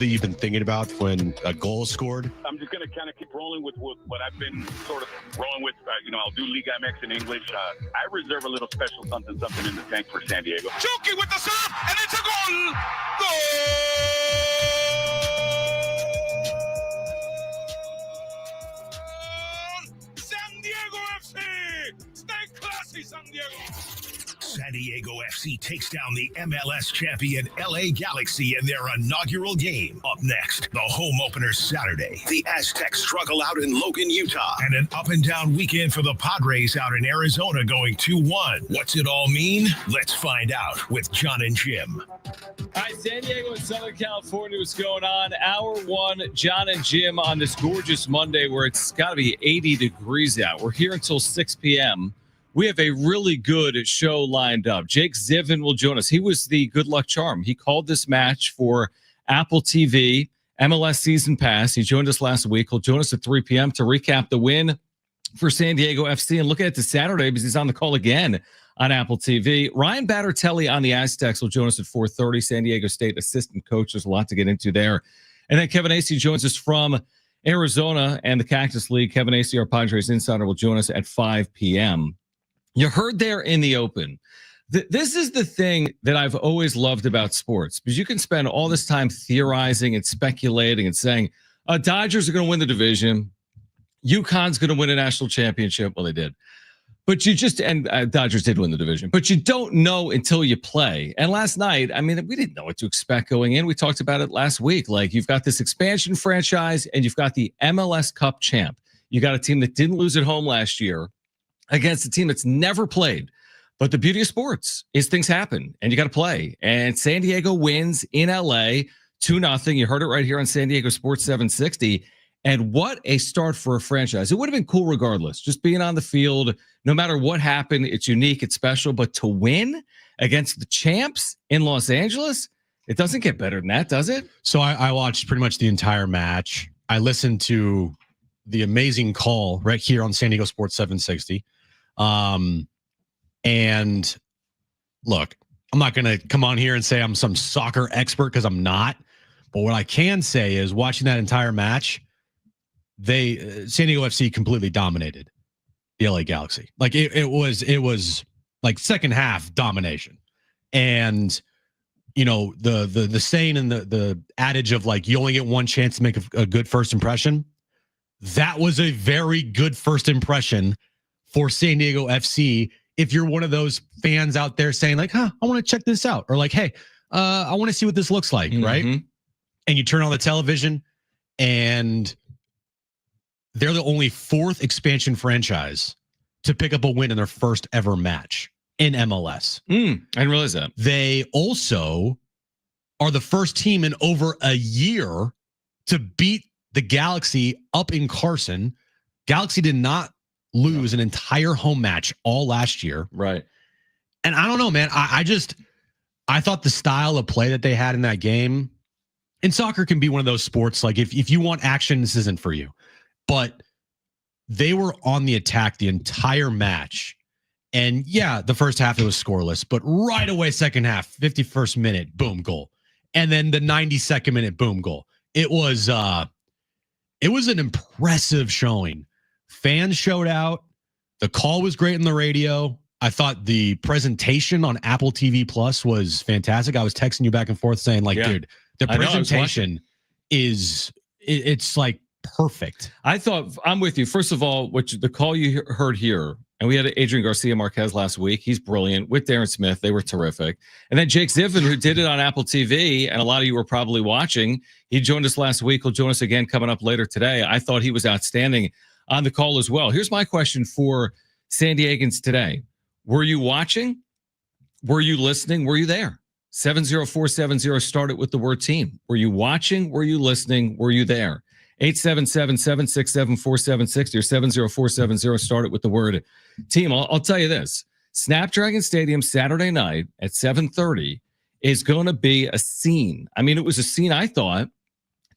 that you've been thinking about when a goal is scored? I'm just going to kind of keep rolling with what I've been sort of rolling with. I'll do Liga MX in English. I reserve a little special something in the tank for San Diego. Chucky with the serve, and it's a goal! Goal! San Diego FC! Stay classy, San Diego! San Diego FC takes down the MLS champion LA Galaxy in their inaugural game. Up next, the home opener Saturday. The Aztecs struggle out in Logan, Utah. And an up-and-down weekend for the Padres out in Arizona going 2-1. What's it all mean? Let's find out with Jon and Jim. All right, San Diego and Southern California, what's going on? Hour one, Jon and Jim on this gorgeous Monday where it's got to be 80 degrees out. We're here until 6 p.m. We have a really good show lined up. Jake Zivin will join us. He was the good luck charm. He called this match for Apple TV, MLS Season Pass. He joined us last week. He'll join us at 3 p.m. to recap the win for San Diego FC and look at the Saturday because he's on the call again on Apple TV. Ryan Battertelli on the Aztecs will join us at 4:30. San Diego State assistant coach. There's a lot to get into there. And then Kevin Acee joins us from Arizona and the Cactus League. Kevin Acee, our Padres insider, will join us at 5 p.m. You heard there in the open. This is the thing that I've always loved about sports because you can spend all this time theorizing and speculating and saying, Dodgers are going to win the division. UConn's going to win a national championship. Well, they did. But Dodgers did win the division. But you don't know until you play. And last night, we didn't know what to expect going in. We talked about it last week. Like, you've got this expansion franchise and you've got the MLS Cup champ. You got a team that didn't lose at home last year against a team that's never played. But the beauty of sports is things happen and you got to play. And San Diego wins in LA 2-0. You heard it right here on San Diego Sports 760. And what a start for a franchise. It would have been cool regardless. Just being on the field, no matter what happened, it's unique, it's special. But to win against the champs in Los Angeles, it doesn't get better than that, does it? So I watched pretty much the entire match. I listened to the amazing call right here on San Diego Sports 760. And look, I'm not going to come on here and say I'm some soccer expert because I'm not. But what I can say is watching that entire match, San Diego FC completely dominated the LA Galaxy. Like it was like second half domination. And the saying and the adage of like you only get one chance to make a good first impression. That was a very good first impression for San Diego FC. If you're one of those fans out there saying like, I want to check this out, or like, hey, I want to see what this looks like, right? And you turn on the television and they're the only fourth expansion franchise to pick up a win in their first ever match in MLS. I didn't realize that. They also are the first team in over a year to beat the Galaxy up in Carson. Galaxy did not lose an entire home match all last year. Right. And I don't know, man. I thought the style of play that they had in that game, and soccer can be one of those sports. Like if you want action, this isn't for you. But they were on the attack the entire match. And yeah, the first half it was scoreless, but right away, second half, 51st minute, boom, goal. And then the 92nd minute, boom, goal. It was an impressive showing. Fans showed out. The call was great on the radio. I thought the presentation on Apple TV Plus was fantastic. I was texting you back and forth saying like, dude, the presentation it's like perfect. I thought, I'm with you. First of all, the call you heard here, and we had Adrian Garcia Marquez last week. He's brilliant. With Darren Smith, they were terrific. And then Jake Zivin, who did it on Apple TV, and a lot of you were probably watching. He joined us last week. He'll join us again coming up later today. I thought he was outstanding on the call as well. Here's my question for San Diegans today. Were you watching? Were you listening? Were you there? 70470 started with the word team. Were you watching? Were you listening? Were you there? 877-767-4760 or 70470 started with the word team. I'll tell you this. Snapdragon Stadium Saturday night at 7:30 is going to be a scene. It was a scene, I thought,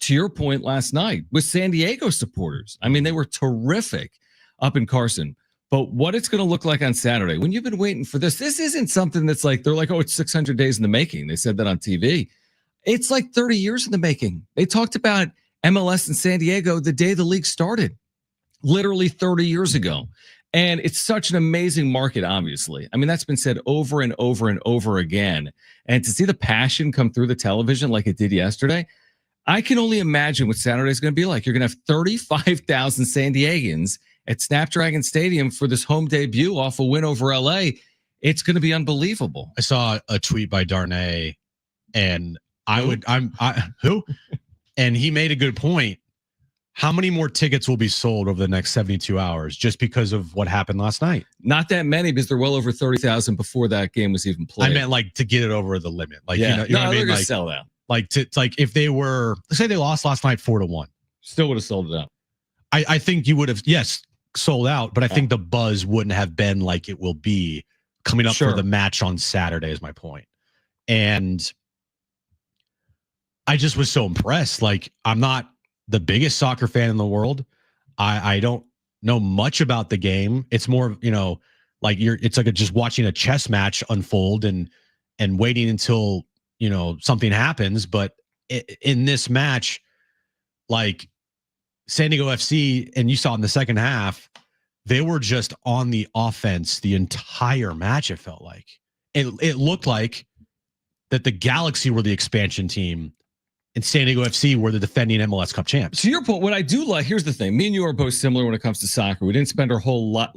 to your point last night, with San Diego supporters. They were terrific up in Carson. But what it's going to look like on Saturday, when you've been waiting for this isn't something that's like, they're like, oh, it's 600 days in the making. They said that on TV. It's like 30 years in the making. They talked about MLS in San Diego the day the league started, literally 30 years ago. And it's such an amazing market, obviously. I mean, that's been said over and over and over again. And to see the passion come through the television like it did yesterday, I can only imagine what Saturday is going to be like. You're going to have 35,000 San Diegans at Snapdragon Stadium for this home debut off a win over LA. It's going to be unbelievable. I saw a tweet by Darnay, and who? And he made a good point. How many more tickets will be sold over the next 72 hours just because of what happened last night? Not that many, because there were well over 30,000 before that game was even played. I meant like to get it over the limit. Like, yeah. you know what I mean? They're gonna like, sell out. Like if they were, let's say they lost last night 4-1. Still would have sold it out. I think you would have, yes, sold out, but I think the buzz wouldn't have been like it will be coming up for the match on Saturday is my point. And I just was so impressed. Like, I'm not the biggest soccer fan in the world. I don't know much about the game. It's more, like it's like just watching a chess match unfold and waiting until, something happens. But in this match, like San Diego FC, and you saw in the second half, they were just on the offense the entire match. It felt like it looked like that the Galaxy were the expansion team and San Diego FC were the defending MLS Cup champs. To your point, what I do like, here's the thing. Me and you are both similar when it comes to soccer. We didn't spend our whole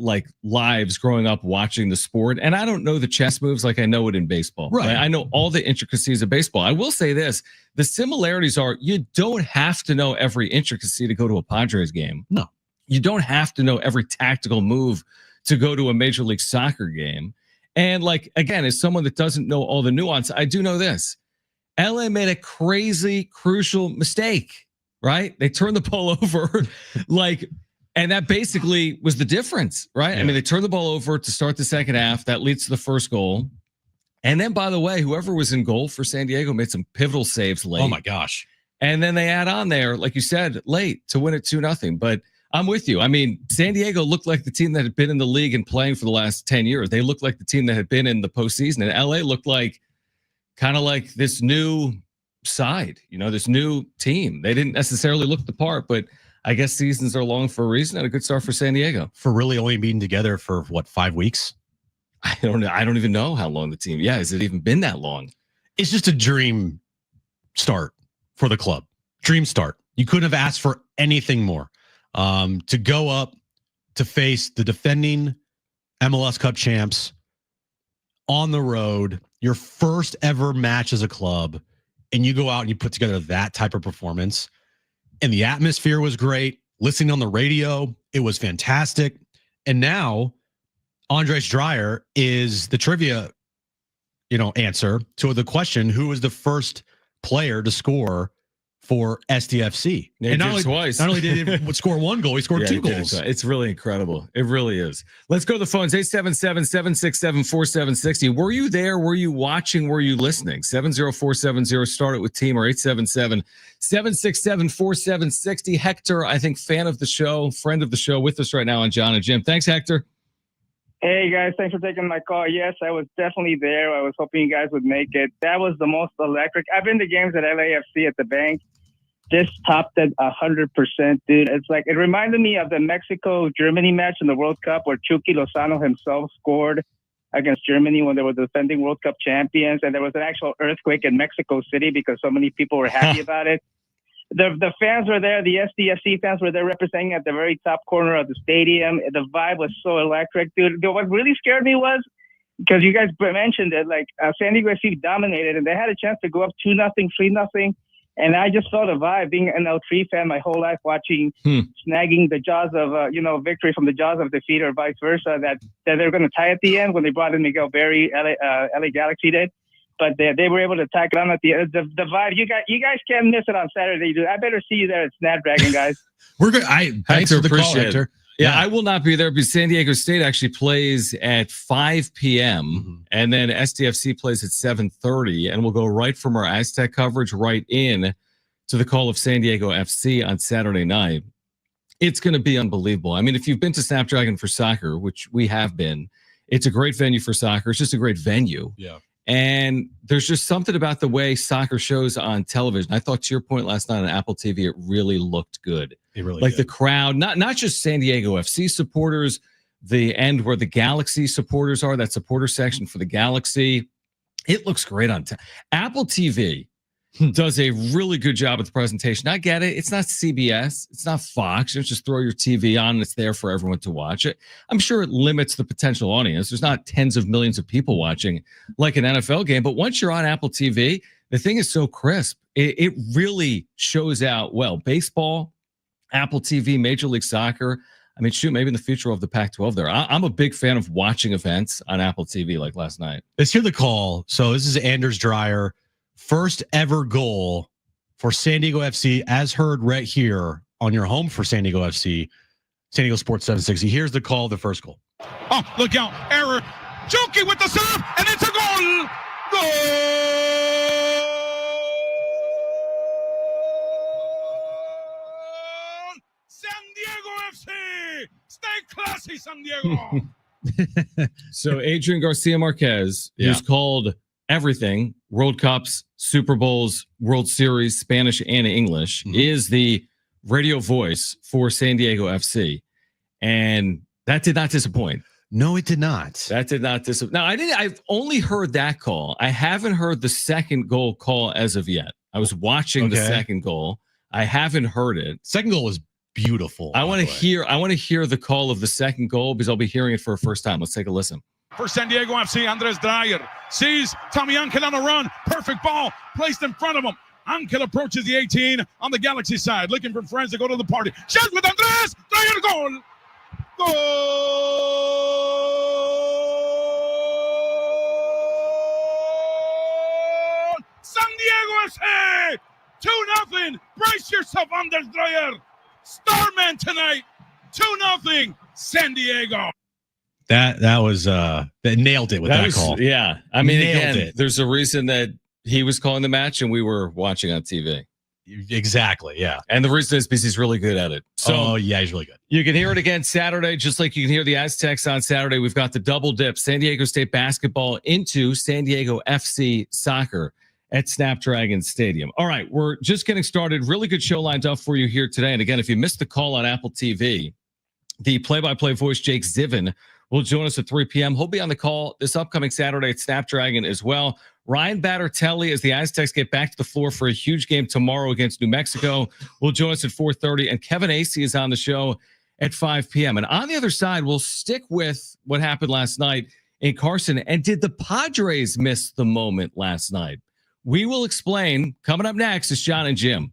lives growing up watching the sport. And I don't know the chess moves like I know it in baseball. Right. I know all the intricacies of baseball. I will say this. The similarities are you don't have to know every intricacy to go to a Padres game. No. You don't have to know every tactical move to go to a Major League Soccer game. And like, again, as someone that doesn't know all the nuance, I do know this. LA made a crazy, crucial mistake, right? They turned the ball over, and that basically was the difference, right? Yeah. I mean, they turned the ball over to start the second half. That leads to the first goal. And then, by the way, whoever was in goal for San Diego made some pivotal saves late. Oh, my gosh. And then they add on there, like you said, late to win it 2-0. But I'm with you. I mean, San Diego looked like the team that had been in the league and playing for the last 10 years. They looked like the team that had been in the postseason. And LA looked like kind of like this new side, this new team. They didn't necessarily look the part, but I guess seasons are long for a reason, and a good start for San Diego. For really only being together for 5 weeks? I don't know. I don't even know how long the team. Yeah, has it even been that long? It's just a dream start for the club. Dream start. You couldn't have asked for anything more. To go up to face the defending MLS Cup champs on the road, your first ever match as a club, and you go out and you put together that type of performance, and the atmosphere was great. Listening on the radio, it was fantastic. And now Andres Dreyer is the trivia, answer to the question, who was the first player to score for SDFC? And not only did he score one goal, he scored 2 goals. It's really incredible. It really is. Let's go to the phones. 877-767-4760. Were you there? Were you watching? Were you listening? 70470. Start it with team, or 877-767-4760. Hector, I think, fan of the show, friend of the show, with us right now on Jon and Jim. Thanks, Hector. Hey, guys. Thanks for taking my call. Yes, I was definitely there. I was hoping you guys would make it. That was the most electric. I've been to games at LAFC at the bank. This topped it 100%, dude. It's like, it reminded me of the Mexico-Germany match in the World Cup where Chucky Lozano himself scored against Germany when they were the defending World Cup champions. And there was an actual earthquake in Mexico City because so many people were happy about it. The fans were there. The SDFC fans were there representing at the very top corner of the stadium. The vibe was so electric, dude. What really scared me was, because you guys mentioned it, San Diego FC dominated and they had a chance to go up 2-0, 3-0. And I just felt a vibe, being an L3 fan my whole life, watching snagging the jaws of, victory from the jaws of defeat, or vice versa, that they're going to tie at the end when they brought in Miguel Berry, LA Galaxy did. But they were able to tack it on at the end. The vibe, you guys can't miss it on Saturday, dude. I better see you there at Snapdragon, guys. We're good. Thanks for the call, Hector. Yeah, I will not be there because San Diego State actually plays at 5 p.m. And then SDFC plays at 7:30, and we'll go right from our Aztec coverage right in to the call of San Diego FC on Saturday night. It's going to be unbelievable. I mean, if you've been to Snapdragon for soccer, which we have been, it's a great venue for soccer. It's just a great venue. Yeah. And there's just something about the way soccer shows on television. I thought, to your point last night on Apple TV, it really looked good. It really like did. the crowd, not just San Diego FC supporters, the end where the Galaxy supporters are, that supporter section for the Galaxy. It looks great on Apple TV. Does a really good job with the presentation. I get it. It's not CBS. It's not Fox. You just throw your TV on and it's there for everyone to watch it. I'm sure it limits the potential audience. There's not tens of millions of people watching like an NFL game. But once you're on Apple TV, the thing is so crisp. It really shows out well. Baseball, Apple TV, Major League Soccer. I mean, shoot, maybe in the future of the Pac-12 there. I'm a big fan of watching events on Apple TV like last night. Let's hear the call. So this is Anders Dreyer. First ever goal for San Diego FC, as heard right here on your home for San Diego FC, San Diego Sports 760. Here's the call, the first goal. Oh, look out. Error. Joki with the serve, and it's a goal. Goal. San Diego FC. Stay classy, San Diego. So Adrian Garcia Marquez, who's called everything, World Cups, Super Bowls, World Series, Spanish and English, is the radio voice for San Diego FC. And that did not disappoint. No, it did not. That did not disappoint. Now, I've only heard that call. I haven't heard the second goal call as of yet. I was watching the second goal. I haven't heard it. Second goal was beautiful. I want to hear the call of the second goal because I'll be hearing it for a first time. Let's take a listen. For San Diego FC, Andres Dreyer sees Tommy Angel on a run. Perfect ball placed in front of him. Angel approaches the 18 on the Galaxy side, looking for friends to go to the party. Shot with Andres Dreyer, goal. Goal. San Diego FC, 2-0. Brace yourself, Andres Dreyer. Starman tonight, 2-0. San Diego. That was that nailed it with that call. Yeah. I mean, Nailed again, it. there's a reason that he was calling the match and we were watching on TV. Exactly. Yeah. And the reason is because he's really good at it. So he's really good. You can hear it again Saturday, just like you can hear the Aztecs on Saturday. We've got the double dip, San Diego State basketball into San Diego FC soccer at Snapdragon Stadium. All right, we're just getting started. Really good show lined up for you here today. And again, if you missed the call on Apple TV, the play-by-play voice, Jake Zivin, will join us at 3 p.m. He'll be on the call this upcoming Saturday at Snapdragon as well. Ryan Battertelli, as the Aztecs get back to the floor for a huge game tomorrow against New Mexico, will join us at 4:30. And Kevin Acey is on the show at 5 p.m. And on the other side, we'll stick with what happened last night in Carson. And did the Padres miss the moment last night? We will explain. Coming up next is Jon and Jim.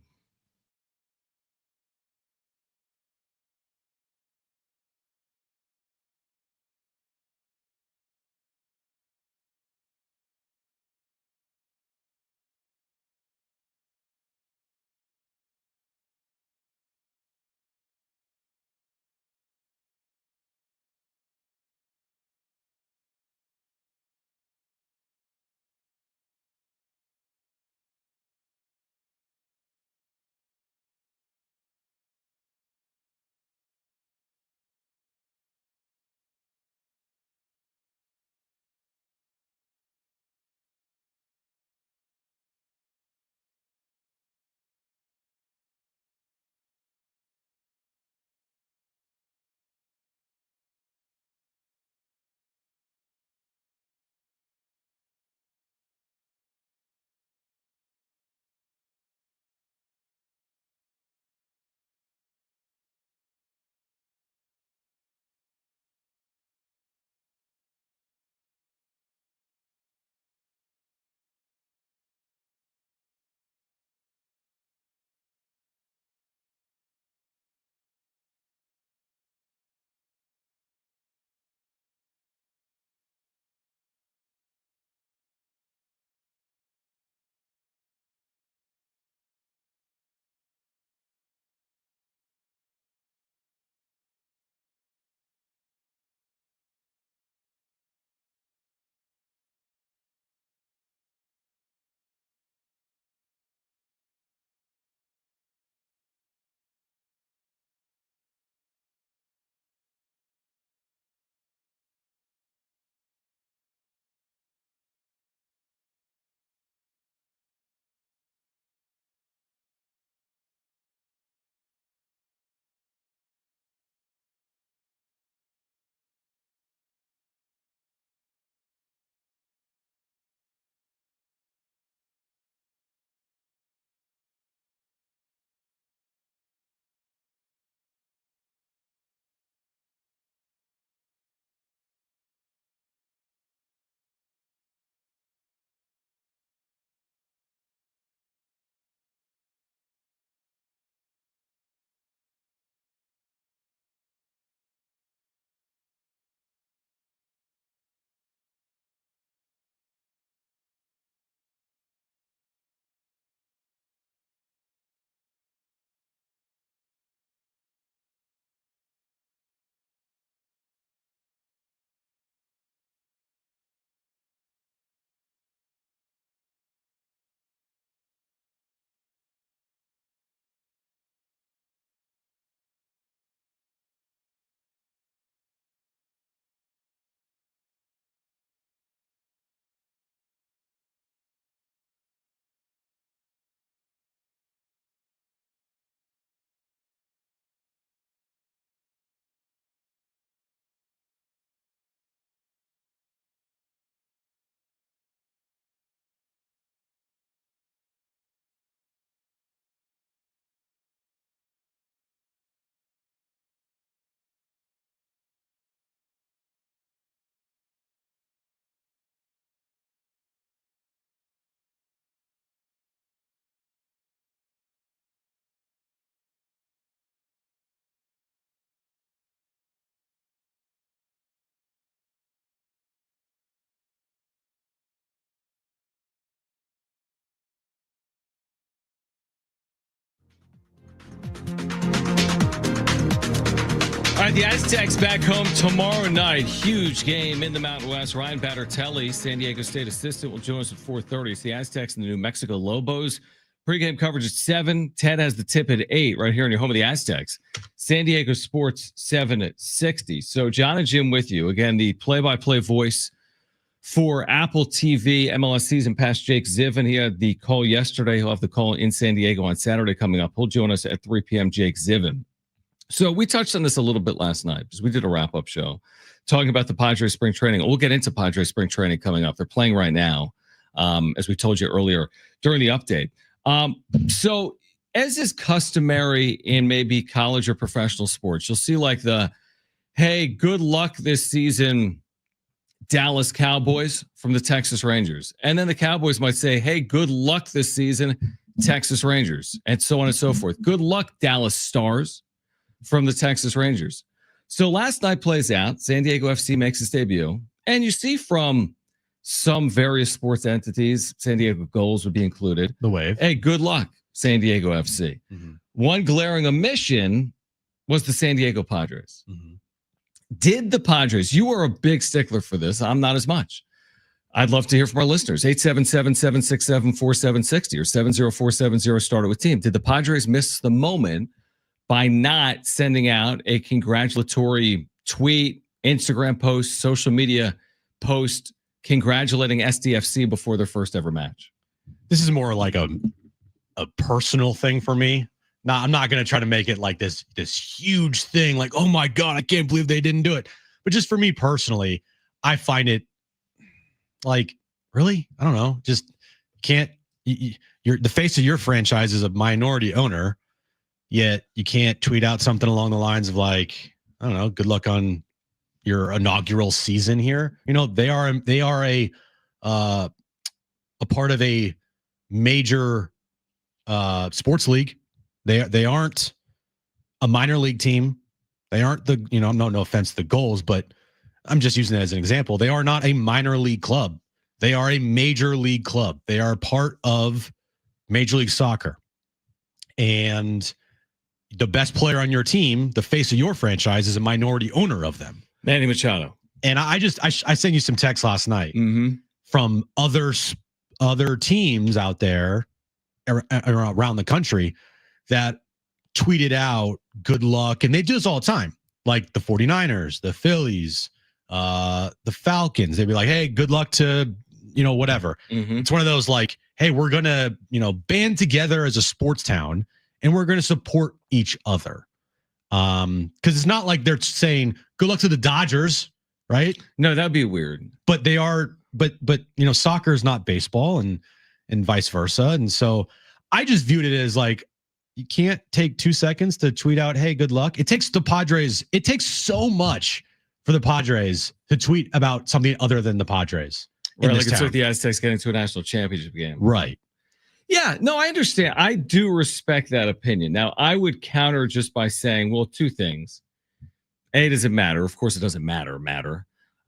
right, the Aztecs back home tomorrow night. Huge game in the Mountain West. Ryan Battertelli, San Diego State assistant, will join us at 4:30. It's the Aztecs and the New Mexico Lobos. Pre-game coverage at 7. Ted has the tip at 8 right here in your home of the Aztecs. San Diego Sports 760. So Jon and Jim with you. Again, the play-by-play voice for Apple TV, MLS season pass Jake Ziven. He had the call yesterday. He'll have the call in San Diego on Saturday coming up. He'll join us at 3 p.m. Jake Ziven. So we touched on this a little bit last night because we did a wrap-up show talking about the Padres spring training. We'll get into Padres spring training coming up. They're playing right now, as we told you earlier during the update. So as is customary in maybe college or professional sports, you'll see like hey, good luck this season, Dallas Cowboys from the Texas Rangers. And then the Cowboys might say, hey, good luck this season, Texas Rangers, and so on and so forth. Good luck, Dallas Stars from the Texas Rangers. So last night plays out. San Diego FC makes its debut. And you see from some various sports entities, San Diego Goals would be included. The Wave. Hey, good luck, San Diego FC. Mm-hmm. One glaring omission was the San Diego Padres. Mm-hmm. Did the Padres, you are a big stickler for this. I'm not as much. I'd love to hear from our listeners. 877-767-4760 or 70470 started with team. Did the Padres miss the moment by not sending out a congratulatory tweet, Instagram post, social media post congratulating SDFC before their first ever match? This is more like a personal thing for me. Now, I'm not going to try to make it like this huge thing, like, oh my God, I can't believe they didn't do it. But just for me personally, I find it like, really? I don't know. Just can't, you're the face of your franchise is a minority owner, yet you can't tweet out something along the lines of like, I don't know, good luck on your inaugural season here. You know, they are a part of a major sports league. They aren't a minor league team. They aren't no offense to the Goals, but I'm just using it as an example. They are not a minor league club. They are a major league club. They are part of Major League Soccer. And the best player on your team, the face of your franchise, is a minority owner of them. Manny Machado. And I sent you some texts last night from other teams out there around the country that tweeted out good luck. And they do this all the time. Like the 49ers, the Phillies, the Falcons. They'd be like, hey, good luck to, whatever. Mm-hmm. It's one of those like, hey, we're going to, band together as a sports town and we're going to support each other. Because it's not like they're saying good luck to the Dodgers, right? No, that'd be weird. But they are, but soccer is not baseball and vice versa. And so I just viewed it as like, you can't take 2 seconds to tweet out, hey, good luck. It takes so much for the Padres to tweet about something other than the Padres. Right, like it's like the Aztecs getting to a national championship game. Right. Yeah, no, I understand. I do respect that opinion. Now, I would counter just by saying, well, two things. A, does it matter? Of course, it doesn't matter.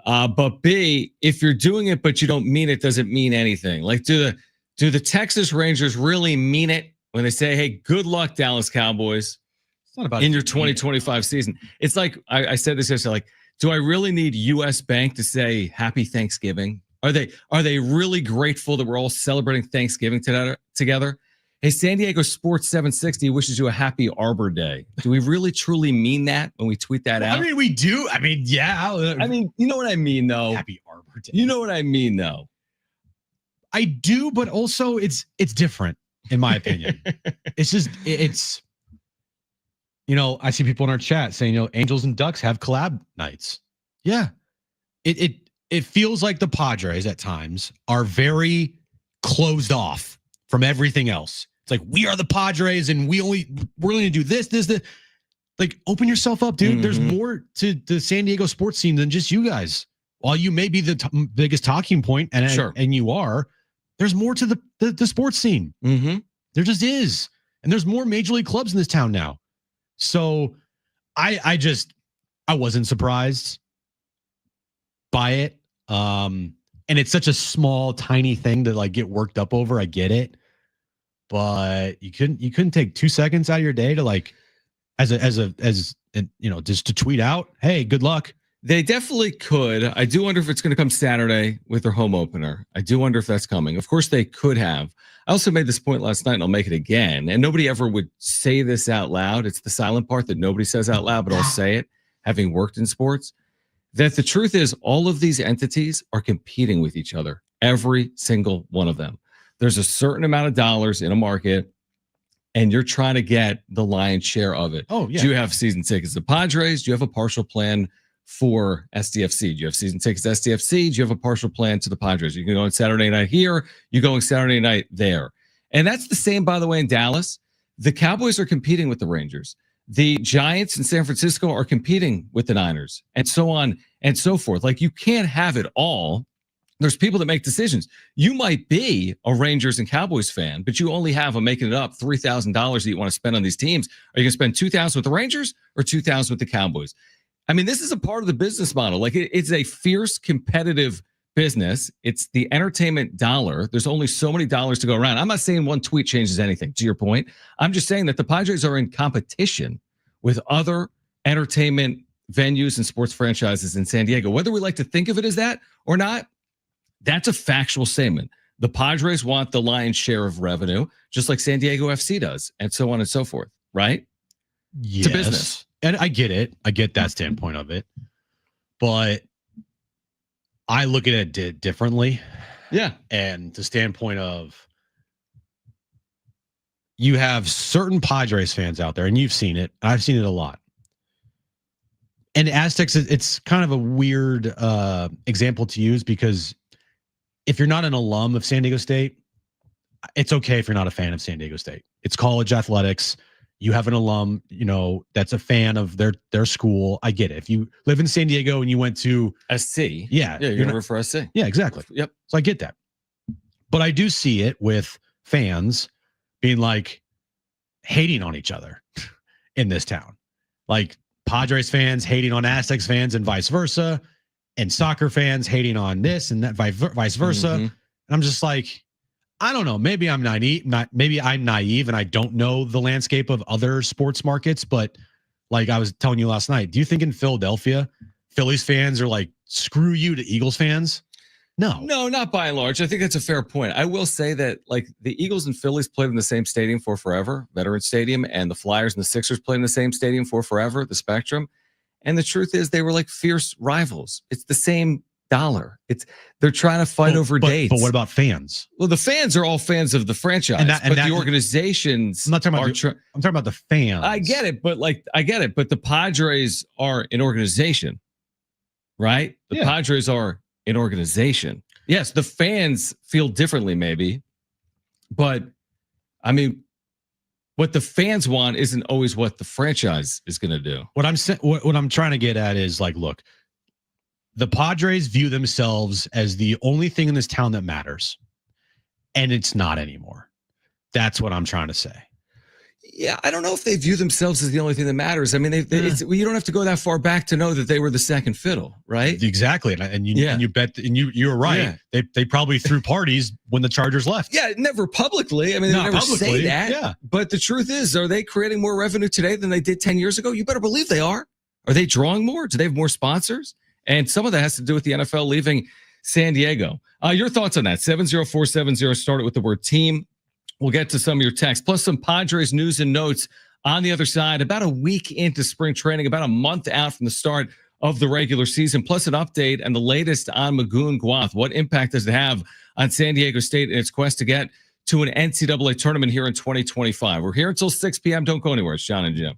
But B, if you're doing it but you don't mean it, does it mean anything? Like, do the Texas Rangers really mean it when they say, hey, good luck, Dallas Cowboys, it's not about in your 2025 season? It's like, I said this yesterday, like, do I really need U.S. Bank to say happy Thanksgiving? Are they really grateful that we're all celebrating Thanksgiving together? Hey, San Diego Sports 760 wishes you a happy Arbor Day. Do we really truly mean that when we tweet that out? I mean, we do. I mean, yeah. I mean, you know what I mean, though. Happy Arbor Day. You know what I mean, though. I do, but also it's different, in my opinion. It's I see people in our chat saying, Angels and Ducks have collab nights. Yeah. It feels like the Padres at times are very closed off from everything else. It's like, we are the Padres and we're going to do this. Like, open yourself up, dude. Mm-hmm. There's more to the San Diego sports scene than just you guys. While you may be the biggest talking point, and sure. and you are, there's more to the sports scene. Mm-hmm. There just is. And there's more major league clubs in this town now. So I wasn't surprised by it. And it's such a small, tiny thing to like get worked up over. I get it. But you couldn't take 2 seconds out of your day to like just to tweet out, hey, good luck. They definitely could. I do wonder if it's going to come Saturday with their home opener. I do wonder if that's coming. Of course, they could have. I also made this point last night, and I'll make it again. And nobody ever would say this out loud. It's the silent part that nobody says out loud, but I'll say it, having worked in sports, that the truth is all of these entities are competing with each other, every single one of them. There's a certain amount of dollars in a market, and you're trying to get the lion's share of it. Oh, yeah. Do you have season tickets to Padres? Do you have a partial plan for SDFC? Do you have season tickets to SDFC? Do you have a partial plan to the Padres? You can go on Saturday night here. You're going Saturday night there. And that's the same, by the way, in Dallas. The Cowboys are competing with the Rangers. The Giants in San Francisco are competing with the Niners, and so on and so forth. Like, you can't have it all. There's people that make decisions. You might be a Rangers and Cowboys fan, but you only have, I'm making it up, $3,000 that you want to spend on these teams. Are you going to spend $2,000 with the Rangers or $2,000 with the Cowboys? I mean, this is a part of the business model. Like, it's a fierce competitive business. It's the entertainment dollar. There's only so many dollars to go around. I'm not saying one tweet changes anything, to your point. I'm just saying that the Padres are in competition with other entertainment venues and sports franchises in San Diego. Whether we like to think of it as that or not, that's a factual statement. The Padres want the lion's share of revenue, just like San Diego FC does, and so on and so forth, right? Yes. It's a business. And I get it. I get that standpoint of it. But I look at it differently. Yeah. And the standpoint of, you have certain Padres fans out there, and you've seen it. I've seen it a lot. And Aztecs, it's kind of a weird example to use, because if you're not an alum of San Diego State, it's okay if you're not a fan of San Diego State. It's college athletics. You have an alum, that's a fan of their school. I get it. If you live in San Diego and you went to SC. Yeah. You're never for SC. Yeah, exactly. Yep. So I get that. But I do see it with fans being like hating on each other in this town. Like Padres fans hating on Aztecs fans and vice versa. And soccer fans hating on this and that, vice versa. Mm-hmm. And I'm just like, I don't know. Maybe I'm naive. Maybe I'm naive and I don't know the landscape of other sports markets. But like I was telling you last night, do you think in Philadelphia, Phillies fans are like, screw you to Eagles fans? No, not by and large. I think that's a fair point. I will say that like the Eagles and Phillies played in the same stadium for forever, Veterans Stadium, and the Flyers and the Sixers played in the same stadium for forever, the Spectrum. And the truth is, they were like fierce rivals. It's the same dollar. They're trying to fight over dates. But what about fans? Well, the fans are all fans of the franchise, but the organizations. I'm not talking about. I'm talking about the fans. I get it, but the Padres are an organization, right? The Padres are an organization. Yes, the fans feel differently, maybe, but I mean, what the fans want isn't always what the franchise is going to do. What I'm trying to get at is like, look, the Padres view themselves as the only thing in this town that matters, and it's not anymore. That's what I'm trying to say. Yeah, I don't know if they view themselves as the only thing that matters. I mean, you don't have to go that far back to know that they were the second fiddle, right? Exactly, and you bet, and you were right. Yeah. They probably threw parties when the Chargers left. Yeah, never publicly. I mean, they never say that. Yeah. But the truth is, are they creating more revenue today than they did 10 years ago? You better believe they are. Are they drawing more? Do they have more sponsors? And some of that has to do with the NFL leaving San Diego. Your thoughts on that? 70470, start it with the word team. We'll get to some of your texts, plus some Padres news and notes on the other side. About a week into spring training, about a month out from the start of the regular season, plus an update and the latest on Magoon Guath. What impact does it have on San Diego State in its quest to get to an NCAA tournament here in 2025? We're here until 6 p.m. Don't go anywhere. It's Jon and Jim.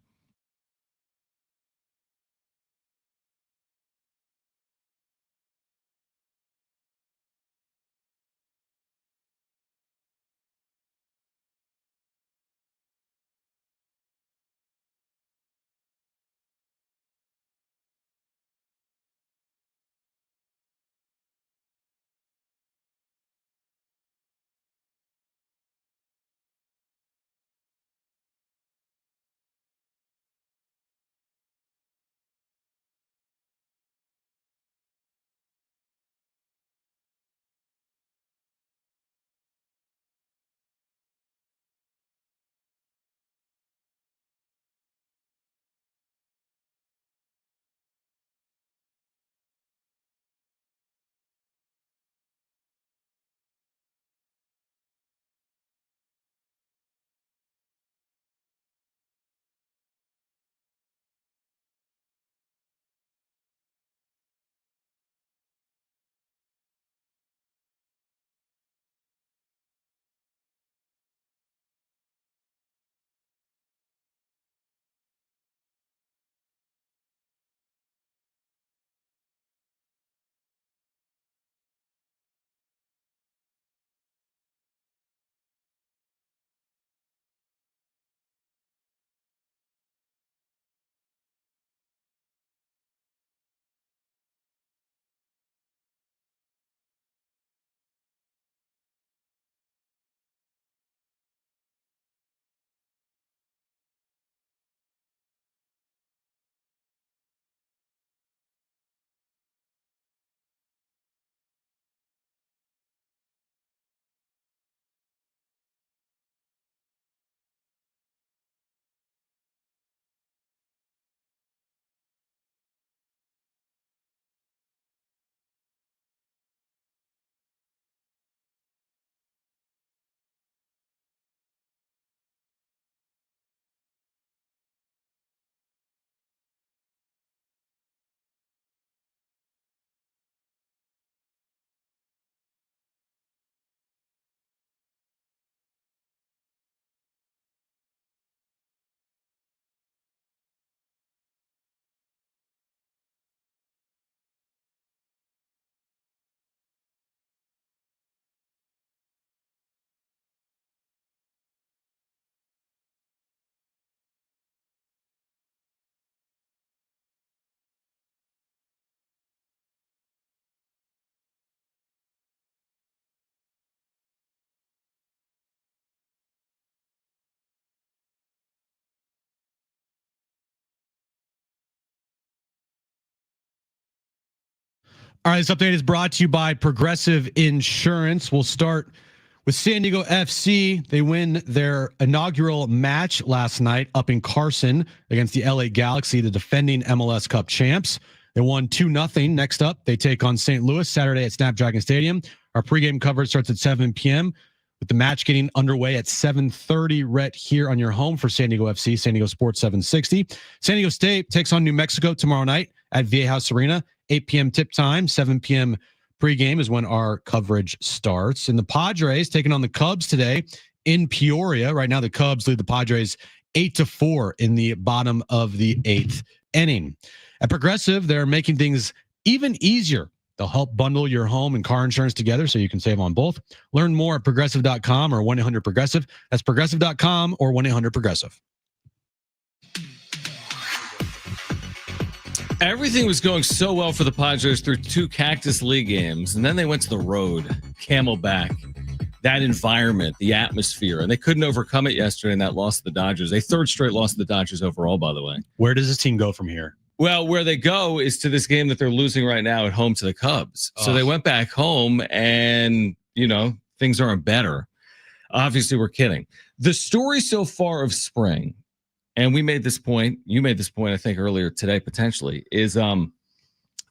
All right, this update is brought to you by Progressive Insurance. We'll start with San Diego FC. They win their inaugural match last night up in Carson against the LA Galaxy, the defending MLS Cup champs. They won 2-0. Next up, they take on St. Louis Saturday at Snapdragon Stadium. Our pregame coverage starts at 7 p.m. with the match getting underway at 7:30 right here on your home for San Diego FC, San Diego Sports 760. San Diego State takes on New Mexico tomorrow night at Viejas Arena, 8 p.m. tip time, 7 p.m. pregame is when our coverage starts. And the Padres taking on the Cubs today in Peoria. Right now, the Cubs lead the Padres 8-4 in the bottom of the 8th inning. At Progressive, they're making things even easier. They'll help bundle your home and car insurance together so you can save on both. Learn more at progressive.com or 1-800-PROGRESSIVE. That's progressive.com or 1-800-PROGRESSIVE. Everything was going so well for the Padres through 2 Cactus League games, and then they went to the road, Camelback, that environment, the atmosphere, and they couldn't overcome it yesterday in that loss to the Dodgers. A 3rd straight loss to the Dodgers overall, by the way. Where does this team go from here? Well, where they go is to this game that they're losing right now at home to the Cubs. So they went back home and, things aren't better. Obviously, we're kidding. The story so far of spring, and we made this point, you made this point, I think, earlier today, potentially, is that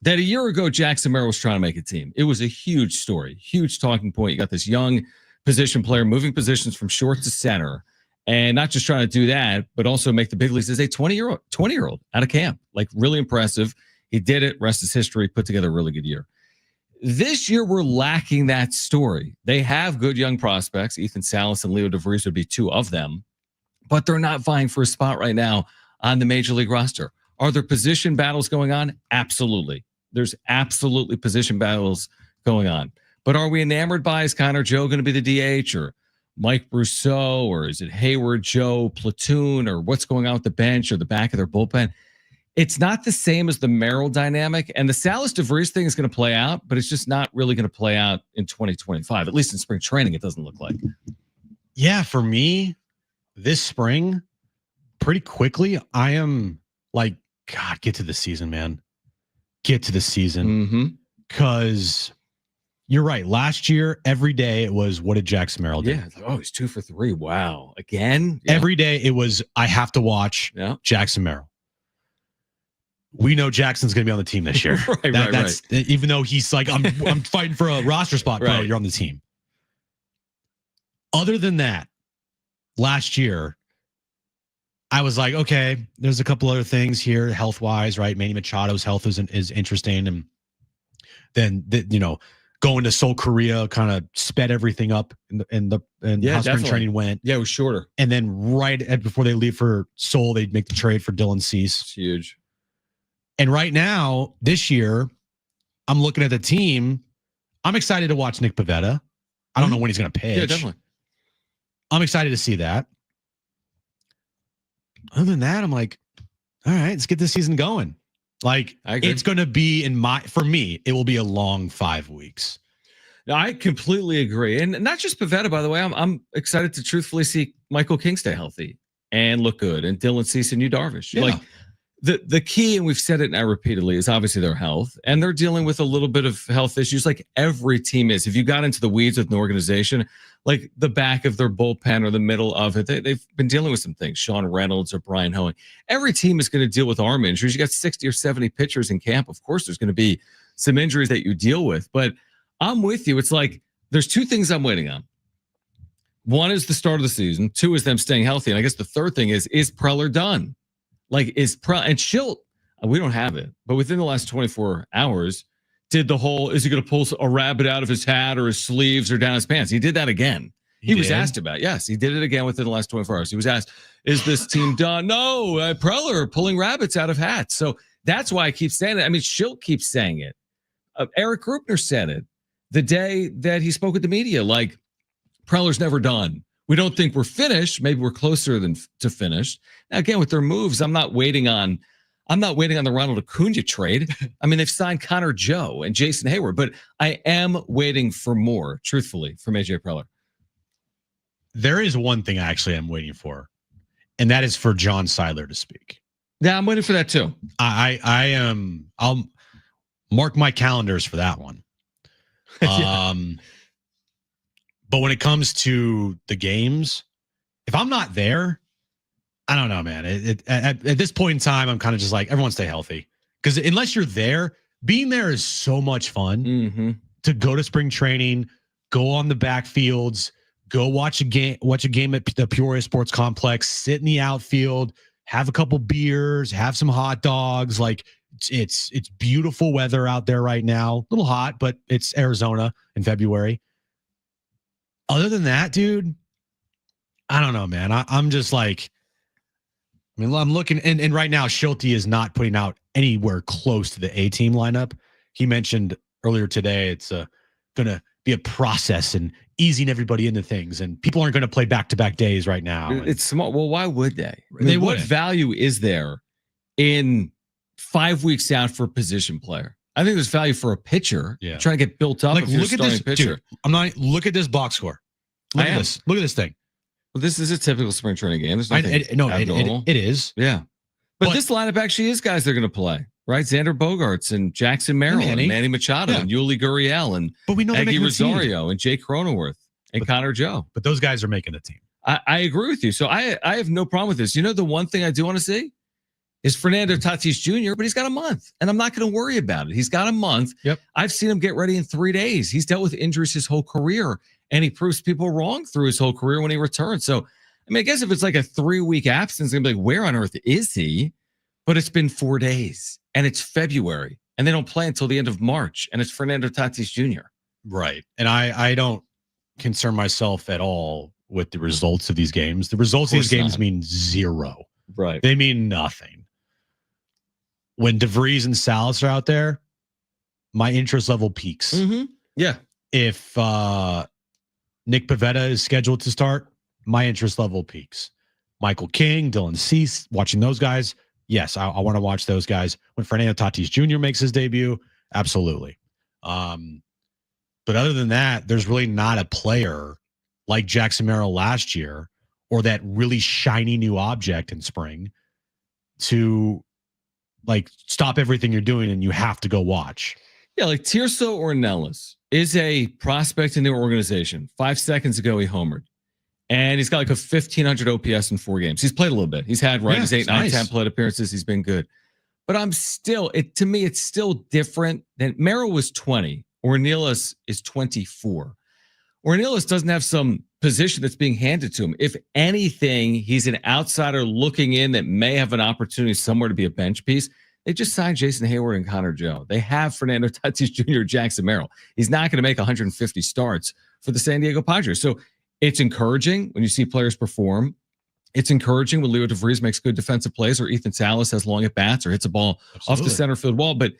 a year ago, Jackson Merrill was trying to make a team. It was a huge story, huge talking point. You got this young position player moving positions from short to center. And not just trying to do that, but also make the big leagues as a 20-year-old out of camp. Like, really impressive. He did it. Rest is history. Put together a really good year. This year, we're lacking that story. They have good young prospects. Ethan Salas and Leo De Vries would be 2 of them. But they're not vying for a spot right now on the Major League roster. Are there position battles going on? Absolutely. There's absolutely position battles going on. But are we enamored by, is Connor Joe going to be the DH, or Mike Brousseau, or is it Hayward, Joe, platoon, or what's going on with the bench or the back of their bullpen? It's not the same as the Merrill dynamic, and the Salas De Vries thing is going to play out, but it's just not really going to play out in 2025. At least in spring training, it doesn't look like. Yeah, for me, this spring, pretty quickly, I am like, God, get to the season, man. Get to the season. Because you're right. Last year, every day it was, what did Jackson Merrill do? Yeah. Oh, he's 2 for 3. Wow. Again? Yeah. Every day it was, I have to watch Jackson Merrill. We know Jackson's going to be on the team this year. Right. Even though he's like, I'm fighting for a roster spot, bro. You're on the team. Other than that, last year, I was like, okay, there's a couple other things here health-wise, right? Manny Machado's health is interesting. And then, going to Seoul, Korea kind of sped everything up and how spring training went. Yeah, it was shorter. And then before they leave for Seoul, they'd make the trade for Dylan Cease. It's huge. And right now, this year, I'm looking at the team. I'm excited to watch Nick Pivetta. I don't know when he's going to pitch. Yeah, definitely. I'm excited to see that. Other than that, I'm like, all right, let's get this season going. Like, it's going to be for me, it will be a long 5 weeks. I completely agree. And not just Pivetta, by the way, I'm excited to truthfully see Michael King stay healthy and look good, and Dylan Cease and Yu Darvish. Yeah. Like, the key, and we've said it now repeatedly, is obviously their health, and they're dealing with a little bit of health issues like every team is. If you got into the weeds with an organization, like the back of their bullpen or the middle of it, they've been dealing with some things. Sean Reynolds or Brian Hoeing. Every team is going to deal with arm injuries. You got 60 or 70 pitchers in camp. Of course, there's going to be some injuries that you deal with, but I'm with you. It's like there's 2 things I'm waiting on. One is the start of the season. 2 is them staying healthy. And I guess the third thing is Preller done? Like, and Schilt, we don't have it, but within the last 24 hours, did the whole, is he going to pull a rabbit out of his hat or his sleeves or down his pants? He did that again. He was asked about it. Yes, he did it again within the last 24 hours. He was asked, is this team done? No, Preller pulling rabbits out of hats. So that's why I keep saying it. I mean, Schilt keeps saying it. Eric Grupner said it the day that he spoke with the media, like, Preller's never done. We don't think we're finished. Maybe we're closer to finished. Now, again, with their moves, I'm not waiting on the Ronald Acuna trade. I mean, they've signed Connor Joe and Jason Hayward, but I am waiting for more, truthfully, from AJ Preller. There is one thing I actually am waiting for, and that is for John Seiler to speak. Yeah, I'm waiting for that too. I am. Mark my calendars for that one. Yeah. But when it comes to the games, if I'm not there, I don't know, man. At this point in time, I'm kind of just like, everyone stay healthy. Because unless you're there, being there is so much fun to go to spring training, go on the backfields, go watch a game at the Peoria Sports Complex, sit in the outfield, have a couple beers, have some hot dogs. Like it's beautiful weather out there right now. A little hot, but it's Arizona in February. Other than that, dude, I don't know, man. I'm just like, I mean, I'm looking, and right now, Schulte is not putting out anywhere close to the A-team lineup. He mentioned earlier today it's going to be a process and easing everybody into things, and people aren't going to play back-to-back days right now. It's small. Well, why would they? They what wouldn't. value is there in 5 weeks out for a position player? I think there's value for a pitcher trying to get built up. Like, if you're look at starting this pitcher. Dude, look at this box score. Look at this. Look at this thing. Well, this is a typical spring training game. There's nothing abnormal. It is. Yeah. But this lineup actually is guys they're going to play, right? Xander Bogaerts and Jackson Merrill and Manny Machado and Yuli Gurriel and Eggy Rosario and Jake Cronenworth and Connor Joe. But those guys are making the team. I agree with you. So I have no problem with this. You know, the one thing I do want to see is Fernando Tatis Jr., but he's got a month, and I'm not going to worry about it. He's got a month. Yep. I've seen him get ready in 3 days. He's dealt with injuries his whole career, and he proves people wrong through his whole career when he returns. So, I mean, I guess if it's like a 3-week absence, I'm going to be like, where on earth is he? But it's been 4 days, and it's February, and they don't play until the end of March, and it's Fernando Tatis Jr. Right. And I don't concern myself at all with the results of these games. The results of these games mean zero. Right. They mean nothing. When De Vries and Salas are out there, my interest level peaks. Mm-hmm. Yeah. If Nick Pivetta is scheduled to start, my interest level peaks. Michael King, Dylan Cease, watching those guys, yes, I want to watch those guys. When Fernando Tatis Jr. makes his debut, absolutely. But other than that, there's really not a player like Jackson Merrill last year or that really shiny new object in spring to like stop everything you're doing and you have to go watch. Yeah, like Tirso Ornelas is a prospect in their organization. 5 seconds ago, he homered. And he's got like a 1,500 OPS in 4 games. He's played a little bit. He's had his 8, 9, 10 plate appearances. He's been good. But I'm still, to me, it's still different than Merrill was 20. Ornelas is 24. Ornelas doesn't have some position that's being handed to him. If anything, he's an outsider looking in that may have an opportunity somewhere to be a bench piece. They just signed Jason Hayward and Connor Joe. They have Fernando Tatis Jr., Jackson Merrill. He's not going to make 150 starts for the San Diego Padres. So it's encouraging when you see players perform. It's encouraging when Leo De Vries makes good defensive plays or Ethan Salas has long at bats or hits a ball off the center field wall. But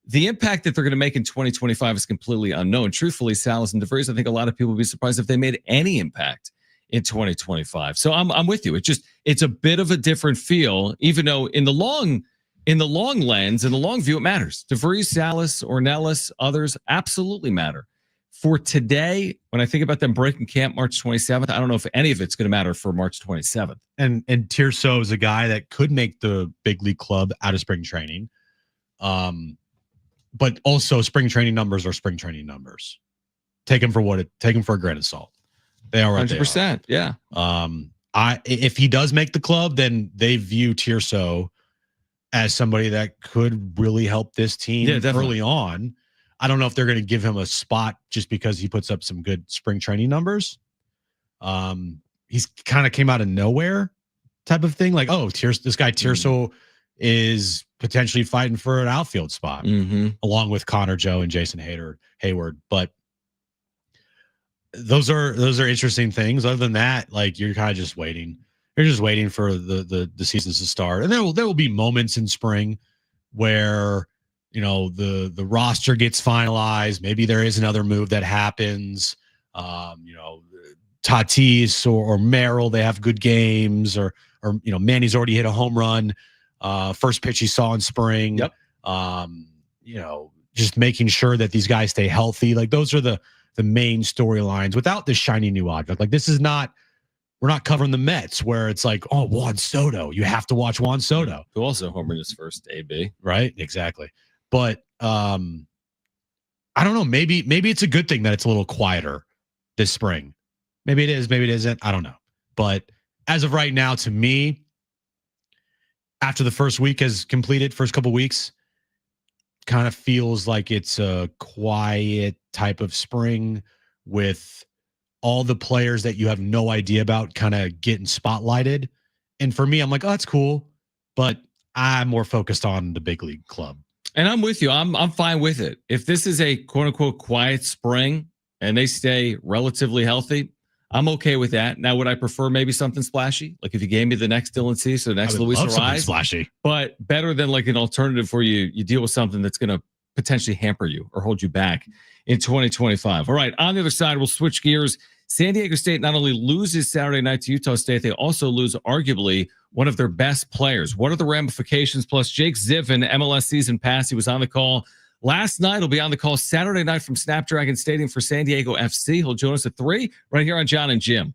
the impact that they're going to make in 2025 is completely unknown. Truthfully, Salas and De Vries, I think a lot of people would be surprised if they made any impact in 2025. So I'm with you. It's a bit of a different feel, even though in the long lens, in the long view, it matters. De Vries, Salas, Ornelas, others absolutely matter. For today, when I think about them breaking camp March 27th, I don't know if any of it's going to matter for March 27th. And Tirso is a guy that could make the big league club out of spring training. But also spring training numbers are spring training numbers. Take them for a grain of salt. They are 100%. Yeah. If he does make the club, then they view Tirso as somebody that could really help this team early on. I don't know if they're going to give him a spot just because he puts up some good spring training numbers. He's kind of came out of nowhere type of thing. Like, this guy Tirso is potentially fighting for an outfield spot along with Connor Joe and Jason Hayward. But those are interesting things. Other than that, like you're kind of just waiting. You're just waiting for the seasons to start. And there will be moments in spring where the roster gets finalized. Maybe there is another move that happens. Tatis or Merrill, they have good games, or Manny's already hit a home run. First pitch he saw in spring. Yep. Just making sure that these guys stay healthy. Like those are the main storylines without this shiny new object. Like we're not covering the Mets where it's like, Juan Soto. You have to watch Juan Soto. Who also homered his first AB. Right. Exactly. But I don't know. Maybe it's a good thing that it's a little quieter this spring. Maybe it is. Maybe it isn't. I don't know. But as of right now, to me, after the first week has completed, first couple weeks, kind of feels like it's a quiet type of spring with all the players that you have no idea about kind of getting spotlighted. And for me, I'm like, oh, that's cool. But I'm more focused on the big league club. And I'm with you. I'm fine with it. If this is a quote unquote quiet spring and they stay relatively healthy, I'm okay with that. Now, would I prefer maybe something splashy? Like if you gave me the next Dylan Cease or the next Luis Ariz, splashy, but better than like an alternative where you deal with something that's going to potentially hamper you or hold you back in 2025. All right. On the other side, we'll switch gears. San Diego State not only loses Saturday night to Utah State, they also lose arguably one of their best players. What are the ramifications? Plus, Jake Ziffin, MLS season pass. He was on the call last night. He'll be on the call Saturday night from Snapdragon Stadium for San Diego FC. He'll join us at 3 right here on Jon and Jim.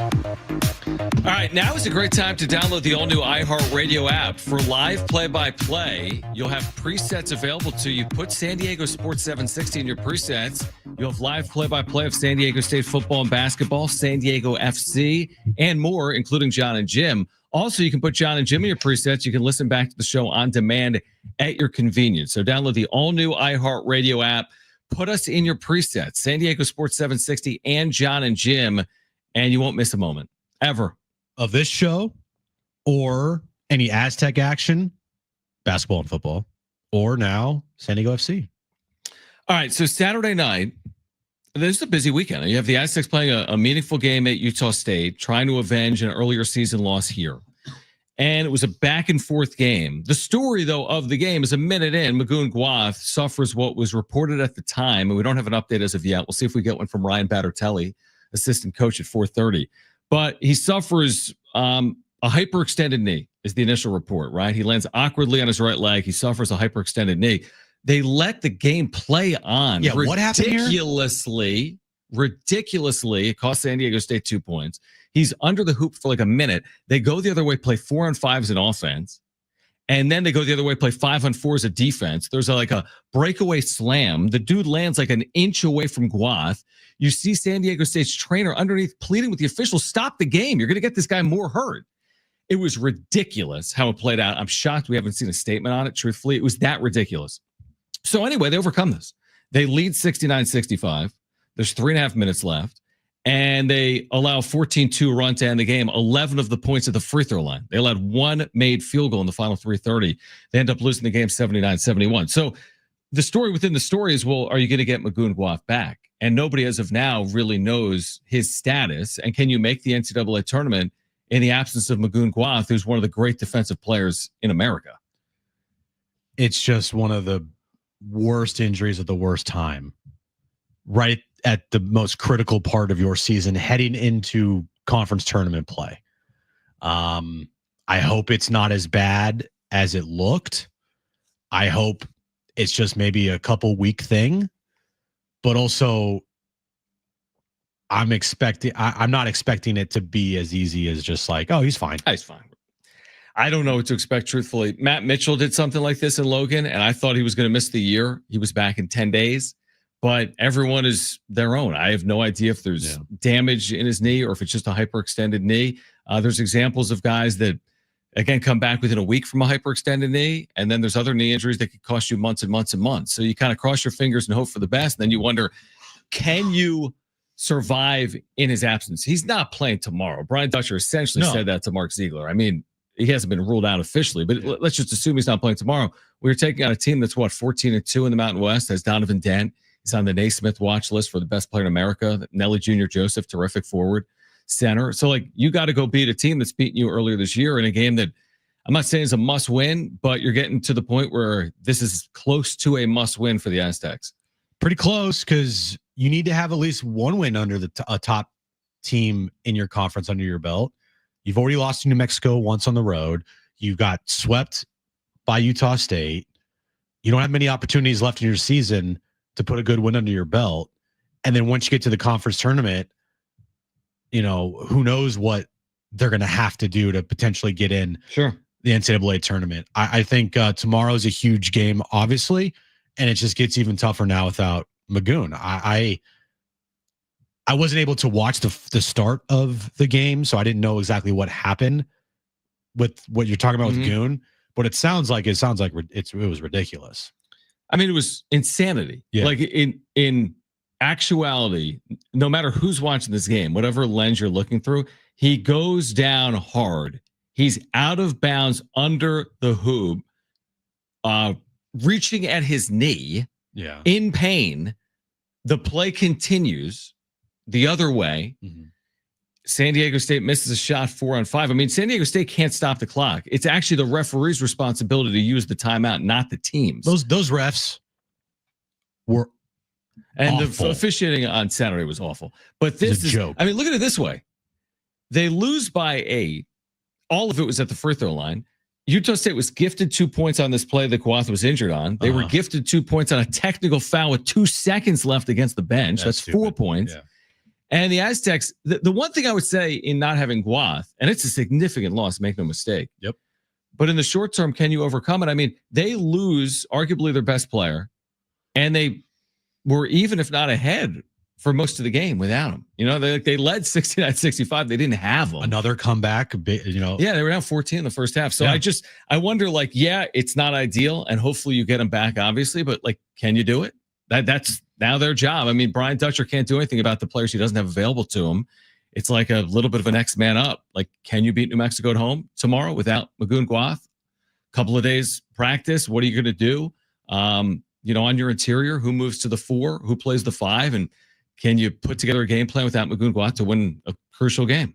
All right, now is a great time to download the all-new iHeartRadio app. For live play-by-play, you'll have presets available to you. Put San Diego Sports 760 in your presets. You'll have live play-by-play of San Diego State football and basketball, San Diego FC, and more, including Jon and Jim. Also, you can put Jon and Jim in your presets. You can listen back to the show on demand at your convenience. So download the all-new iHeartRadio app. Put us in your presets, San Diego Sports 760 and Jon and Jim, and you won't miss a moment, ever. Of this show or any Aztec action, basketball and football, or now San Diego FC. All right, so Saturday night, this is a busy weekend. You have the Aztecs playing a meaningful game at Utah State, trying to avenge an earlier season loss here. And it was a back-and-forth game. The story, though, of the game is a minute in, Magoon Guath suffers what was reported at the time, and we don't have an update as of yet. We'll see if we get one from Ryan Battertelli, assistant coach, at 4:30. But he suffers a hyperextended knee is the initial report, right? He lands awkwardly on his right leg. He suffers a hyperextended knee. They let the game play on. Yeah, what happened here? Ridiculously, it cost San Diego State 2 points. He's under the hoop for like a minute. They go the other way, play 4-on-5s in offense. And then they go the other way, play 5-on-4s of defense. There's like a breakaway slam. The dude lands like an inch away from Guath. You see San Diego State's trainer underneath pleading with the officials, stop the game. You're going to get this guy more hurt. It was ridiculous how it played out. I'm shocked we haven't seen a statement on it, truthfully. It was that ridiculous. So anyway, they overcome this. They lead 69-65. There's 3.5 minutes left. And they allow a 14-2 run to end the game, 11 of the points at the free throw line. They allowed one made field goal in the final 3:30. They end up losing the game 79-71. So the story within the story is, well, are you going to get Magoon Guath back? And nobody as of now really knows his status. And can you make the NCAA tournament in the absence of Magoon Guath, who's one of the great defensive players in America? It's just one of the worst injuries at the worst time. Right at the most critical part of your season, heading into conference tournament play. I hope it's not as bad as it looked. I hope it's just maybe a couple week thing, but also I'm not expecting it to be as easy as just like, oh, he's fine. He's fine. I don't know what to expect, truthfully. Matt Mitchell did something like this in Logan, and I thought he was going to miss the year. He was back in 10 days. But everyone is their own. I have no idea if there's damage in his knee or if it's just a hyperextended knee. There's examples of guys that, again, come back within a week from a hyperextended knee. And then there's other knee injuries that could cost you months and months and months. So you kind of cross your fingers and hope for the best. And then you wonder, can you survive in his absence? He's not playing tomorrow. Brian Dutcher essentially said that to Mark Ziegler. I mean, he hasn't been ruled out officially, but let's just assume he's not playing tomorrow. We're taking on a team that's, 14-2 in the Mountain West, has Donovan Dent. He's on the Naismith watch list for the best player in America. Nelly Jr. Joseph, terrific forward, center. So, you got to go beat a team that's beaten you earlier this year in a game that I'm not saying is a must win, but you're getting to the point where this is close to a must win for the Aztecs. Pretty close, because you need to have at least one win under a top team in your conference under your belt. You've already lost to New Mexico once on the road. You got swept by Utah State. You don't have many opportunities left in your season to put a good win under your belt. And then once you get to the conference tournament, who knows what they're going to have to do to potentially get in the NCAA tournament. I think tomorrow's a huge game, obviously, and it just gets even tougher now without Magoon. I wasn't able to watch the start of the game, so I didn't know exactly what happened with what you're talking about with Goon, but it sounds like it was ridiculous. I mean, it was insanity. Yeah. Like in actuality, no matter who's watching this game, whatever lens you're looking through, he goes down hard. He's out of bounds under the hoop, reaching at his knee, in pain. The play continues the other way. Mm-hmm. San Diego State misses a shot 4-on-5. I mean, San Diego State can't stop the clock. It's actually the referee's responsibility to use the timeout, not the team's. Those refs were awful. The officiating on Saturday was awful. But this is a joke. I mean, look at it this way. They lose by 8. All of it was at the free throw line. Utah State was gifted 2 points on this play that Guath was injured on. They were gifted 2 points on a technical foul with 2 seconds left against the bench. That's 4 points. Yeah. And the Aztecs, the one thing I would say in not having Guath, and it's a significant loss, make no mistake. Yep. But in the short term, can you overcome it? I mean, they lose arguably their best player, and they were even, if not ahead, for most of the game without him. You know, they led 69-65. They didn't have him. Another comeback, you know. Yeah, they were down 14 in the first half. So Yeah. I wonder, like, yeah, it's not ideal, and hopefully you get them back, obviously, but like, can you do it? That's now their job. I mean, Brian Dutcher can't do anything about the players he doesn't have available to him. It's like a little bit of a next man up. Like, can you beat New Mexico at home tomorrow without Magoon Guath? Couple of days practice. What are you going to do? You know, on your interior, who moves to the 4, who plays the 5, and can you put together a game plan without Magoon Guath to win a crucial game?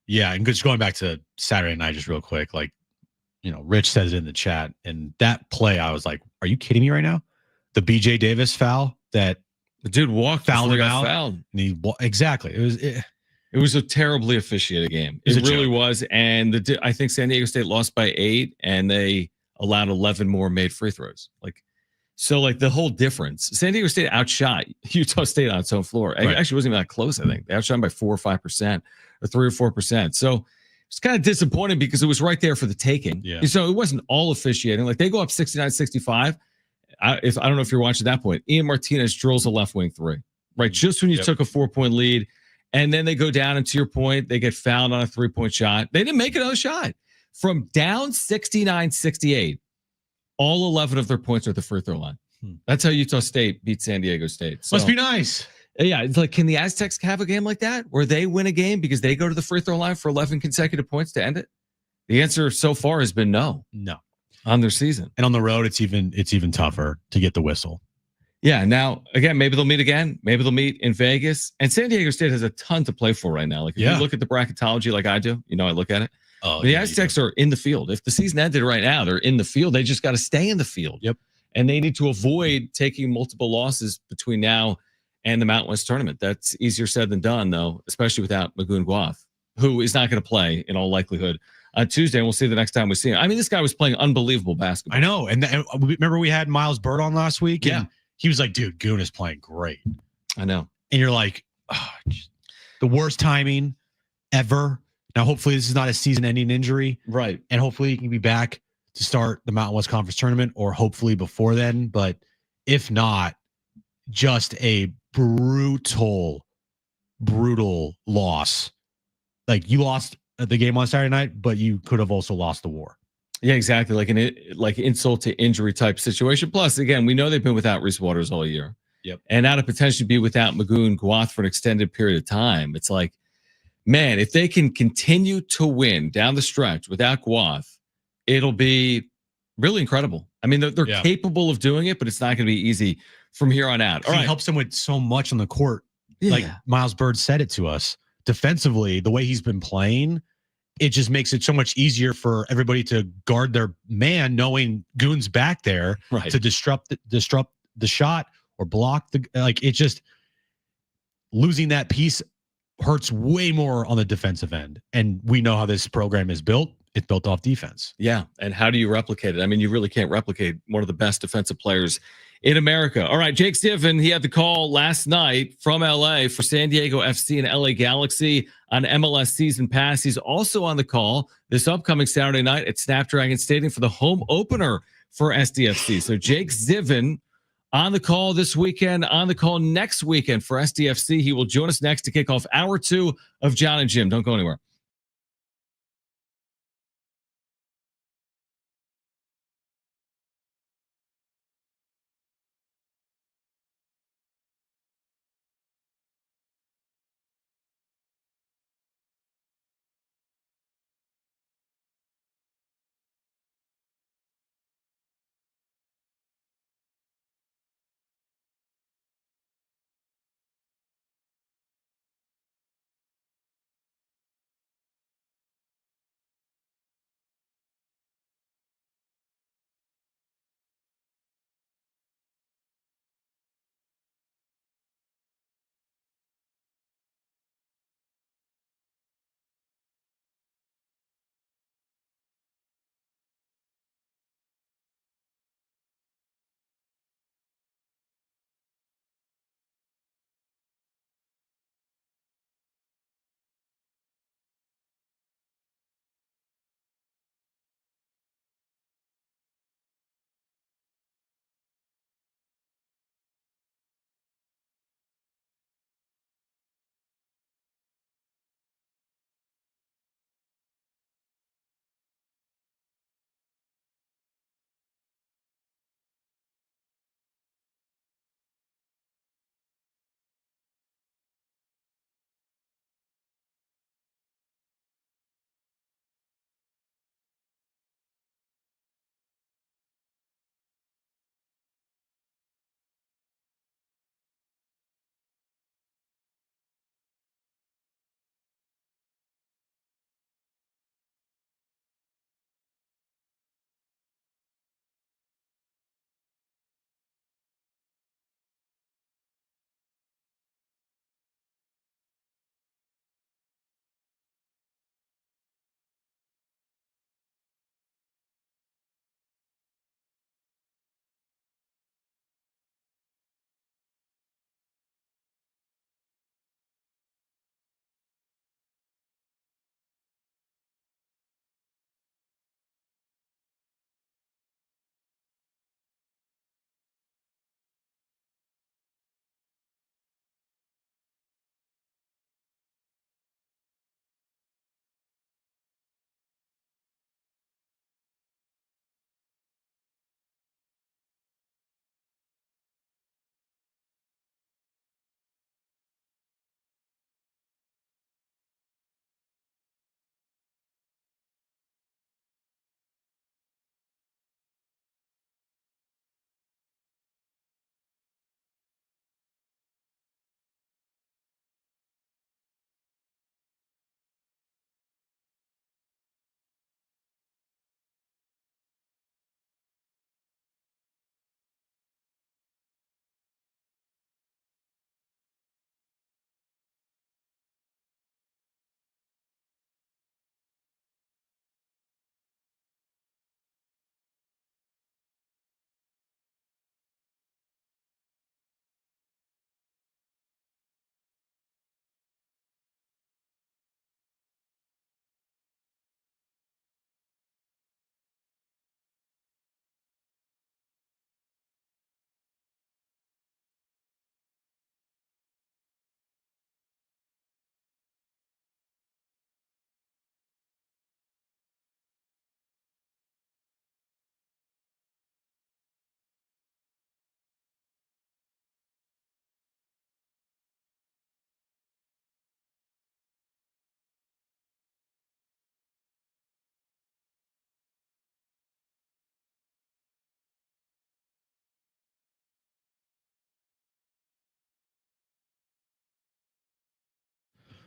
Yeah, and just going back to Saturday night, just real quick, like, you know, Rich says it in the chat, and that play, I was like, are you kidding me right now? The BJ Davis foul that the dude walked fouled him out, out, and exactly. It was a terribly officiated game. It really was. And I think San Diego State lost by 8, and they allowed 11 more made free throws. So the whole difference. San Diego State outshot Utah State on its own floor. Right. It actually wasn't even that close, I think. They outshot by 4 or 5%, or 3 or 4%. So it's kind of disappointing because it was right there for the taking. Yeah. So it wasn't all officiating. Like, they go up 69-65. I don't know if you're watching that point. Ian Martinez drills a left wing 3, right? Just when you took a 4-point lead. And then they go down, and to your point, they get fouled on a 3-point shot. They didn't make another shot. From down 69-68, all 11 of their points are at the free throw line. That's how Utah State beat San Diego State. So, must be nice. Yeah, it's like, can the Aztecs have a game like that where they win a game because they go to the free throw line for 11 consecutive points to end it? The answer so far has been no. No. On their season. And on the road, it's even tougher to get the whistle. Yeah, now, again, maybe they'll meet again. Maybe they'll meet in Vegas. And San Diego State has a ton to play for right now. Like, if you look at the bracketology like I do, you know, I look at it. The Aztecs are in the field. If the season ended right now, they're in the field. They just got to stay in the field. Yep. And they need to avoid taking multiple losses between now and the Mountain West tournament. That's easier said than done, though, especially without Magoon Guath, who is not going to play in all likelihood on Tuesday. And we'll see the next time we see him. I mean, this guy was playing unbelievable basketball. I know. And remember we had Miles Bird on last week? Yeah. And he was like, dude, Goon is playing great. I know. And you're like, oh, the worst timing ever. Now, hopefully this is not a season-ending injury. Right. And hopefully he can be back to start the Mountain West Conference tournament, or hopefully before then. But if not, just a brutal loss. Like, you lost the game on Saturday night, but you could have also lost the war. Yeah, exactly. Like insult to injury type situation. Plus, again, we know they've been without Reese Waters all year. Yep. And now to potentially be without Magoon Guath for an extended period of time. It's like, man, if they can continue to win down the stretch without Guath, it'll be really incredible. I mean, they're capable of doing it, but it's not going to be easy from here on out. He helps them with so much on the court. Yeah. Like Miles Bird said it to us. Defensively, the way he's been playing, it just makes it so much easier for everybody to guard their man, knowing Goon's back there to disrupt the shot or block the, like, it just, losing that piece hurts way more on the defensive end. And we know how this program is built. It's built off defense. Yeah. And how do you replicate it? I mean, you really can't replicate one of the best defensive players in America. All right, Jake Stiffen, he had the call last night from LA for San Diego FC and LA Galaxy on MLS Season Pass. He's also on the call this upcoming Saturday night at Snapdragon Stadium for the home opener for SDFC. So Jake Stiffen on the call this weekend, on the call next weekend for SDFC. He will join us next to kick off hour 2 of Jon and Jim. Don't go anywhere.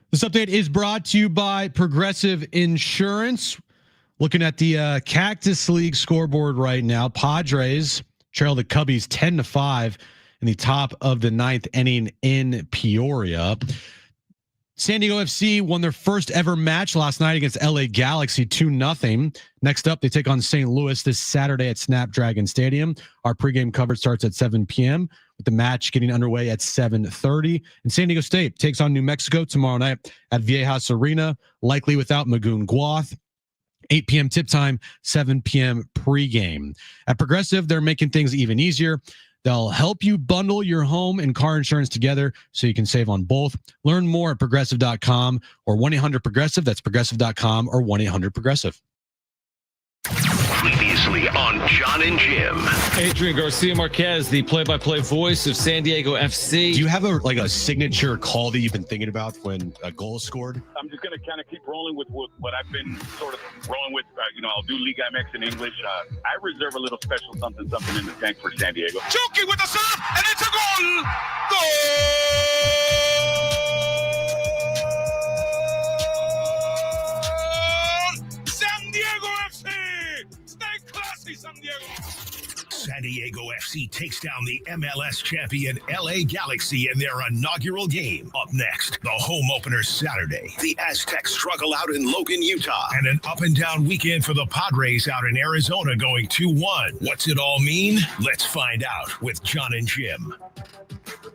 This update is brought to you by Progressive Insurance. Looking at the Cactus League scoreboard right now, Padres trail the Cubbies 10-5 in the top of the ninth inning in Peoria. San Diego FC won their first ever match last night against LA Galaxy 2-0. Next up, they take on St. Louis this Saturday at Snapdragon Stadium. Our pregame coverage starts at 7 p.m. with the match getting underway at 7:30. And San Diego State takes on New Mexico tomorrow night at Viejas Arena, likely without Magoon Guath. 8 p.m. tip time, 7 p.m. pregame. At Progressive, they're making things even easier. They'll help you bundle your home and car insurance together so you can save on both. Learn more at progressive.com or 1-800-PROGRESSIVE. That's progressive.com or 1-800-PROGRESSIVE. Previously on Jon and Jim. Adrian Garcia Marquez, the play-by-play voice of San Diego FC. Do you have a signature call that you've been thinking about when a goal is scored? I'm just going to kind of keep rolling with what I've been sort of rolling with. I'll do Liga MX in English. I reserve a little special something in the tank for San Diego. Chucky with the serve, and it's a goal! Goal! San Diego FC! Stay classy, San Diego! San Diego FC takes down the MLS champion LA Galaxy in their inaugural game. Up next, the home opener Saturday. The Aztecs struggle out in Logan, Utah. And an up-and-down weekend for the Padres out in Arizona going 2-1. What's it all mean? Let's find out with Jon and Jim. All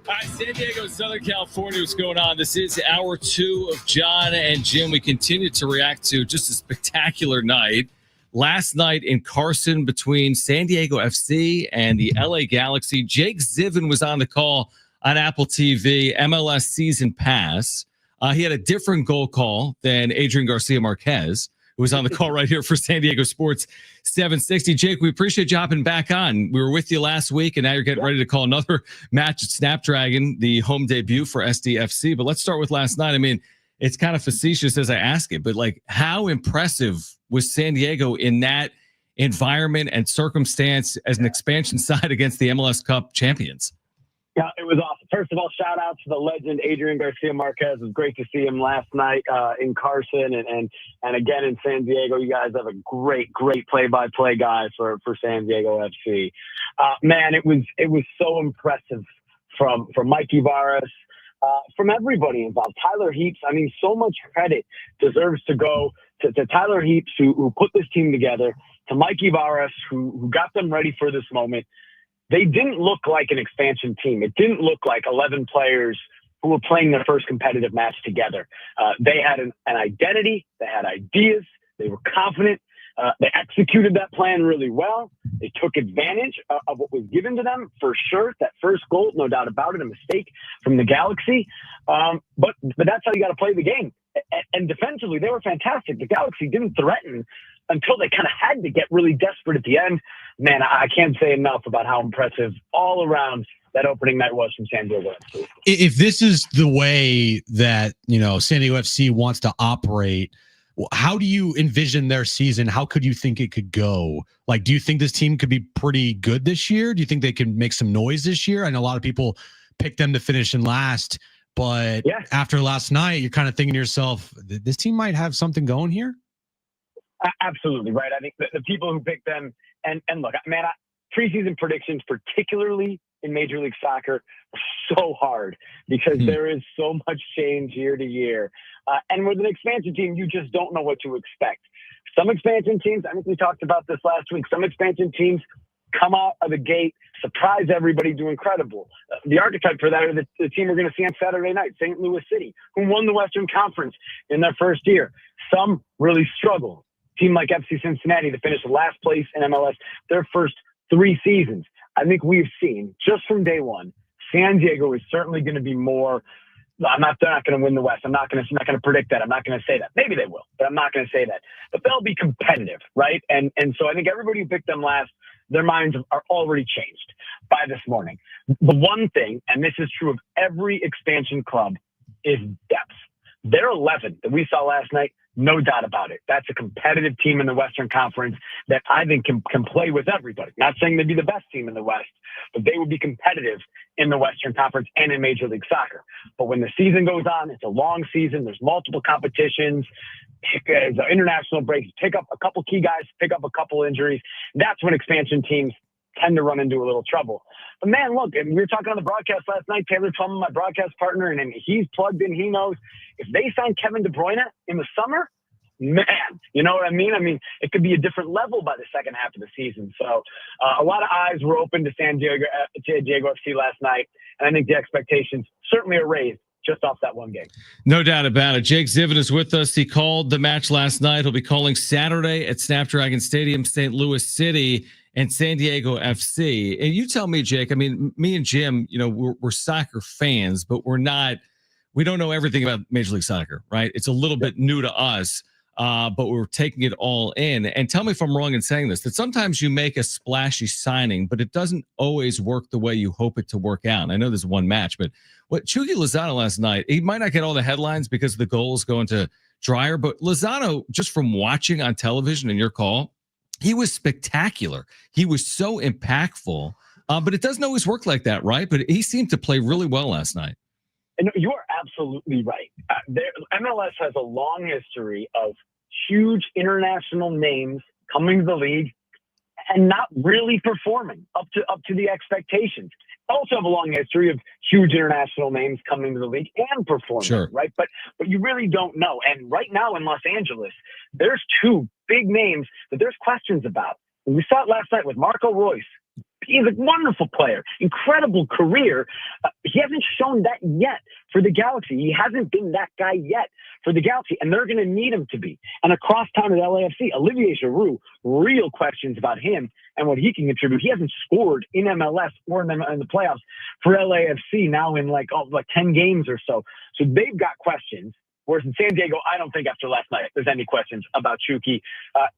right, San Diego, Southern California, what's going on? This is hour 2 of Jon and Jim. We continue to react to just a spectacular night. Last night in Carson between San Diego FC and the LA Galaxy, Jake Zivin was on the call on Apple TV, MLS Season Pass. He had a different goal call than Adrian Garcia Marquez, who was on the call right here for San Diego Sports 760. Jake, we appreciate you hopping back on. We were with you last week, and now you're getting ready to call another match at Snapdragon, the home debut for SDFC. But let's start with last night. I mean, it's kind of facetious as I ask it, but how impressive was San Diego in that environment and circumstance as an expansion side against the MLS Cup champions? Yeah, it was awesome. First of all, shout out to the legend Adrian Garcia Marquez. It was great to see him last night in Carson and again in San Diego. You guys have a great play-by-play guy for San Diego FC. Man, it was so impressive from Mikey Varas. From everybody involved. Tyler Heaps, I mean, so much credit deserves to go to Tyler Heaps, who put this team together, to Mikey Varas, who got them ready for this moment. They didn't look like an expansion team. It didn't look like 11 players who were playing their first competitive match together. They had an identity. They had ideas. They were confident. They executed that plan really well. They took advantage of what was given to them for sure. That first goal, no doubt about it, a mistake from the Galaxy. But that's how you got to play the game. And defensively, they were fantastic. The Galaxy didn't threaten until they kind of had to get really desperate at the end. Man, I can't say enough about how impressive all around that opening night was from San Diego FC. If this is the way that, San Diego FC wants to operate, how do you envision their season? How could you think it could go? Do you think this team could be pretty good this year? Do you think they can make some noise this year? I know a lot of people picked them to finish in last, but after last night, you're kind of thinking to yourself, this team might have something going here? Absolutely, right. I think the people who picked them, and look, man, preseason predictions, particularly in Major League Soccer, are so hard because there is so much change year to year. And with an expansion team, you just don't know what to expect. Some expansion teams, I think we talked about this last week, some expansion teams come out of the gate, surprise everybody, do incredible. The archetype for that are the team we're going to see on Saturday night, St. Louis City, who won the Western Conference in their first year. Some really struggle. Team like FC Cincinnati that finished last place in MLS their first 3 seasons. I think we've seen, just from day one, San Diego is certainly going to be more. They're not going to win the West. I'm not going to predict that. I'm not going to say that. Maybe they will, but I'm not going to say that. But they'll be competitive, right? And so I think everybody who picked them last, their minds are already changed by this morning. The one thing, and this is true of every expansion club, is depth. Their 11 that we saw last night No doubt about it. That's a competitive team in the Western Conference that I think can play with everybody. Not saying they'd be the best team in the West, but they would be competitive in the Western Conference and in Major League Soccer. But when the season goes on, it's a long season. There's multiple competitions. There's international breaks. Pick up a couple key guys, pick up a couple injuries. That's when expansion teams tend to run into a little trouble. But man, look, and we were talking on the broadcast last night, Taylor Twellman, my broadcast partner, and he's plugged in. He knows if they sign Kevin De Bruyne in the summer, man, you know what I mean? I mean, it could be a different level by the second half of the season. So a lot of eyes were open to San Diego FC last night. And I think the expectations certainly are raised just off that one game. No doubt about it. Jake Zivin is with us. He called the match last night. He'll be calling Saturday at Snapdragon Stadium, St. Louis City, and San Diego FC. And you tell me, Jake, I mean, me and Jim, you know, we're soccer fans, but we don't know everything about Major League Soccer, right? It's a little bit new to us, but we're taking it all in. And tell me if I'm wrong in saying this, that sometimes you make a splashy signing, but it doesn't always work the way you hope it to work out. And I know there's one match, but what Chucky Lozano last night, he might not get all the headlines because the goals go into Dreyer, but Lozano, just from watching on television in your call, he was spectacular. He was so impactful, but it doesn't always work like that, right? But he seemed to play really well last night. And you are absolutely right. MLS has a long history of huge international names coming to the league and not really performing up to the expectations. Also have a long history of huge international names coming to the league and performing, sure, right? But you really don't know. And right now in Los Angeles, there's two big names that there's questions about. And we saw it last night with Marco Reus. He's a wonderful player, incredible career. He hasn't shown that yet for the Galaxy. He hasn't been that guy yet for the Galaxy, and they're going to need him to be. And across town at LAFC, Olivier Giroud, real questions about him and what he can contribute. He hasn't scored in MLS or in the playoffs for LAFC now in like 10 games or so. So they've got questions. Whereas in San Diego, I don't think after last night there's any questions about Chucky.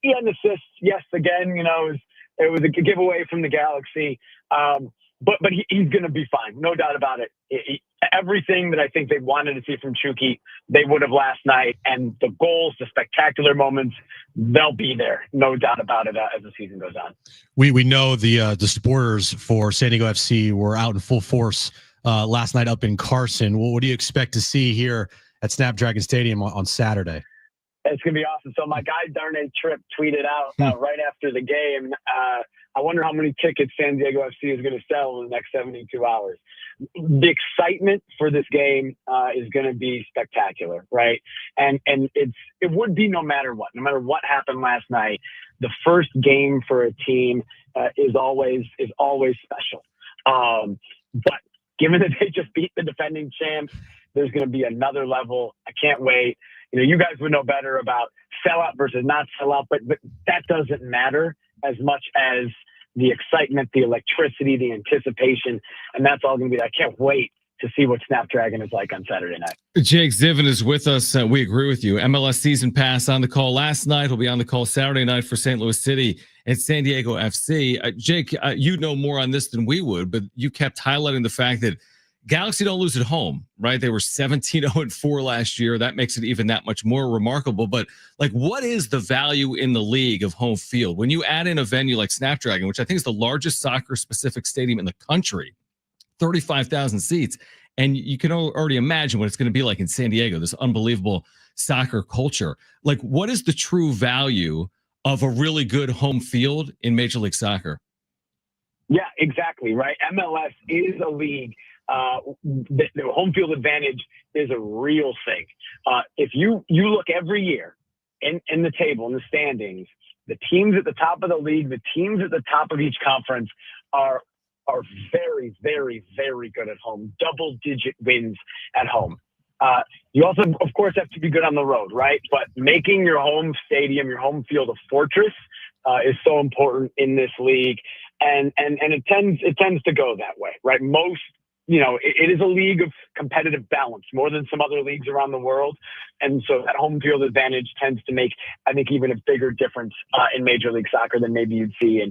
He had an assist, yes, again, you know, it was a giveaway from the Galaxy, but he's going to be fine, no doubt about it. Everything that I think they wanted to see from Chucky, they would have last night, and the goals, the spectacular moments, they'll be there, no doubt about it as the season goes on. We know the supporters for San Diego FC were out in full force last night up in Carson. What do you expect to see here at Snapdragon Stadium on Saturday? It's going to be awesome. So my guy, Darnay Tripp, tweeted out right after the game, I wonder how many tickets San Diego FC is going to sell in the next 72 hours. The excitement for this game is going to be spectacular, right? And it would be no matter what happened last night. The first game for a team is always special. But given that they just beat the defending champs, there's going to be another level. I can't wait. You know, you guys would know better about sellout versus not sellout, but that doesn't matter as much as the excitement, the electricity, the anticipation, and that's all going to be. I can't wait to see what Snapdragon is like on Saturday night. Jake Zivin is with us. We agree with you. MLS season pass on the call last night. He'll be on the call Saturday night for St. Louis City and San Diego FC. Jake, you know more on this than we would, but you kept highlighting the fact that Galaxy don't lose at home, right? They were 17-0-4 last year. That makes it even that much more remarkable. But like, what is the value in the league of home field? When you add in a venue like Snapdragon, which I think is the largest soccer-specific stadium in the country, 35,000 seats, and you can already imagine what it's going to be like in San Diego, this unbelievable soccer culture. Like, what is the true value of a really good home field in Major League Soccer? Yeah, exactly, right? MLS is a league. The home field advantage is a real thing. If you look every year in the table, in the standings, the teams at the top of the league, the teams at the top of each conference are very, very, very good at home. Double-digit wins at home. You also, of course, have to be good on the road, right? But making your home stadium, your home field a fortress is so important in this league, and it tends to go that way, right? Most. You know, it is a league of competitive balance more than some other leagues around the world. And so that home field advantage tends to make, I think, even a bigger difference in Major League Soccer than maybe you'd see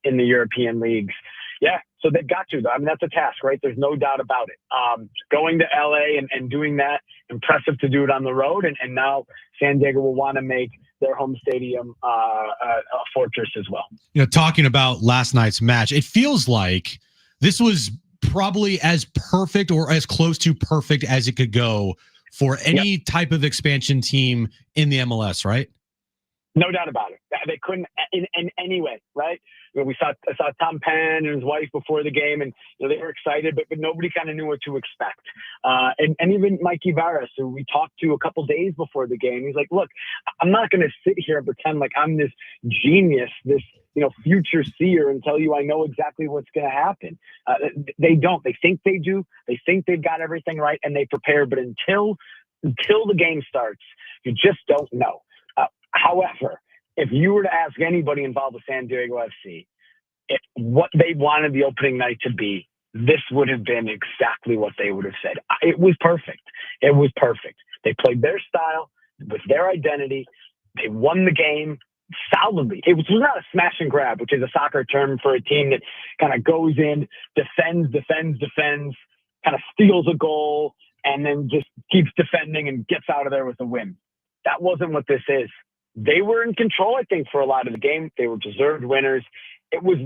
in the European leagues. Yeah, So they've got to, though. I mean, that's a task, right? There's no doubt about it. Going to LA and doing that, impressive to do it on the road. And now San Diego will want to make their home stadium a fortress as well. You know, talking about last night's match, it feels like this was probably as perfect or as close to perfect as it could go for any type of expansion team in the MLS, right? No doubt about it. They couldn't in any way, right? You know, I saw Tom Penn and his wife before the game, and you know, they were excited, but nobody kind of knew what to expect. And even Mikey Varas, who we talked to a couple days before the game, he's like, "Look, I'm not going to sit here and pretend like I'm this genius, this future seer, and tell you I know exactly what's going to happen." They don't. They think they do. They think they've got everything right, and they prepare. But until the game starts, you just don't know. However, if you were to ask anybody involved with San Diego FC what they wanted the opening night to be, this would have been exactly what they would have said. It was perfect. It was perfect. They played their style with their identity. They won the game solidly. It was not a smash and grab, which is a soccer term for a team that kind of goes in, defends, kind of steals a goal, and then just keeps defending and gets out of there with a win. That wasn't what this is. They were in control, I think, for a lot of the game. They were deserved winners. It was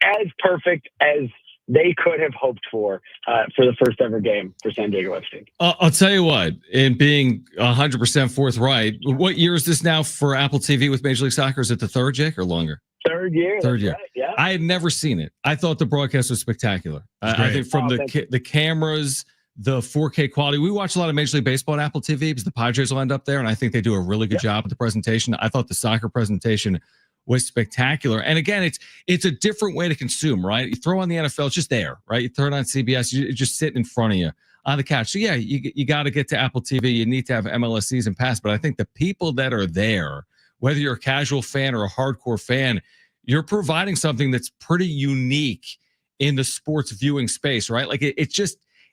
as perfect as they could have hoped for the first ever game for San Diego FC. I'll tell you what, in being 100% forthright, what year is this now for Apple TV with Major League Soccer? Is it the third, Jake, or longer? Third year. Right, yeah. I had never seen it. I thought the broadcast was spectacular. I think from the cameras, the 4K quality. We watch a lot of Major League Baseball on Apple TV because the Padres will end up there, and I think they do a really good job with the presentation. I thought the soccer presentation was spectacular. And again, it's a different way to consume, right? You throw on the NFL, it's just there, right? You throw it on CBS, you're just sitting in front of you on the couch. So yeah, you got to get to Apple TV. You need to have MLS season pass. But I think the people that are there, whether you're a casual fan or a hardcore fan, you're providing something that's pretty unique in the sports viewing space, right? Like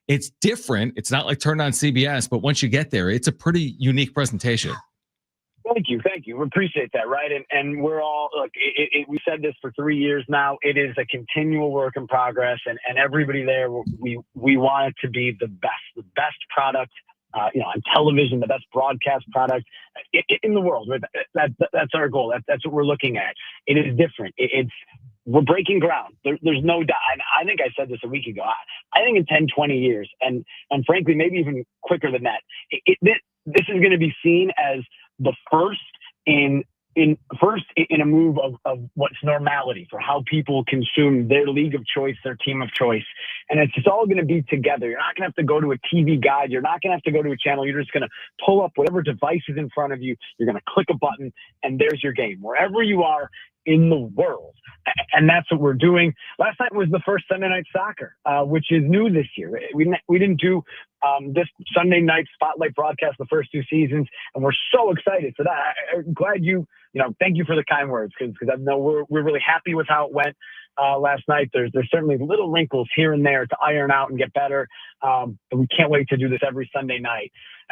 it's different. It's not like turned on CBS, but once you get there, it's a pretty unique presentation. Thank you. We appreciate that, right? And we're all, look, we said this for 3 years now. It is a continual work in progress, and everybody there, we want it to be the best product, on television, the best broadcast product in the world. That's our goal. That's what we're looking at. It is different. We're breaking ground. There's no doubt. And I think I said this a week ago. I think in 10, 20 years, and frankly, maybe even quicker than that, this is going to be seen as the first in a move of what's normality for how people consume their league of choice, their team of choice. And it's just all going to be together. You're not going to have to go to a TV guide. You're not going to have to go to a channel. You're just going to pull up whatever device is in front of you. You're going to click a button, and there's your game, wherever you are in the world. And that's what we're doing. Last night was the first Sunday Night Soccer, which is new this year. We didn't do this Sunday night spotlight broadcast the first 2 seasons, and we're so excited for that. I'm glad thank you for the kind words, because I know we're really happy with how it went last night. There's certainly little wrinkles here and there to iron out and get better, but we can't wait to do this every Sunday night,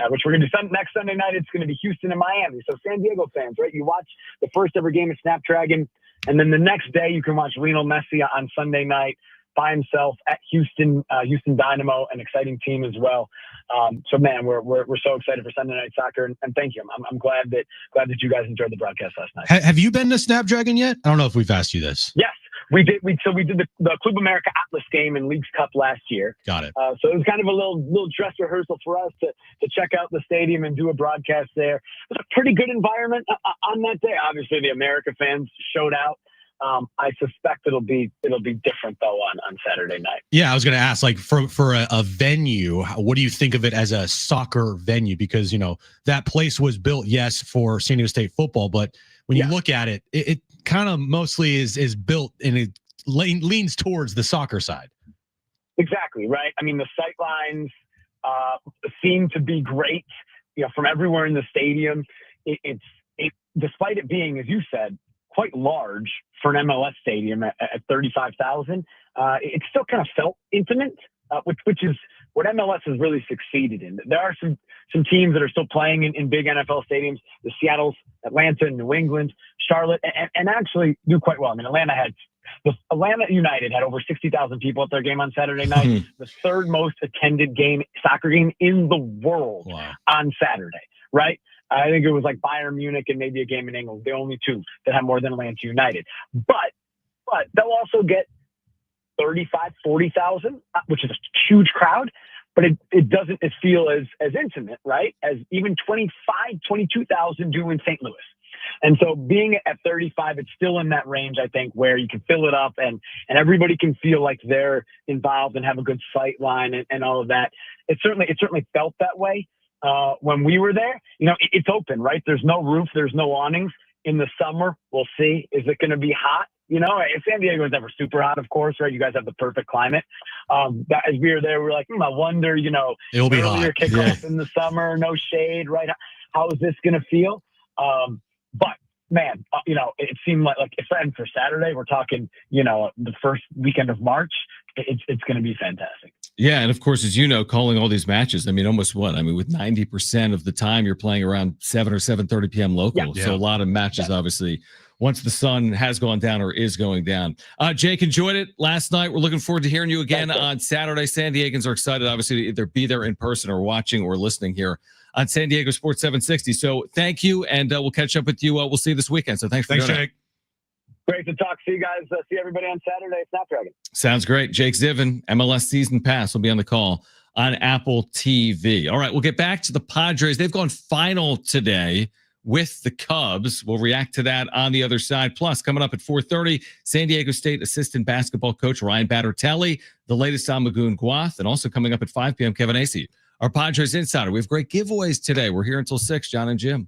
which we're going to do next Sunday night. It's going to be Houston and Miami. So San Diego fans, right? You watch the first ever game of Snapdragon, and then the next day you can watch Lionel Messi on Sunday night by himself at Houston Dynamo, an exciting team as well. So man, we're so excited for Sunday Night Soccer, and thank you. I'm glad that you guys enjoyed the broadcast last night. Have you been to Snapdragon yet? I don't know if we've asked you this. Yes, we did. So we did the Club America Atlas game in Leagues Cup last year. Got it. So it was kind of a little dress rehearsal for us to check out the stadium and do a broadcast there. It was a pretty good environment on that day. Obviously, the America fans showed out. I suspect it'll be different though on Saturday night. Yeah, I was going to ask, like, for a venue, what do you think of it as a soccer venue? Because that place was built, yes, for San Diego State football, but when you look at it, it kind of mostly is built and it leans towards the soccer side. Exactly right. I mean, the sight lines seem to be great. From everywhere in the stadium, it despite it being, as you said, quite large for an MLS stadium at 35,000. It still kind of felt intimate, which is what MLS has really succeeded in. There are some teams that are still playing in big NFL stadiums, the Seattle's, Atlanta, New England, Charlotte, and actually do quite well. I mean, Atlanta had The Atlanta United had over 60,000 people at their game on Saturday night, the third most attended soccer game in the world on Saturday, right? I think it was like Bayern Munich and maybe a game in England, the only two that have more than Atlanta United. But they'll also get 35, 40,000, which is a huge crowd, but it doesn't feel as intimate, right? As even 25, 22,000 do in St. Louis. And so being at 35, it's still in that range, I think, where you can fill it up and everybody can feel like they're involved and have a good sight line and all of that. It certainly felt that way when we were there. It's open, right? There's no roof, there's no awnings. In the summer, we'll see. Is it going to be hot? San Diego is never super hot, of course, right? You guys have the perfect climate. As we were there, we were like, I wonder, it'll be hot. Kickoff in the summer, no shade, right? How is this going to feel? But man, it seemed like and for Saturday, we're talking, the first weekend of March. It's going to be fantastic. Yeah, and of course, as you know, calling all these matches, almost with 90% of the time you're playing around 7 or 7:30 p.m. local. Yeah. So a lot of matches, obviously, once the sun has gone down or is going down. Jake, enjoyed it last night. We're looking forward to hearing you again on Saturday. San Diegans are excited, obviously, to either be there in person or watching or listening here on San Diego Sports 760. So thank you, and we'll catch up with you. We'll see you this weekend. So thanks, Jake. It. Great to talk. See you guys. See everybody on Saturday. Snapdragon. Sounds great. Jake Zivin, MLS Season Pass, will be on the call on Apple TV. All right, we'll get back to the Padres. They've gone final today with the Cubs. We'll react to that on the other side. Plus, coming up at 4:30, San Diego State assistant basketball coach Ryan Battertelli, the latest on Magoon Guath, and also coming up at 5 p.m., Kevin Acey, our Padres insider. We have great giveaways today. We're here until 6, Jon and Jim.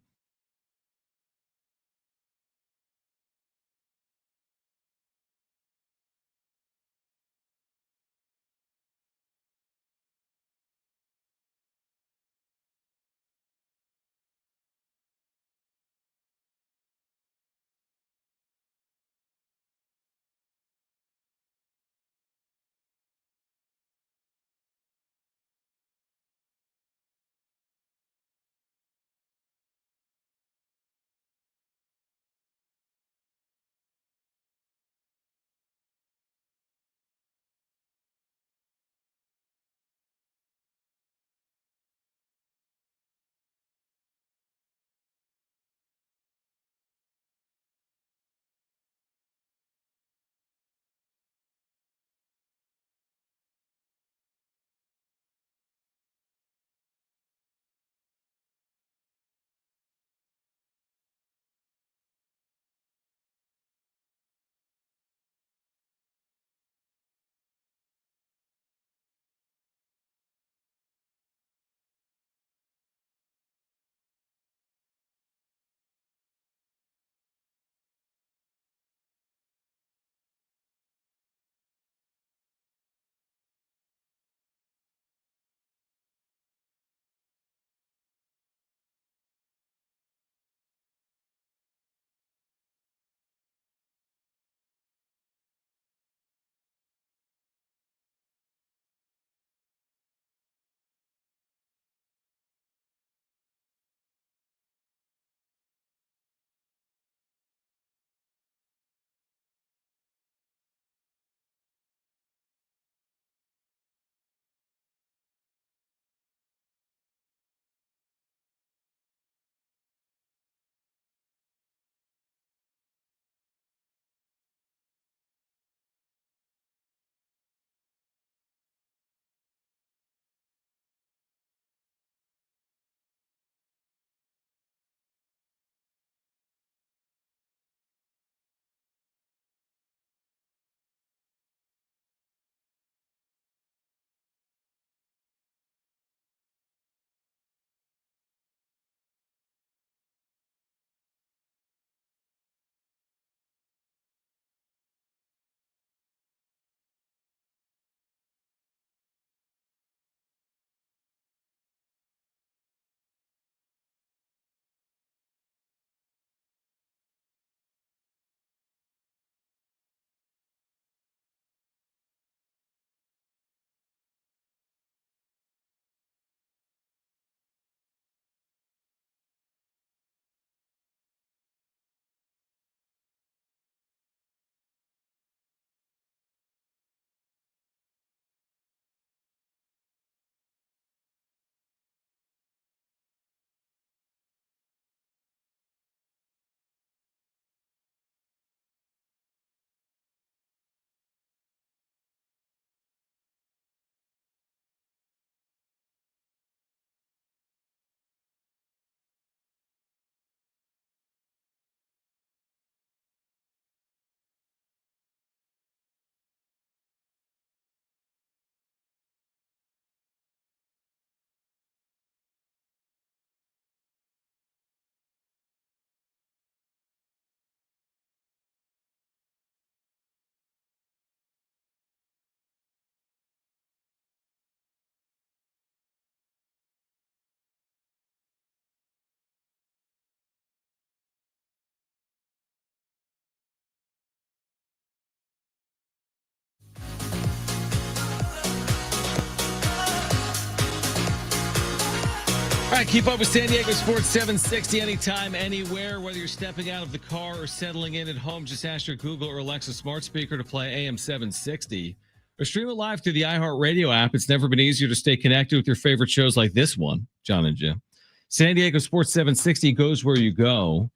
All right, keep up with San Diego Sports 760 anytime, anywhere. Whether you're stepping out of the car or settling in at home, just ask your Google or Alexa smart speaker to play AM 760. Or stream it live through the iHeartRadio app. It's never been easier to stay connected with your favorite shows like this one, Jon and Jim. San Diego Sports 760 goes where you go.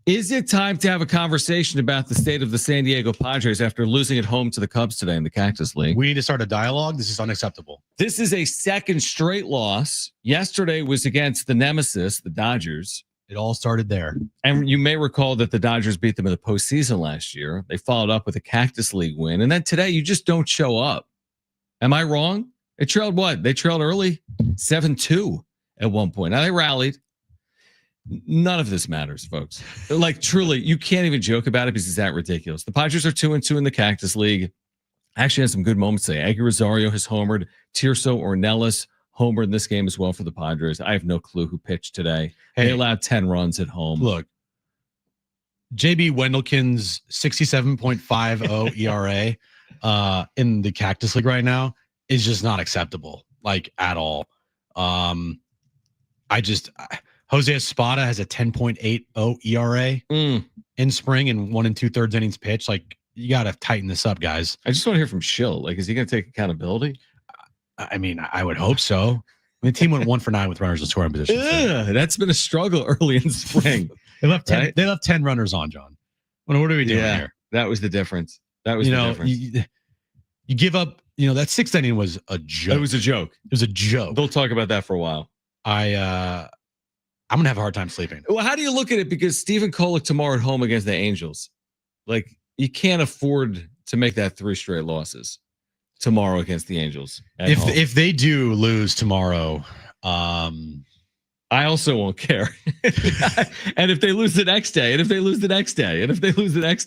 Is it time to have a conversation about the state of the San Diego Padres after losing at home to the Cubs today in the Cactus League? We need to start a dialogue. This is unacceptable. This is a second straight loss. Yesterday was against the nemesis, the Dodgers. It all started there. And you may recall that the Dodgers beat them in the postseason last year. They followed up with a Cactus League win. And then today, you just don't show up. Am I wrong? It trailed what? They trailed early, 7-2 at one point. Now, they rallied. None of this matters, folks. Like, truly, you can't even joke about it because it's that ridiculous. The Padres are 2-2 in the Cactus League. Actually, had some good moments today. Eggy Rosario has homered. Tirso Ornelas homered in this game as well for the Padres. I have no clue who pitched today. They allowed 10 runs at home. Look, JB Wendelken's 67.50 ERA in the Cactus League right now is just not acceptable, like, at all. Jose Espada has a 10.80 ERA in spring and 1 2/3 innings pitch. Like, you got to tighten this up, guys. I just want to hear from Schill. Like, is he going to take accountability? I mean, I would hope so. The team went 1 for 9 with runners in scoring position. That's been a struggle early in spring. They left 10. Right? They left 10 runners on, John. What are we doing here? That was the difference. That was the difference. You give up. That 6th inning was a joke. It was a joke. It was a joke. They'll talk about that for a while. I'm gonna have a hard time sleeping. Well, how do you look at it? Because Stephen Kolek tomorrow at home against the Angels, like, you can't afford to make that 3 straight losses tomorrow against the Angels. If they do lose tomorrow, I also won't care. And if they lose the next day,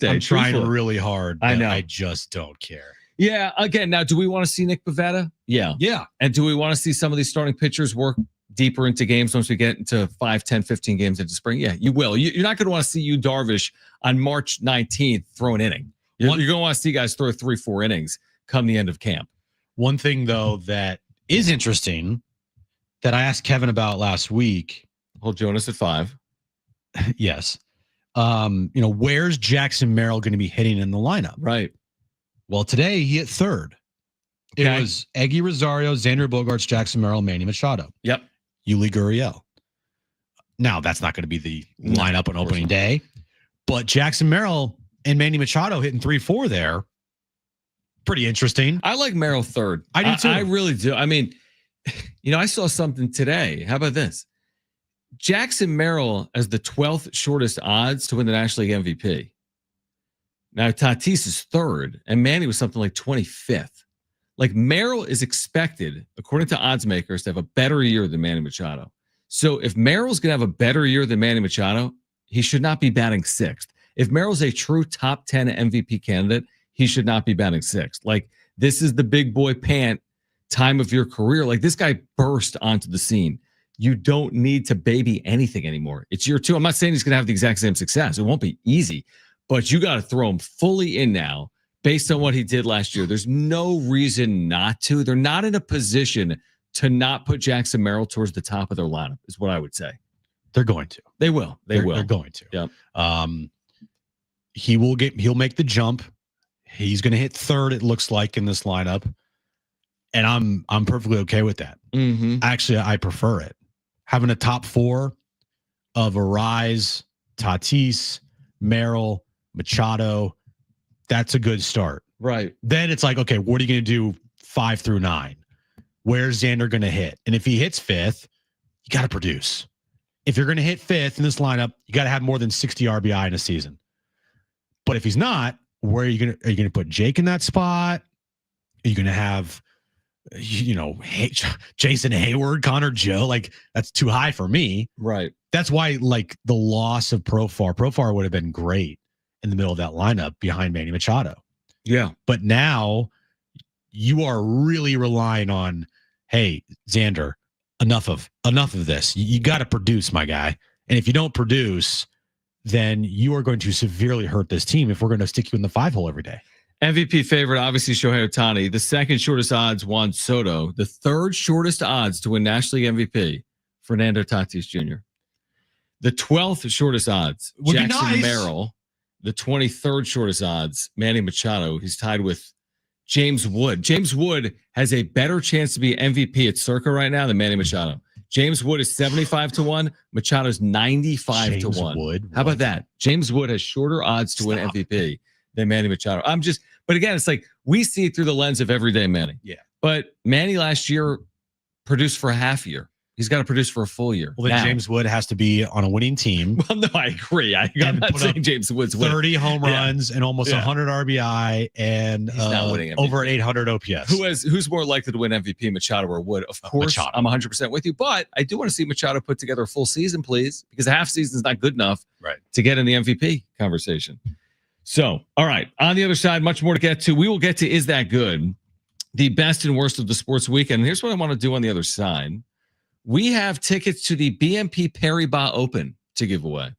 I'm trying really hard. I know. I just don't care. Yeah. Again, now, do we want to see Nick Pivetta? Yeah. And do we want to see some of these starting pitchers work deeper into games once we get into 5, 10, 15 games into spring? Yeah, you will. You're not going to want to see Yu Darvish on March 19th throw an inning. You're going to want to see guys throw 3-4 innings come the end of camp. One thing, though, that is interesting that I asked Kevin about last week. Hold Jonas at 5. Yes. Where's Jackson Merrill going to be hitting in the lineup? Right. Well, today he hit 3rd. Okay. It was Eggy Rosario, Xander Bogaerts, Jackson Merrill, Manny Machado. Yep. Yuli Gurriel. Now, that's not going to be the lineup on opening day, but Jackson Merrill and Manny Machado hitting 3-4 there. Pretty interesting. I like Merrill 3rd. I do too. I really do. I mean, I saw something today. How about this? Jackson Merrill as the 12th shortest odds to win the National League MVP. Now, Tatis is 3rd, and Manny was something like 25th. Like, Merrill is expected, according to odds makers, to have a better year than Manny Machado. So if Merrill's going to have a better year than Manny Machado, he should not be batting 6th. If Merrill's a true top 10 MVP candidate, he should not be batting 6th. Like, this is the big boy pant time of your career. Like, this guy burst onto the scene. You don't need to baby anything anymore. It's year 2. I'm not saying he's going to have the exact same success. It won't be easy, but you got to throw him fully in now. Based on what he did last year, there's no reason not to. They're not in a position to not put Jackson Merrill towards the top of their lineup, is what I would say. They're going to. They will. They're going to. Yep. He'll make the jump. He's going to hit 3rd, it looks like, in this lineup. And I'm perfectly okay with that. Mm-hmm. Actually, I prefer it. Having a top 4 of Arise, Tatis, Merrill, Machado, that's a good start. Right. Then it's like, okay, what are you going to do 5 through 9? Where's Xander going to hit? And if he hits 5th, you got to produce. If you're going to hit 5th in this lineup, you got to have more than 60 RBI in a season. But if he's not, where are you going to put Jake in that spot? Are you going to have, Jason Hayward, Connor Joe? Like, that's too high for me. Right. That's why, like, the loss of Profar would have been great in the middle of that lineup behind Manny Machado. Yeah. But now you are really relying on, hey, Xander, enough of this. You got to produce, my guy. And if you don't produce, then you are going to severely hurt this team if we're going to stick you in the 5-hole every day. MVP favorite, obviously Shohei Ohtani. The 2nd shortest odds, Juan Soto. The 3rd shortest odds to win National League MVP, Fernando Tatis Jr. The 12th shortest odds, Would be Jackson nice. Merrill. The 23rd shortest odds, Manny Machado. He's tied with James Wood. James Wood has a better chance to be MVP at Circa right now than Manny Machado. James Wood is 75-1. Machado's 95-1. Wood? How about that? James Wood has shorter odds to win MVP than Manny Machado. But again, it's like we see it through the lens of everyday Manny. Yeah. But Manny last year produced for a half year. He's got to produce for a full year. Well, then James Wood has to be on a winning team. Well, no, I agree. I'm not saying James Wood's winning. 30 home runs and almost 100 RBI and He's not winning MVP. over 800 OPS. Who's more likely to win MVP, Machado or Wood? Of course, Machado. I'm 100% with you. But I do want to see Machado put together a full season, please, because a half season is not good enough to get in the MVP conversation. So, all right. On the other side, much more to get to. We will get to Is That Good? The best and worst of the sports weekend. And here's what I want to do on the other side. We have tickets to the BNP Paribas Open to give away.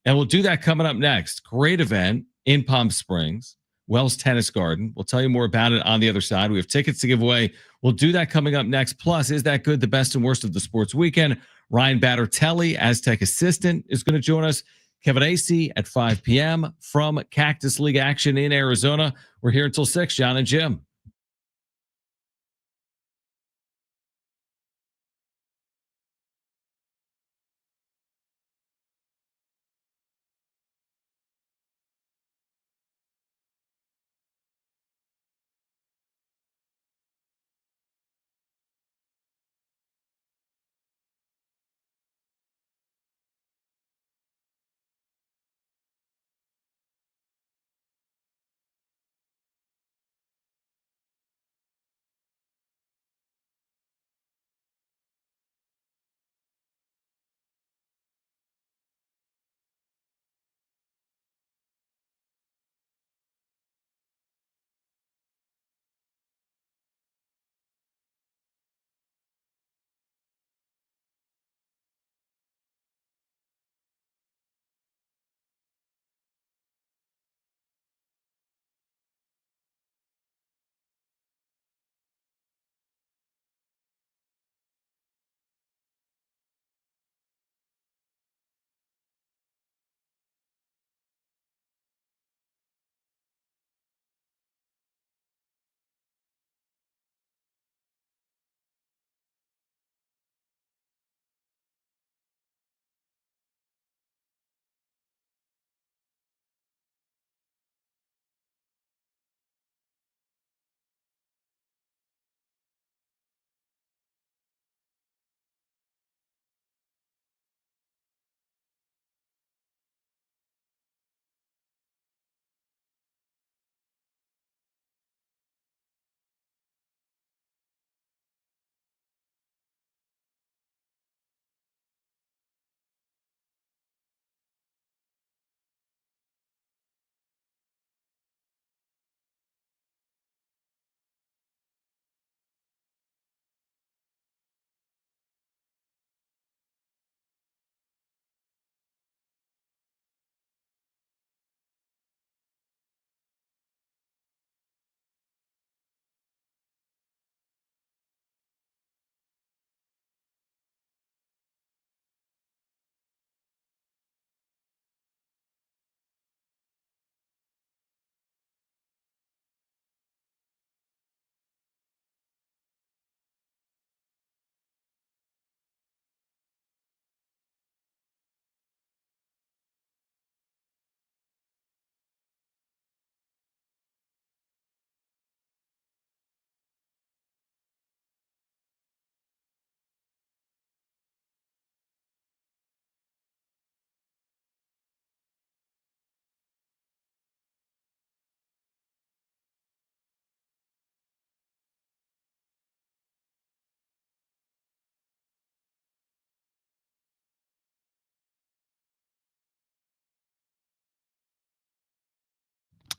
And we'll do that coming up next. Great event in Palm Springs, Wells Tennis Garden. We'll tell you more about it on the other side. We have tickets to give away. We'll do that coming up next. Plus, Is That Good? The best and worst of the sports weekend. Ryan Battertelli, Aztec assistant, is going to join us. Kevin Acey at 5 p.m. from Cactus League action in Arizona. We're here until 6, Jon and Jim.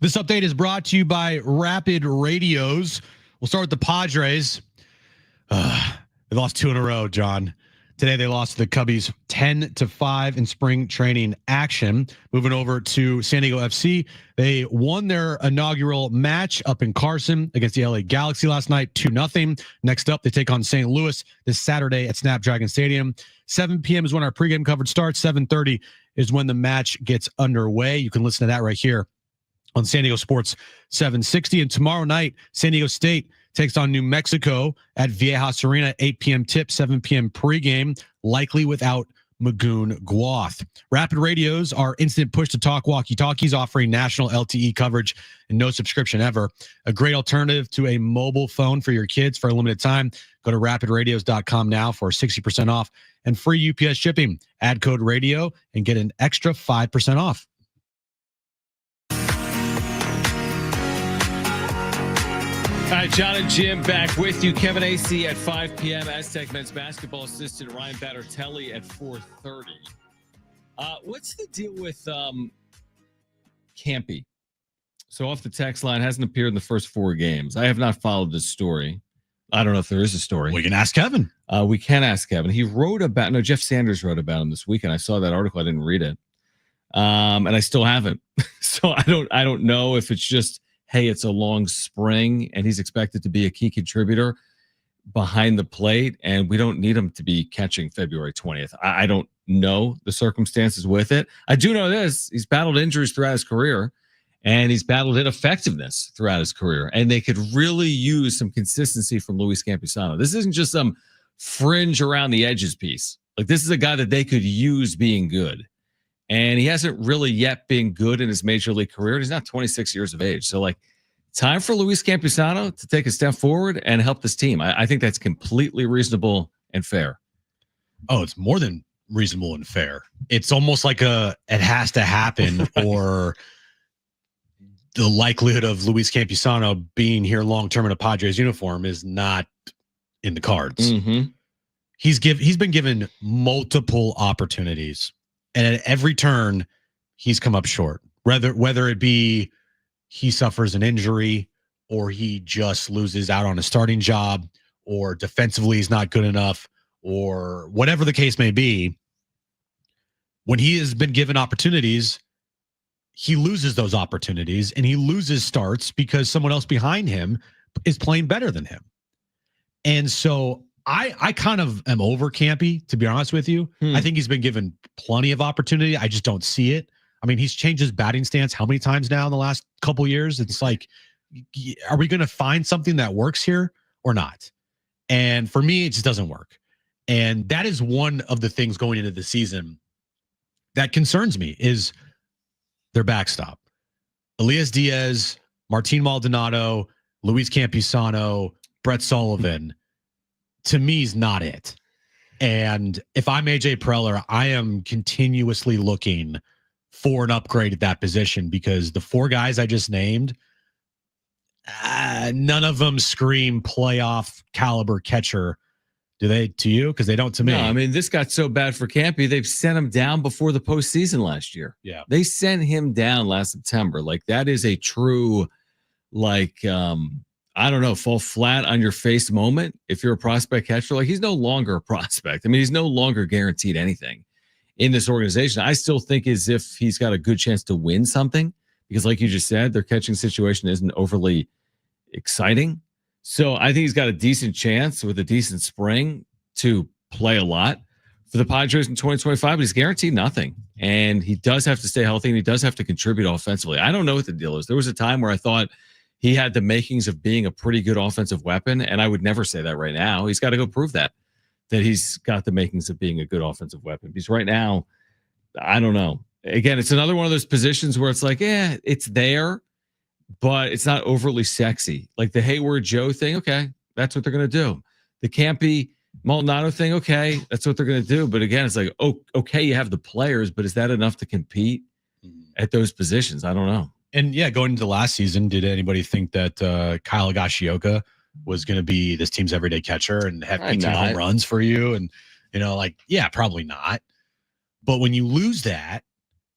This update is brought to you by Rapid Radios. We'll start with the Padres. They lost 2 in a row, John. Today they lost to the Cubbies 10-5 in spring training action. Moving over to San Diego FC, they won their inaugural match up in Carson against the LA Galaxy last night, 2-0. Next up, they take on St. Louis this Saturday at Snapdragon Stadium. 7 p.m. is when our pregame coverage starts. 7:30 is when the match gets underway. You can listen to that right here on San Diego Sports 760. And tomorrow night, San Diego State takes on New Mexico at Viejas Arena, 8 p.m. tip, 7 p.m. pregame, likely without Magoon Guath. Rapid Radios are instant push-to-talk walkie-talkies offering national LTE coverage and no subscription ever. A great alternative to a mobile phone for your kids for a limited time. Go to rapidradios.com now for 60% off and free UPS shipping. Add code radio and get an extra 5% off. All right, Jon and Jim back with you. Kevin AC at 5 p.m. Aztec men's basketball assistant Ryan Battertelli at 4:30. What's the deal with Campy? So off the text line, hasn't appeared in the first 4 games. I have not followed this story. I don't know if there is a story. We can ask Kevin. We can ask Kevin. He wrote about, no, Jeff Sanders wrote about him this weekend. I saw that article. I didn't read it. And I still haven't. So I don't know if it's just, hey, it's a long spring and he's expected to be a key contributor behind the plate, and we don't need him to be catching February 20th. I don't know the circumstances with it. I do know this. He's battled injuries throughout his career, and he's battled ineffectiveness throughout his career, and they could really use some consistency from Luis Campusano. This isn't just some fringe around the edges piece. Like, this is a guy that they could use being good. And he hasn't really yet been good in his major league career. He's not 26 years of age. So, like, time for Luis Campusano to take a step forward and help this team. I think that's completely reasonable and fair. Oh, it's more than reasonable and fair. It's almost like it has to happen right. Or the likelihood of Luis Campusano being here long-term in a Padres uniform is not in the cards. Mm-hmm. He's been given multiple opportunities. And at every turn, he's come up short. Whether it be he suffers an injury or he just loses out on a starting job or defensively he's not good enough or whatever the case may be, when he has been given opportunities, he loses those opportunities and he loses starts because someone else behind him is playing better than him. And so I kind of am over Campy, to be honest with you. I think he's been given plenty of opportunity. I just don't see it. I mean, he's changed his batting stance how many times now in the last couple years? It's like, are we going to find something that works here or not? And for me, it just doesn't work. And that is one of the things going into the season that concerns me is their backstop. Elias Diaz, Martin Maldonado, Luis Campusano, Brett Sullivan, to me, is not it. And if I'm AJ Preller, I am continuously looking for an upgrade at that position because the 4 guys I just named, none of them scream playoff caliber catcher. Do they to you? Because they don't to me. No, I mean, this got so bad for Campy, they've sent him down before the postseason last year. Yeah. They sent him down last September. Like, that is a true, like, I don't know, fall flat on your face moment if you're a prospect catcher. Like, he's no longer a prospect. I mean, he's no longer guaranteed anything in this organization. I still think as if he's got a good chance to win something because, like you just said, their catching situation isn't overly exciting. So I think he's got a decent chance with a decent spring to play a lot for the Padres in 2025, but he's guaranteed nothing. And he does have to stay healthy and he does have to contribute offensively. I don't know what the deal is. There was a time where I thought he had the makings of being a pretty good offensive weapon, and I would never say that right now. He's got to go prove that he's got the makings of being a good offensive weapon. Because right now, I don't know. Again, it's another one of those positions where it's like, yeah, it's there, but it's not overly sexy. Like the Hayward Joe thing, okay, that's what they're going to do. The Campy Maldonado thing, okay, that's what they're going to do. But again, it's like, oh, okay, you have the players, but is that enough to compete at those positions? I don't know. And yeah, going into last season, did anybody think that Kyle Higashioka was going to be this team's everyday catcher and have 18 home runs for you? And, you know, like, yeah, probably not. But when you lose that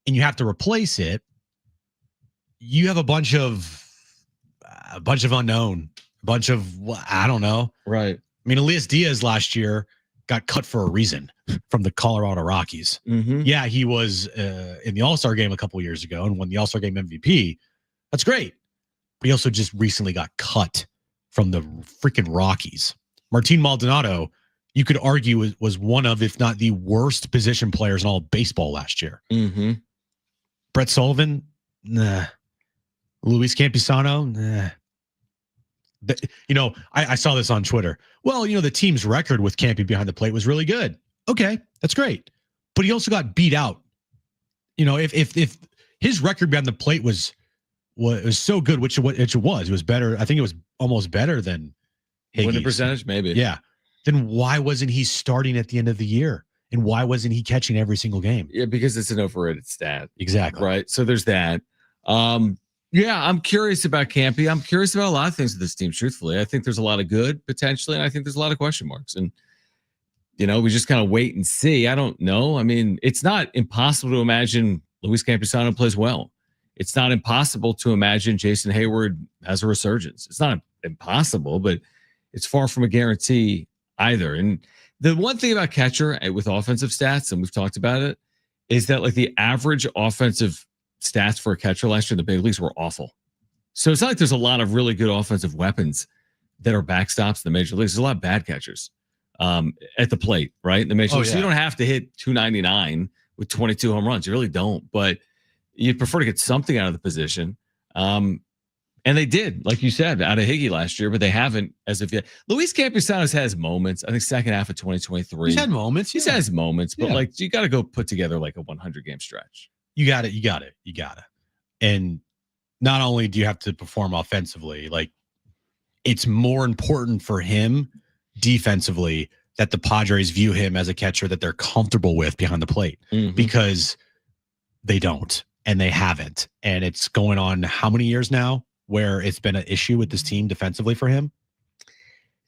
and you have to replace it, you have a bunch of unknown, I don't know. Right. I mean, Elias Diaz last year got cut for a reason from the Colorado Rockies. Mm-hmm. Yeah, he was in the All-Star game a couple years ago and won the All-Star game MVP. That's great. But he also just recently got cut from the freaking Rockies. Martin Maldonado, you could argue, was one of, if not the worst position players in all of baseball last year. Mm-hmm. Brett Sullivan, nah. Luis Campusano, nah. I saw this on Twitter. Well, the team's record with Campy behind the plate was really good. Okay, that's great. But he also got beat out. If his record behind the plate was so good, which it was better. I think it was almost better than Higgy's. Winning percentage, maybe. Yeah. Then why wasn't he starting at the end of the year? And why wasn't he catching every single game? Yeah, because it's an overrated stat. Exactly. Right. So there's that. Yeah, I'm curious about Campy. I'm curious about a lot of things with this team, truthfully. I think there's a lot of good potentially, and I think there's a lot of question marks. And, we just kind of wait and see. I don't know. I mean, it's not impossible to imagine Luis Campusano plays well. It's not impossible to imagine Jason Hayward has a resurgence. It's not impossible, but it's far from a guarantee either. And the one thing about catcher with offensive stats, and we've talked about it, is that like the average offensive stats for a catcher last year in the big leagues were awful. So it's not like there's a lot of really good offensive weapons that are backstops in the major leagues. There's a lot of bad catchers at the plate, right? In the major leagues. So you don't have to hit 299 with 22 home runs. You really don't, but you'd prefer to get something out of the position. And they did, like you said, out of Higgy last year, but they haven't as of yet. Luis Campusano has moments. I think second half of 2023. He's had moments. He's had moments, but like you got to go put together like a 100 game stretch. You got it. And not only do you have to perform offensively, like it's more important for him defensively that the Padres view him as a catcher that they're comfortable with behind the plate because they don't and they haven't. And it's going on how many years now where it's been an issue with this team defensively for him?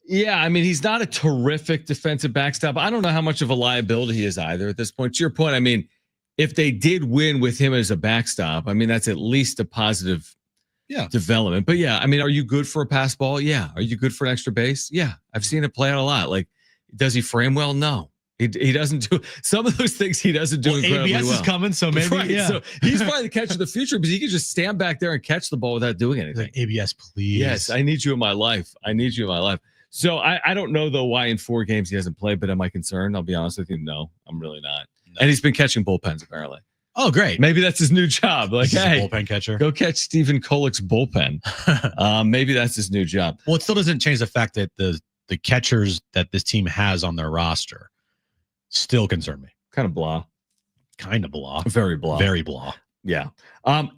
Yeah, I mean, he's not a terrific defensive backstop. I don't know how much of a liability he is either at this point. To your point, I mean, if they did win with him as a backstop, I mean, that's at least a positive development. But yeah, I mean, are you good for a pass ball? Yeah. Are you good for an extra base? Yeah. I've seen it play out a lot. Like, does he frame well? No. He doesn't do some of those things. He doesn't do incredibly ABS well. is coming, so maybe So he's probably the catcher of the future because he can just stand back there and catch the ball without doing anything. Like, ABS, please. Yes, I need you in my life. So I don't know though why in 4 games he hasn't played, but am I concerned? I'll be honest with you. No, I'm really not. No. And he's been catching bullpens apparently. Oh, great. Maybe that's his new job. Like, hey, bullpen catcher. Go catch Stephen Kolek's bullpen. Maybe that's his new job. Well, it still doesn't change the fact that the catchers that this team has on their roster still concern me. Kind of blah. Very blah. Very blah. Yeah.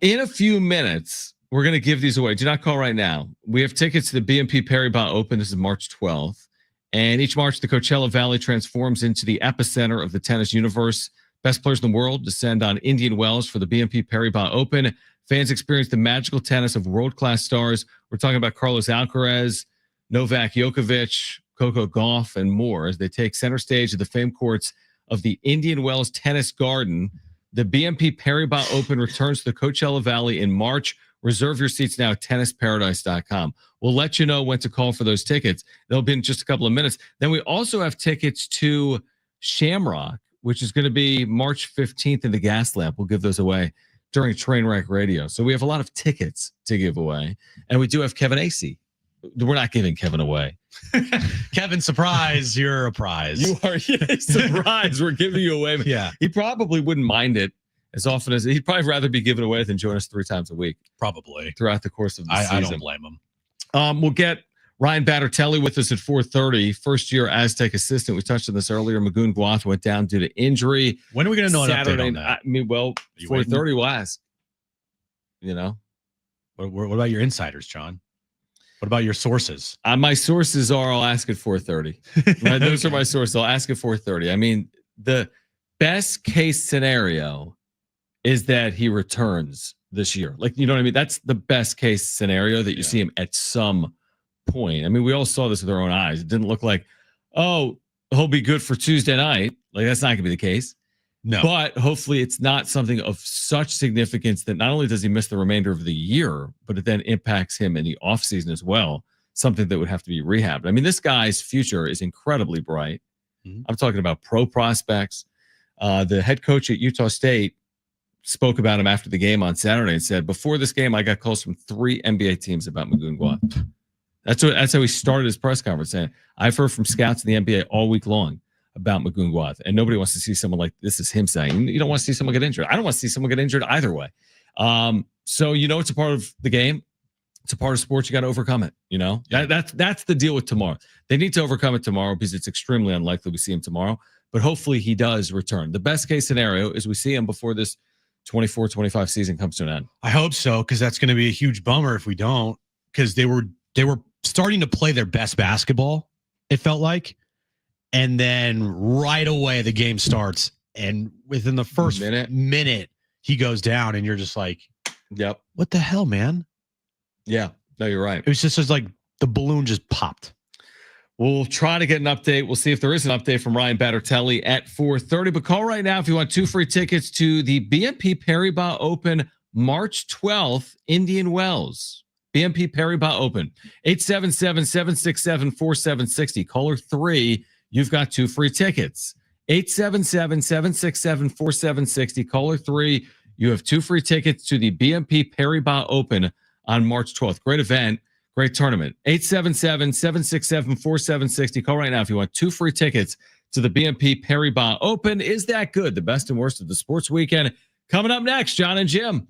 In a few minutes, we're going to give these away. Do not call right now. We have tickets to the BNP Paribas Open. This is March 12th. And each March, the Coachella Valley transforms into the epicenter of the tennis universe. Best players in the world descend on Indian Wells for the BNP Paribas Open. Fans experience the magical tennis of world-class stars. We're talking about Carlos Alcaraz, Novak Djokovic, Coco Gauff, and more as they take center stage at the famed courts of the Indian Wells Tennis Garden. The BNP Paribas Open returns to the Coachella Valley in March. Reserve your seats now at tennisparadise.com. We'll let you know when to call for those tickets. They'll be in just a couple of minutes. Then we also have tickets to Shamrock, which is going to be March 15th in the Gas Lamp. We'll give those away during Trainwreck Radio. So we have a lot of tickets to give away. And we do have Kevin Acey. We're not giving Kevin away. Kevin, surprise, you're a prize. You are surprised. We're giving you away. Yeah. He probably wouldn't mind it as often as he'd probably rather be given away than join us 3 times a week. Probably. Throughout the course of the season. I don't blame him. We'll get Ryan Battertelli with us at 4:30. First-year Aztec assistant. We touched on this earlier. Magoon Guath went down due to injury. When are we going to know Saturday, an update on that? I mean, well, 4:30 we'll ask. You know? What about your insiders, John? What about your sources? My sources are I'll ask at 4:30. Right? Those are my sources. I'll ask at 4:30. I mean, the best case scenario is that he returns this year. Like, you know what I mean? That's the best case scenario that you see him at some point. I mean, we all saw this with our own eyes. It didn't look like, oh, he'll be good for Tuesday night. Like, that's not going to be the case. No. But hopefully it's not something of such significance that not only does he miss the remainder of the year, but it then impacts him in the offseason as well. Something that would have to be rehabbed. I mean, this guy's future is incredibly bright. Mhm. I'm talking about pro prospects. The head coach at Utah State spoke about him after the game on Saturday and said, before this game, I got calls from 3 NBA teams about Mugungwa. That's how he started his press conference, saying, I've heard from scouts in the NBA all week long about Mugungwa, and nobody wants to see someone like this. Is him saying, you don't want to see someone get injured. I don't want to see someone get injured either way. So it's a part of the game. It's a part of sports. You got to overcome it. That's the deal with tomorrow. They need to overcome it tomorrow because it's extremely unlikely we see him tomorrow. But hopefully he does return. The best case scenario is we see him before this 24-25 season comes to an end. I hope so, because that's going to be a huge bummer if we don't. Because they were starting to play their best basketball, it felt like, and then right away the game starts, and within the first minute he goes down, and you're just like, "Yep, what the hell, man?" Yeah, no, you're right. It was just like the balloon just popped. We'll try to get an update. We'll see if there is an update from Ryan Battertelli at 4:30. But call right now if you want 2 free tickets to the BNP Paribas Open March 12th, Indian Wells. BNP Paribas Open. 877-767-4760. Caller 3, you've got 2 free tickets. 877-767-4760. Caller 3, you have 2 free tickets to the BNP Paribas Open on March 12th. Great event. Great tournament. 877-767-4760. Call right now if you want 2 free tickets to the BNP Paribas Open. Is that good? The best and worst of the sports weekend. Coming up next, Jon and Jim.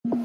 All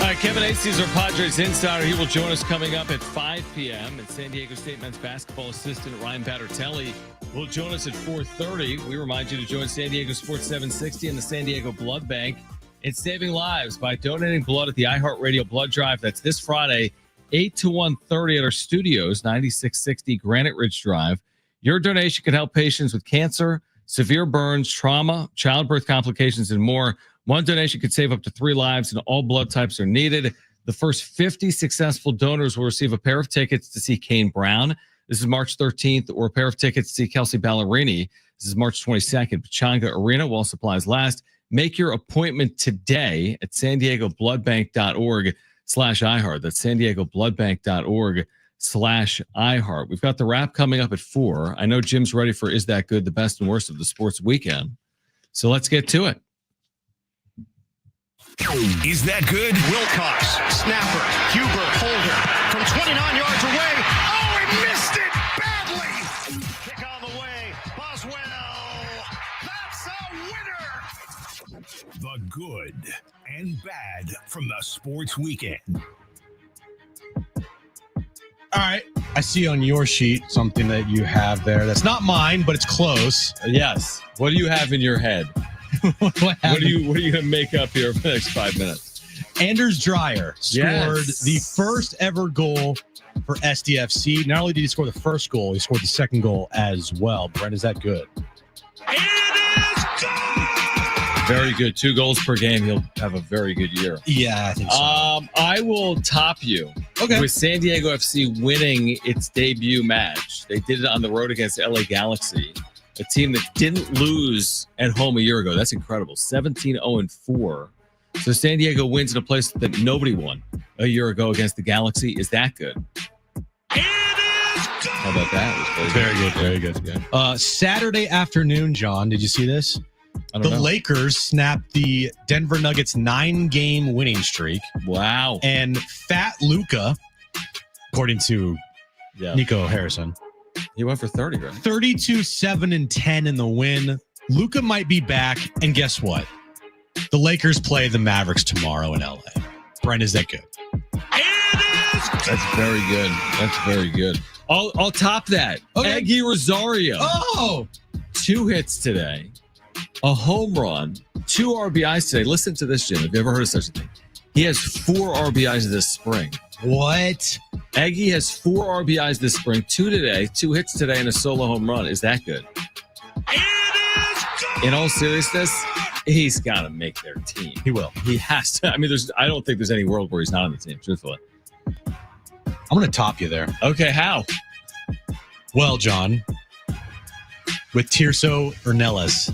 right, Kevin Acey's our Padres insider. He will join us coming up at 5 p.m. And San Diego State men's basketball assistant Ryan Battertelli will join us at 4:30. We remind you to join San Diego Sports 760 and the San Diego Blood Bank in saving lives by donating blood at the iHeartRadio Blood Drive. That's this Friday, 8 to 1:30 at our studios, 9660 Granite Ridge Drive. Your donation can help patients with cancer, severe burns, trauma, childbirth complications, and more. One donation could save up to 3 lives, and all blood types are needed. The first 50 successful donors will receive a pair of tickets to see Kane Brown. This is March 13th, or a pair of tickets to see Kelsey Ballerini. This is March 22nd, Pechanga Arena, while supplies last. Make your appointment today at sandiegobloodbank.org/iHeart. That's sandiegobloodbank.org/iHeart. We've got the wrap coming up at 4. I know Jim's ready for Is That Good? The best and worst of the sports weekend. So let's get to it. Is that good? Wilcox, snapper, Huber, holder, from 29 yards away. Oh, he missed it badly. Kick on the way. Boswell. That's a winner. The good and bad from the sports weekend. All right. I see on your sheet something that you have there. That's not mine, but it's close. Yes. What do you have in your head? What are you going to make up here for the next 5 minutes? Anders Dreyer scored the first ever goal for SDFC. Not only did he score the first goal, he scored the second goal as well. Brent, is that good? It is good. Very good. 2 goals per game. He'll have a very good year. Yeah, I think so. I will top you with San Diego FC winning its debut match. They did it on the road against LA Galaxy, a team that didn't lose at home a year ago. That's incredible. 17-0-4. So San Diego wins in a place that nobody won a year ago against the Galaxy. Is that good? It is good. How about that? Very good. Very good. Saturday afternoon, John, did you see this? I don't know. Lakers snapped the Denver Nuggets 9-game winning streak. Wow. And Fat Luka, according to Nico Harrison, he went for 30, right? 32, 7, and 10 in the win. Luka might be back. And guess what? The Lakers play the Mavericks tomorrow in LA. Brent, is that good? That's very good. That's very good. I'll top that. Okay. Eggy Rosario. 2 hits today. A home run. 2 RBIs today. Listen to this, Jim. Have you ever heard of such a thing? He has 4 RBIs this spring. What? Eggy has 4 RBIs this spring, 2 today, 2 hits today, and a solo home run. Is that good? It is good. In all seriousness, he's got to make their team. He will. He has to. I mean, I don't think there's any world where he's not on the team, truthfully. I'm going to top you there. Okay, how? Well, John, with Tirso Ornelas.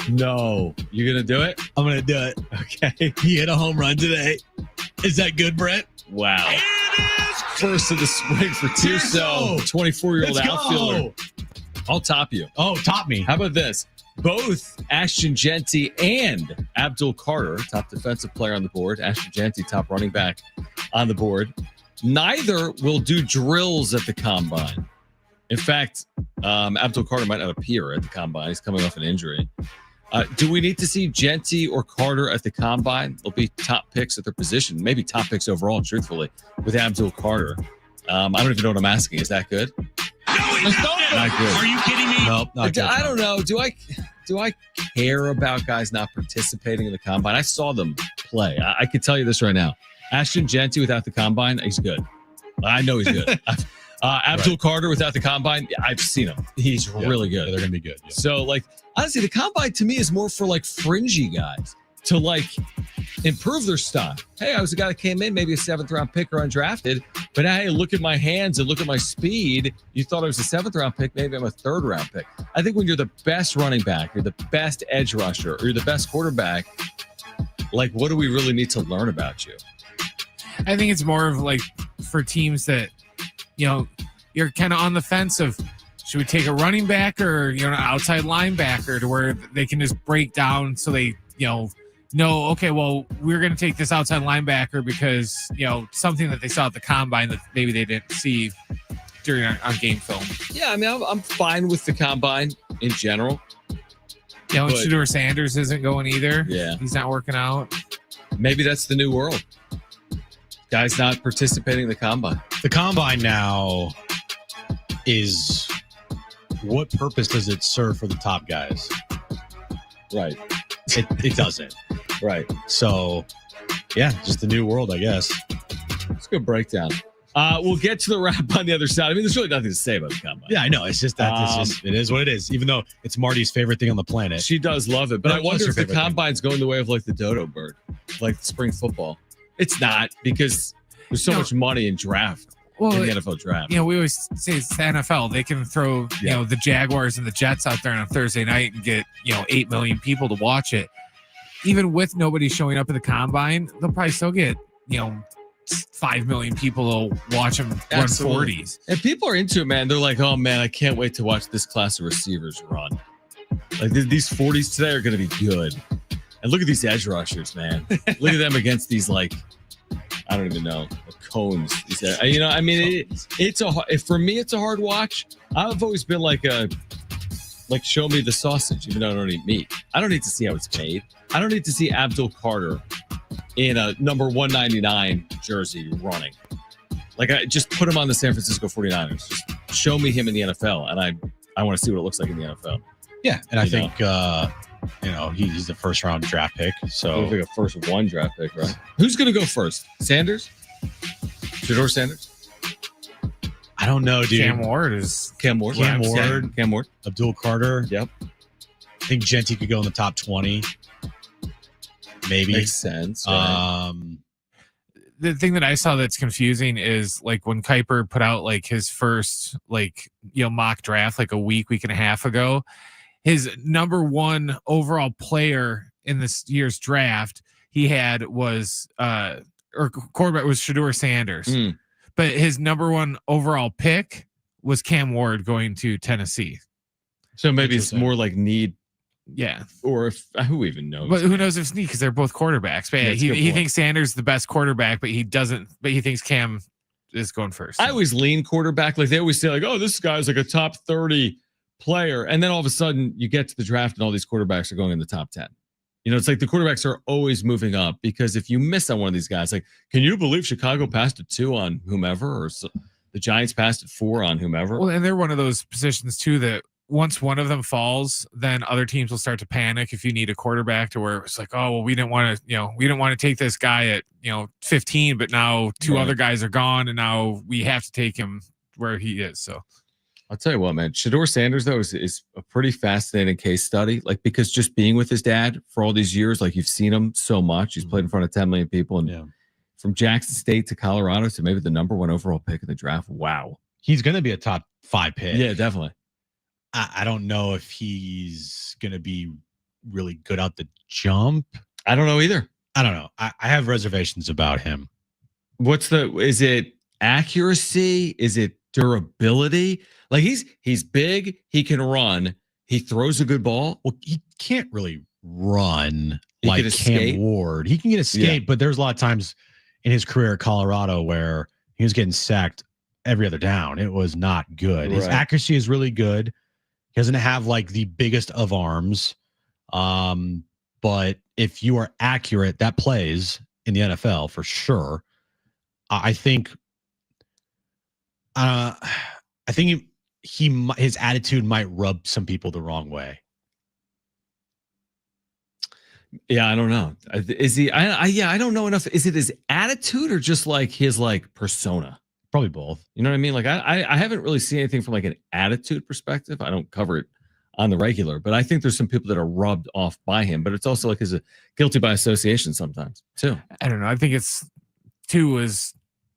No. You're going to do it? I'm going to do it. Okay. He hit a home run today. Is that good, Brent? Wow. It is good. First of the spring for Tirso, 24-year-old outfielder. I'll top you. Oh, top me. How about this? Both Ashton Genty and Abdul Carter, top defensive player on the board. Ashton Genty, top running back on the board. Neither will do drills at the combine. In fact, Abdul Carter might not appear at the combine. He's coming off an injury. Do we need to see Genty or Carter at the combine? They'll be top picks at their position, maybe top picks overall, truthfully, with Abdul Carter. I don't even know what I'm asking. Is that good? No, he's not good. Are you kidding me? Nope, not good. I don't know. Do I care about guys not participating in the combine? I saw them play. I can tell you this right now. Ashton Genty without the combine, he's good. I know he's good. Abdul Carter without the combine, I've seen him. He's really good. Yeah, they're going to be good. Yeah. So, honestly, the combine to me is more for, fringy guys to, improve their stock. Hey, I was a guy that came in, maybe a 7th-round pick or undrafted, but now, hey, look at my hands and look at my speed. You thought I was a 7th-round pick, maybe I'm a 3rd-round pick. I think when you're the best running back, you're the best edge rusher, or you're the best quarterback, what do we really need to learn about you? I think it's more of for teams that, you're kind of on the fence of, should we take a running back or, an outside linebacker to where they can just break down so they, know, okay, well, we're going to take this outside linebacker because, something that they saw at the combine that maybe they didn't see during on game film. Yeah, I mean, I'm fine with the combine. in general. Yeah, But- Shedeur Sanders isn't going either. Yeah. He's not working out. Maybe that's the new world. Guys not participating in the combine. The combine now is, what purpose does it serve for the top guys? Right. It doesn't. Right. So, yeah, just the new world, I guess. It's a good breakdown. We'll get to the wrap on the other side. I mean, there's really nothing to say about the combine. Yeah, I know. It's just that it is what it is, even though it's Marty's favorite thing on the planet. She does love it. But I What's wonder her if the favorite thing? combine's going the way of like the dodo bird, like spring football. It's not, because there's so No. much money in draft, Well, in the NFL draft. you know, we always say it's the NFL. They can throw, you know, the Jaguars and the Jets out there on a Thursday night and get, 8 million people to watch it. Even with nobody showing up at the combine, they'll probably still get, 5 million people to watch them run Absolutely. 40s. And people are into it, man. They're like, oh, man, I can't wait to watch this class of receivers run. Like, these 40s today are going to be good. And look at these edge rushers, man. Look at them against these, like, I don't even know, cones. I mean, for me, it's a hard watch. I've always been like show me the sausage, even though I don't eat meat. I don't need to see how it's made. I don't need to see Abdul Carter in a number 199 jersey running. Like, I just put him on the San Francisco 49ers. Just show me him in the NFL, and I want to see what it looks like in the NFL. Yeah, and I think he's the first round draft pick. So Looks like a first one draft pick, right? Who's going to go first? Sanders? Shedeur Sanders? I don't know, dude. Cam Ward is Cam Ward? Cam Ward. Cam Ward. Abdul Carter. Yep. I think Genty could go in the top 20. Maybe. Makes sense. Right? the thing that I saw that's confusing is like when Kuiper put out like his first mock draft like a week and a half ago, his number one overall player in this year's draft he had was or quarterback was Shedeur Sanders. But his number one overall pick was Cam Ward going to Tennessee. So maybe it's more like need. Yeah. Or who even knows? But who knows if Sneak, because they're both quarterbacks. But yeah, he thinks Sanders is the best quarterback, but he doesn't. But he thinks Cam is going first. I always lean quarterback. Like they always say, like, oh, this guy's like a top 30 player. And then all of a sudden you get to the draft and all these quarterbacks are going in the top 10. It's like the quarterbacks are always moving up because if you miss on one of these guys, like, can you believe Chicago passed at 2 on whomever, or the Giants passed at 4 on whomever? Well, and they're one of those positions too that once one of them falls, then other teams will start to panic if you need a quarterback to where it's like, oh, well, we didn't want to take this guy at 15, but now two other guys are gone and now we have to take him where he is. So I'll tell you what, man. Shedeur Sanders, though, is a pretty fascinating case study. Like, because just being with his dad for all these years, like you've seen him so much. He's played in front of 10 million people. And from Jackson State to Colorado to maybe the number one overall pick in the draft. Wow. He's going to be a top 5 pick. Yeah, definitely. I don't know if he's going to be really good out the jump. I don't know either. I don't know. I have reservations about him. Is it accuracy? Is it durability? Like he's big, he can run, he throws a good ball. Well, he can't really run He like can escape. Cam Ward. He can get escape, but there's a lot of times in his career at Colorado where he was getting sacked every other down. It was not good. His accuracy is really good. He doesn't have like the biggest of arms. But if you are accurate, that plays in the NFL for sure. I think his attitude might rub some people the wrong way. Yeah, I don't know. Is he? I don't know enough. Is it his attitude or just like his like persona? Probably both. You know what I mean? Like I haven't really seen anything from like an attitude perspective. I don't cover it on the regular, but I think there's some people that are rubbed off by him. But it's also like his guilty by association sometimes too. I don't know. I think it's too is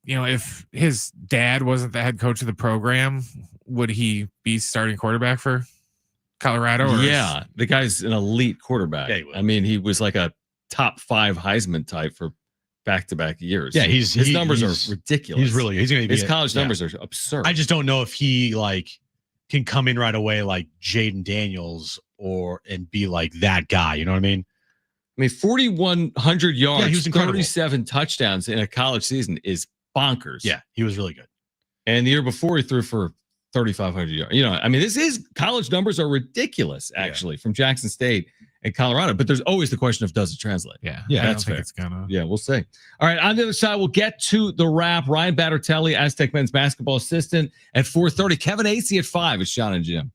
if his dad wasn't the head coach of the program, would he be starting quarterback for Colorado? Yeah, the guy's an elite quarterback. Yeah, I mean, he was like a top 5 Heisman type for back-to-back years. Yeah, his numbers are ridiculous. He's going to be his college numbers are absurd. I just don't know if he like can come in right away like Jaden Daniels and be like that guy. You know what I mean? 4,100 yards, he was incredible. 37 touchdowns in a college season is bonkers. Yeah, he was really good. And the year before, he threw for 3,500 yards. You know, I mean, this is college numbers are ridiculous, actually, from Jackson State and Colorado. But there's always the question of does it translate? Yeah, Yeah, I don't that's think fair. it's gonna. Yeah, we'll see. All right, on the other side, we'll get to the wrap. Ryan Battertelli, Aztec men's basketball assistant, at 4:30. Kevin Acey at 5. It's Jon and Jim.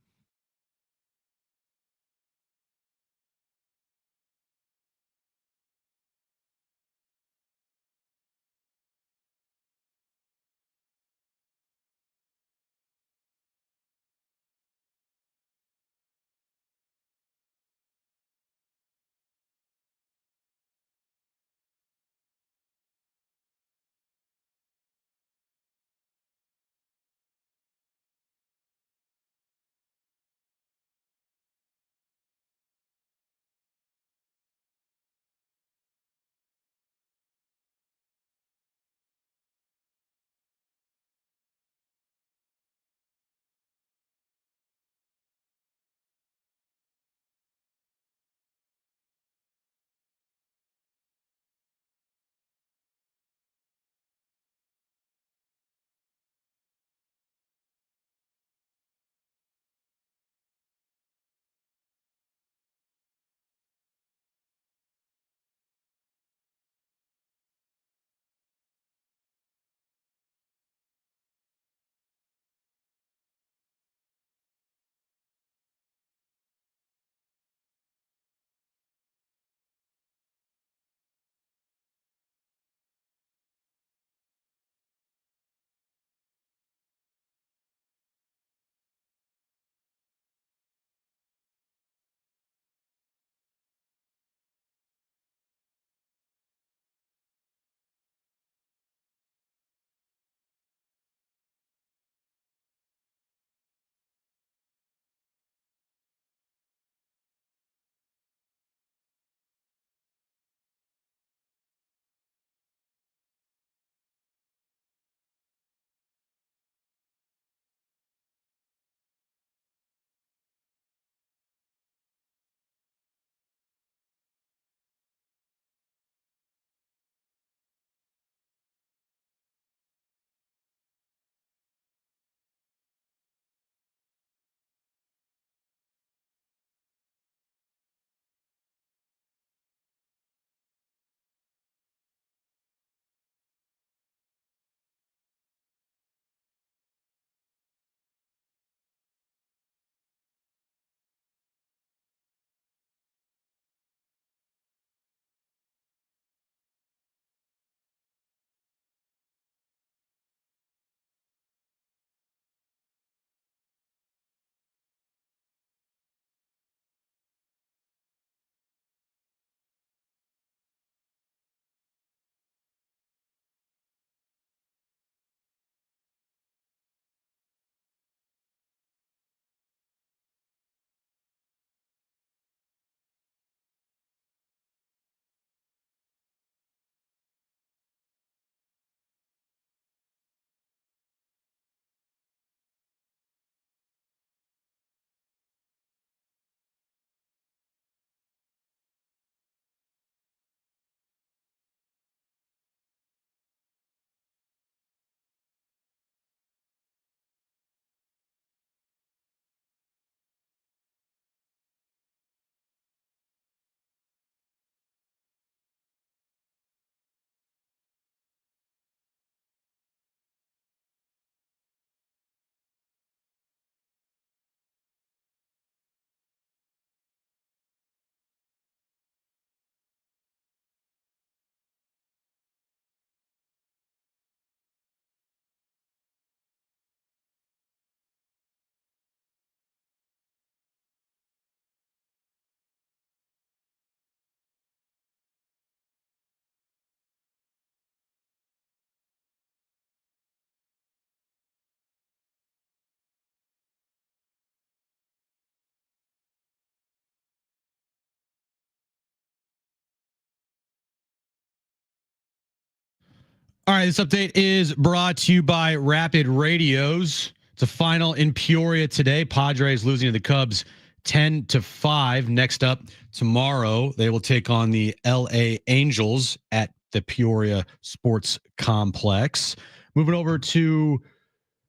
All right, this update is brought to you by Rapid Radios. It's a final in Peoria today. Padres losing to the Cubs 10-5. Next up tomorrow, they will take on the LA Angels at the Peoria Sports Complex. Moving over to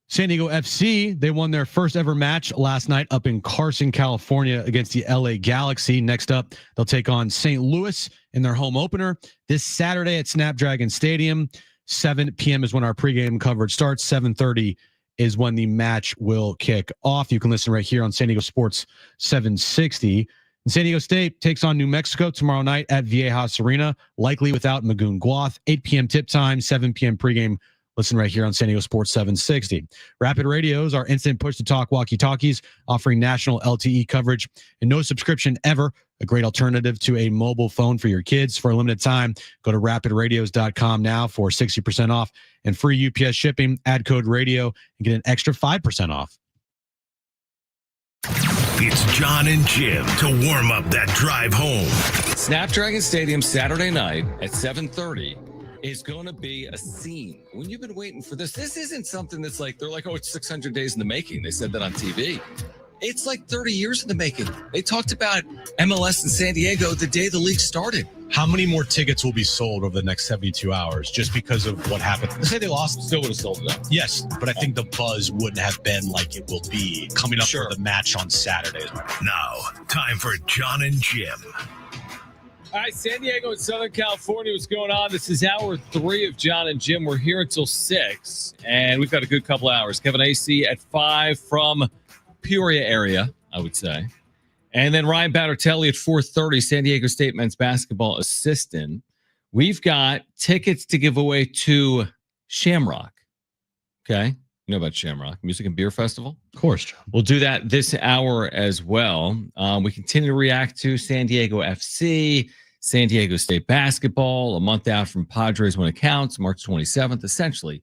San Diego FC, they won their first ever match last night up in Carson, California against the LA Galaxy. Next up, they'll take on St. Louis in their home opener this Saturday at Snapdragon Stadium. 7 p.m. is when our pregame coverage starts. 7:30 is when the match will kick off. You can listen right here on San Diego Sports 760. And San Diego State takes on New Mexico tomorrow night at Viejas Arena, likely without Magoon Guath. 8 p.m. tip time, 7 p.m. pregame. Listen right here on San Diego Sports 760. Rapid Radios are instant push-to-talk walkie-talkies offering national LTE coverage and no subscription ever. A great alternative to a mobile phone for your kids. For a limited time, go to rapidradios.com now for 60% off and free UPS shipping. Add code radio and get an extra 5% off. It's Jon and Jim to warm up that drive home. Snapdragon Stadium Saturday night at 7:30 is going to be a scene. When you've been waiting for this isn't something that's like, they're like, oh, it's 600 days in the making. They said that on TV. It's like 30 years in the making. They talked about MLS in San Diego the day the league started. How many more tickets will be sold over the next 72 hours just because of what happened? Let's say they lost. Still would have sold it out. Yes, but I think the buzz wouldn't have been like it will be coming up for the match on Saturday. Now, time for Jon and Jim. All right, San Diego and Southern California, what's going on? This is hour 3 of Jon and Jim. We're here until 6, and we've got a good couple hours. Kevin AC at 5 from Peoria area, I would say. And then Ryan Battertelli at 4:30, San Diego State men's basketball assistant. We've got tickets to give away to Shamrock. Okay? You know about Shamrock, Music and Beer Festival? Of course, John. We'll do that this hour as well. We continue to react to San Diego FC, San Diego State basketball, a month out from Padres when it counts, March 27th, essentially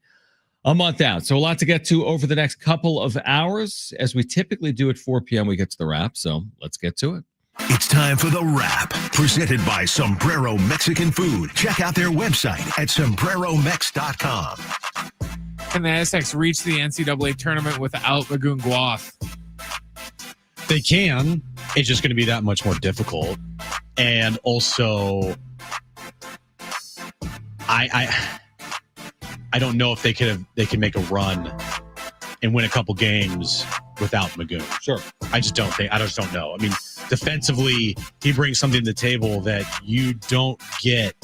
a month out. So a lot to get to over the next couple of hours. As we typically do at 4 p.m., we get to the wrap. So let's get to it. It's time for the wrap, presented by Sombrero Mexican Food. Check out their website at sombreromex.com. Can the Aztecs reach the NCAA tournament without Magoon Guath? They can. It's just going to be that much more difficult. And also, I don't know if they can make a run and win a couple games without Magoon. Sure. I just don't know. I mean, defensively, he brings something to the table that you don't get,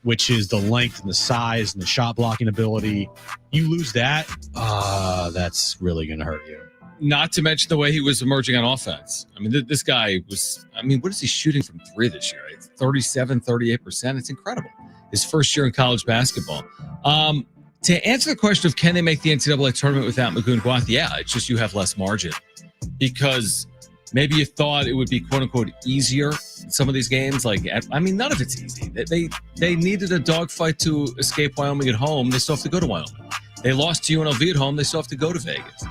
which is the length and the size and the shot blocking ability. You lose that, that's really going to hurt you. Not to mention the way he was emerging on offense. I mean, this guy was, what is he shooting from 3 this year? It's 37, 38%. It's incredible. His first year in college basketball. To answer the question of can they make the NCAA tournament without Magoon Guath? Yeah, it's just you have less margin. Because maybe you thought it would be quote unquote easier in some of these games. None of it's easy. They needed a dogfight to escape Wyoming at home. They still have to go to Wyoming. They lost to UNLV at home. They still have to go to Vegas,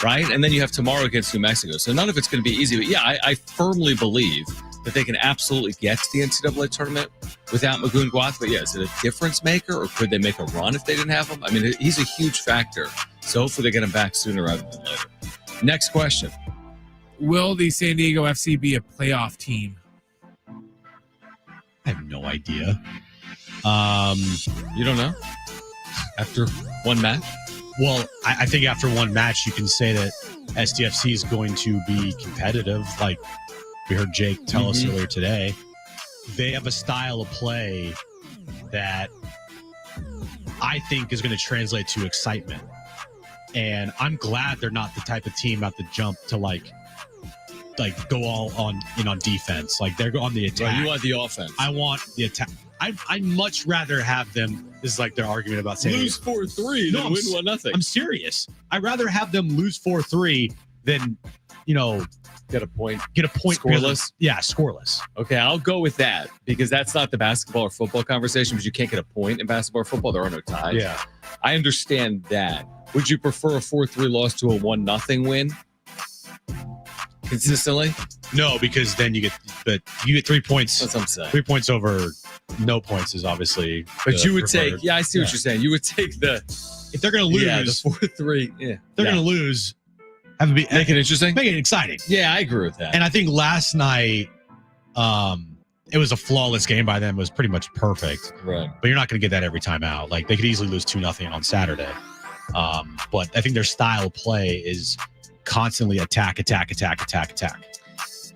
right? And then you have tomorrow against New Mexico. So none of it's going to be easy. But yeah, I firmly believe that they can absolutely get to the NCAA tournament without Magoon Guath. But yeah, is it a difference maker, or could they make a run if they didn't have him? I mean, he's a huge factor. So hopefully they get him back sooner rather than later. Next question. Will the San Diego FC be a playoff team? I have no idea. You don't know? After one match? Well, I think after one match, you can say that SDFC is going to be competitive. Like we heard Jake tell us earlier today, they have a style of play that I think is going to translate to excitement. And I'm glad they're not the type of team at the jump to like go all on defense. Like they're on the attack. Right, you want the offense. I want the attack. I'd much rather have them. This is like their argument about saying lose 4-3 than win 1-0. I'm serious. I'd rather have them lose 4-3 than get a point. Scoreless. Yeah, scoreless. Okay, I'll go with that because that's not the basketball or football conversation. Because you can't get a point in basketball or football. There are no ties. Yeah, I understand that. Would you prefer a 4-3 loss to a 1-0 win? Consistently? No, because then you get 3 points. That's what I'm saying. 3 points over no points is obviously. But you would take. Yeah, I see what you're saying. You would take if they're going to lose. Yeah, the 4-3. Yeah, they're going to lose. Have it be make it interesting. Make it exciting. Yeah, I agree with that. And I think last night, it was a flawless game by them. It was pretty much perfect. Right. But you're not going to get that every time out. Like they could easily lose 2-0 on Saturday. But I think their style of play is constantly attack.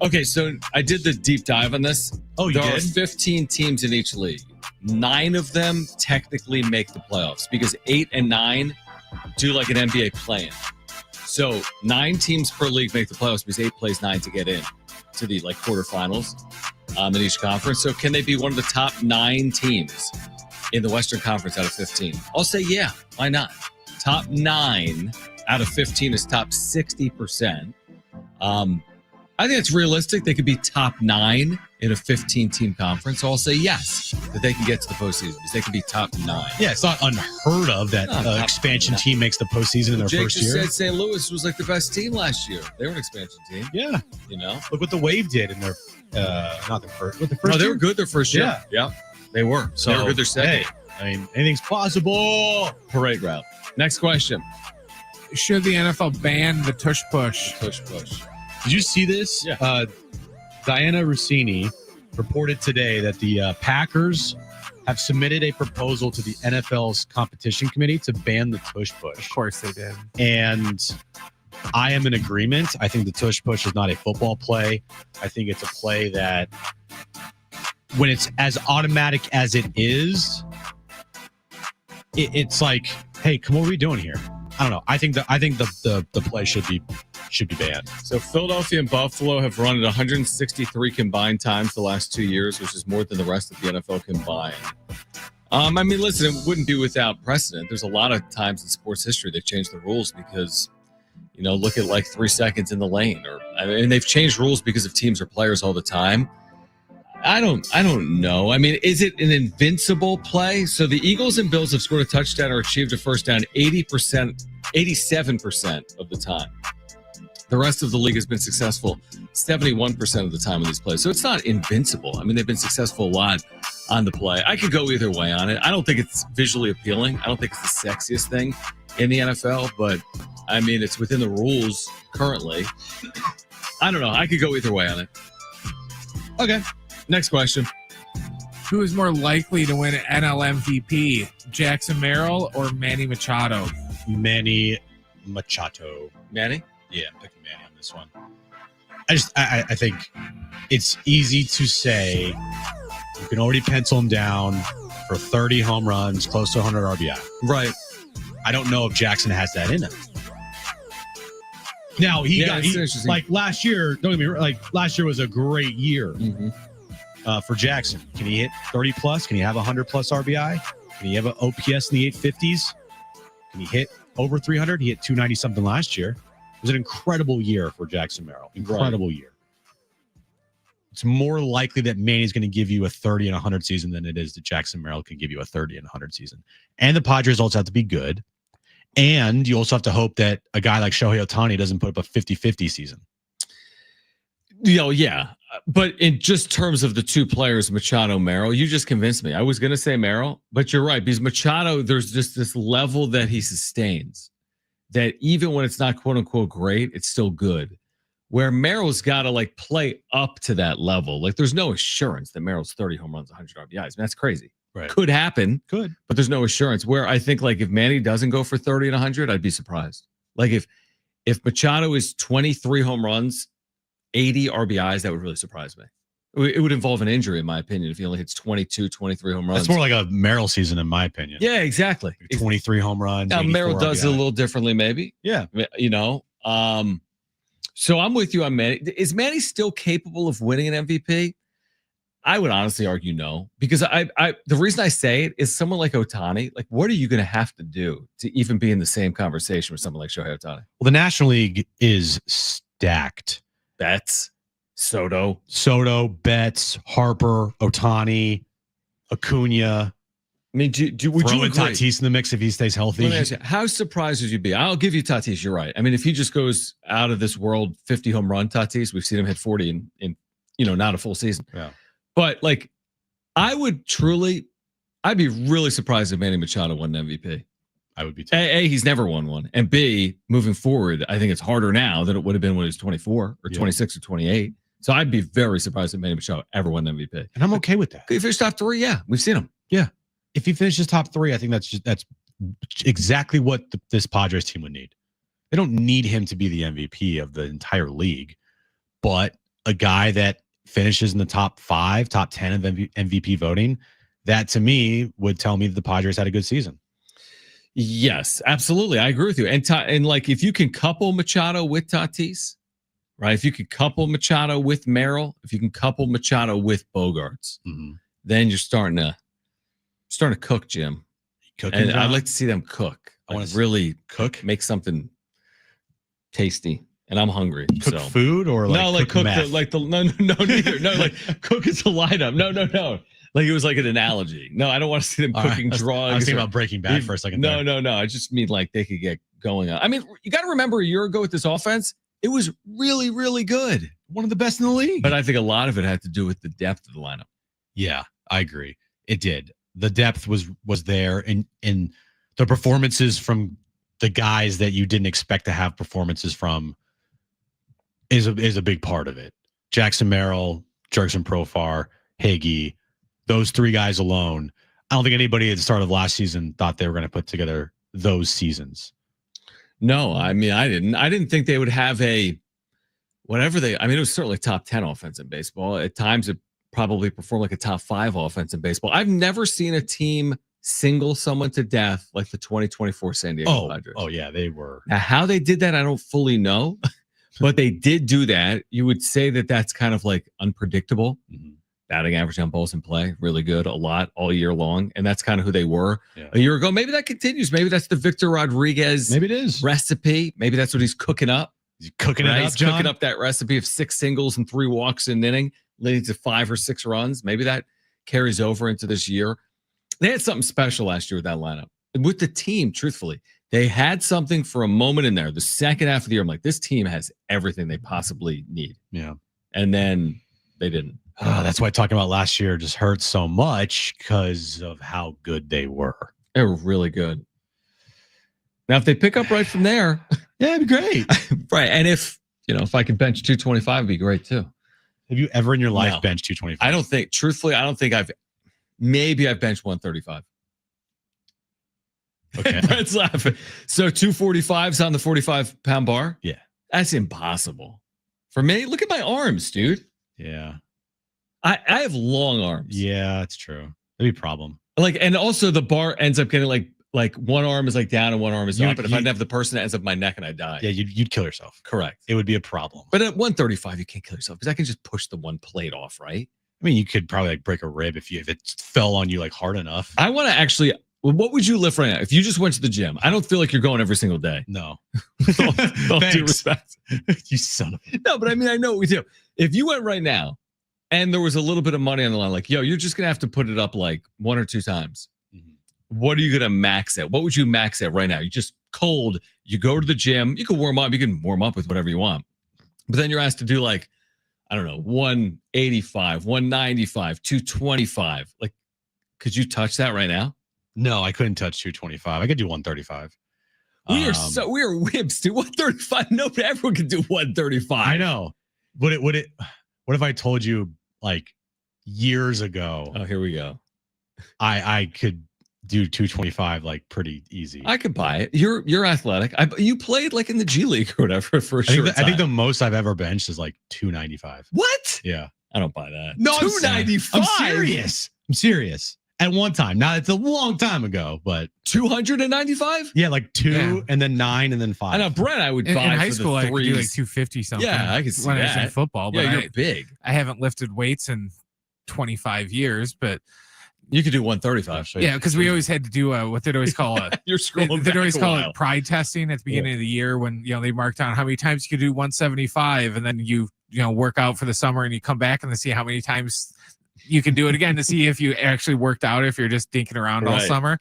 Okay, so I did the deep dive on this. Oh, you There are did? 15 teams in each league. 9 of them technically make the playoffs because 8 and 9 do like an NBA play-in. So 9 teams per league make the playoffs because 8 plays 9 to get in to the like quarterfinals in each conference. So can they be one of the top 9 teams in the Western Conference out of 15? I'll say yeah. Why not? Top 9 out of 15 is top 60%. I think it's realistic. They could be top 9 in a 15-team conference. So I'll say yes, that they can get to the postseason because they can be top 9. Yeah, it's not unheard of that expansion team makes the postseason in their Jake first just year. said St. Louis was like the best team last year. They were an expansion team. Yeah, You know? look what the Wave did in their not their first. What the first? No, they year? were good their first year. Yeah. They were. So They were good their second. Hey, I mean, anything's possible. Parade route. Next question. Should the NFL ban the tush push? Push. Did you see this? Yeah. Diana Rossini reported today that the Packers have submitted a proposal to the NFL's competition committee to ban the tush push. Of course they did. And I am in agreement. I think the tush push is not a football play. I think it's a play that when it's as automatic as it is, it's like, hey, come on, what are we doing here? I don't know. I think the play should be banned. So Philadelphia and Buffalo have run it 163 combined times the last 2 years, which is more than the rest of the NFL combined. I mean, listen, it wouldn't be without precedent. There's a lot of times in sports history they changed the rules because, you know, look at like 3 seconds in the lane, and they've changed rules because of teams or players all the time. I don't know. I mean, is it an invincible play? So the Eagles and Bills have scored a touchdown or achieved a first down 87% of the time. The rest of the league has been successful 71% of the time with these plays. So it's not invincible. I mean, they've been successful a lot on the play. I could go either way on it. I don't think it's visually appealing. I don't think it's the sexiest thing in the NFL, but I mean, it's within the rules currently. I don't know. I could go either way on it. Okay. Next question. Who is more likely to win NL MVP, Jackson Merrill or Manny Machado? Manny Machado. Manny? Yeah, I'm picking Manny on this one. I think it's easy to say you can already pencil him down for 30 home runs, close to 100 RBI. Right. I don't know if Jackson has that in him. Now he like last year. Don't get me wrong. Like last year was a great year for Jackson. Can he hit 30 plus? Can he have 100 plus RBI? Can he have an OPS in the 850s? Can he hit over 300? He hit 290 something last year. It was an incredible year for Jackson Merrill. Incredible year. It's more likely that Manny's going to give you a 30 and 100 season than it is that Jackson Merrill can give you a 30 and 100 season. And the Padres also have to be good. And you also have to hope that a guy like Shohei Ohtani doesn't put up a 50-50 season. You know, yeah. But in just terms of the two players, Machado, Merrill, you just convinced me. I was going to say Merrill, but you're right. Because Machado, there's just this level that he sustains that even when it's not quote unquote great, it's still good. Where Merrill's got to like play up to that level. Like there's no assurance that Merrill's 30 home runs, 100 RBIs. I mean, that's crazy. Right. Could happen. Could. But there's no assurance. Where I think like if Manny doesn't go for 30 and 100, I'd be surprised. Like if Machado is 23 home runs, 80 RBIs, that would really surprise me. It would involve an injury, in my opinion, if he only hits 22, 23 home runs. That's more like a Merrill season, in my opinion. Yeah, exactly. 23 home runs. Now, Merrill does RBI. it a little differently, maybe. Yeah. You know, so I'm with you on Manny. Is Manny still capable of winning an MVP? I would honestly argue no, because the reason I say it is someone like Ohtani, like what are you going to have to do to even be in the same conversation with someone like Shohei Ohtani? Well, the National League is stacked. Betts, Soto, Betts, Harper, Ohtani, Acuna. I mean, would you agree? Tatis in the mix if he stays healthy? Let me ask you, how surprised would you be? I'll give you Tatis. You're right. I mean, if he just goes out of this world, 50 home run Tatis, we've seen him hit 40 in not a full season. Yeah. But like, I'd be really surprised if Manny Machado won an MVP. I would be too. A, he's never won one. And B, moving forward, I think it's harder now than it would have been when he was 24 or 26 or 28. So I'd be very surprised if Manny Machado ever won an MVP. And I'm okay with that. If he finished top 3, yeah, we've seen him. Yeah. If he finishes top 3, I think that's exactly what this Padres team would need. They don't need him to be the MVP of the entire league, but a guy that finishes in the top 5, top 10 of MVP voting, that to me would tell me that the Padres had a good season. Yes, absolutely. I agree with you. And like, if you can couple Machado with Tatis, right? If you could couple Machado with Merrill, if you can couple Machado with Bogarts, then you're starting to cook, Jim. Cooking, and John? I'd like to see them cook. I want to really cook, make something tasty. And I'm hungry. Cook food or like no, like cook meth? no, neither. No, like cook is a lineup. No. Like it was like an analogy. No, I don't want to see them cooking drugs. I was thinking about Breaking Bad for a second. No. I just mean like they could get going on. I mean, you got to remember a year ago with this offense, it was really, really good. One of the best in the league. But I think a lot of it had to do with the depth of the lineup. Yeah, I agree. It did. The depth was there, and the performances from the guys that you didn't expect to have performances from is a big part of it. Jackson Merrill, Jurickson Profar, Higgy, those 3 guys alone. I don't think anybody at the start of last season thought they were going to put together those seasons. No, I mean, I didn't think they would have a whatever they. I mean, it was certainly top 10 offense in baseball. At times, it probably performed like a top 5 offense in baseball. I've never seen a team single someone to death like the 2024 San Diego Padres. Oh yeah, they were. Now, how they did that, I don't fully know, but they did do that. You would say that that's kind of like unpredictable. Batting average on balls in play, really good, a lot all year long, and that's kind of who they were a year ago. Maybe that continues. Maybe that's the Victor Rodriguez. Maybe it is recipe. Maybe that's what he's cooking up. He's cooking it up, He's John. cooking up that recipe of 6 singles and 3 walks in an inning, leading to 5 or 6 runs. Maybe that carries over into this year. They had something special last year with that lineup. With the team, truthfully, they had something for a moment in there. The second half of the year, I'm like, this team has everything they possibly need. Yeah. And then they didn't. That's why talking about last year just hurts so much because of how good they were. They were really good. Now, if they pick up right from there, yeah, it'd be great. Right. And if I could bench 225, it'd be great too. Have you ever in your life benched 225? I don't think I've benched 135. Okay. Brett's laughing. So 245's on the 45-pound bar? Yeah. That's impossible. For me, look at my arms, dude. Yeah. I have long arms. Yeah, that's true. That'd be a problem. Like, and also the bar ends up getting like one arm is like down and one arm is up. And if I didn't have the person that ends up my neck and I die. Yeah, you'd kill yourself. Correct. It would be a problem. But at 135, you can't kill yourself because I can just push the one plate off, right? I mean, you could probably like break a rib if it fell on you like hard enough. I want to actually. What would you lift right now if you just went to the gym? I don't feel like you're going every single day. No. All due respect. You son of a. No, but I mean, I know what we do. If you went right now and there was a little bit of money on the line, like, yo, you're just going to have to put it up like 1 or 2 times. What are you going to max at? What would you max at right now? You just cold. You go to the gym. You can warm up. You can warm up with whatever you want. But then you're asked to do like, I don't know, 185, 195, 225. Like, could you touch that right now? No, I couldn't touch 225. I could do 135. We are whips, dude. 135. Nobody, everyone can do 135. I know. What if I told you like years ago? Oh, here we go. I could do 225 like pretty easy. I could buy it. You're athletic. You played like in the G League or whatever for a short time. I think the most I've ever benched is like 295. What? Yeah. I don't buy that. No, 295. I'm serious. At one time. Now it's a long time ago, but 295? Yeah, like 2 and then 9 and then 5. I know, Brent, I would buy in high for school. the I could do like 3s. 250 something. Yeah, I could see when that. I was in football. But Yeah, you're big. I haven't lifted weights in 25 years, but you could do 135. So yeah, because we always had to do what they'd always call you're scrolling. They'd always back a call while. it pride testing at the beginning of the year when they marked down how many times you could do 175, and then you work out for the summer and you come back and see how many times you can do it again to see if you actually worked out, if you're just dinking around all summer.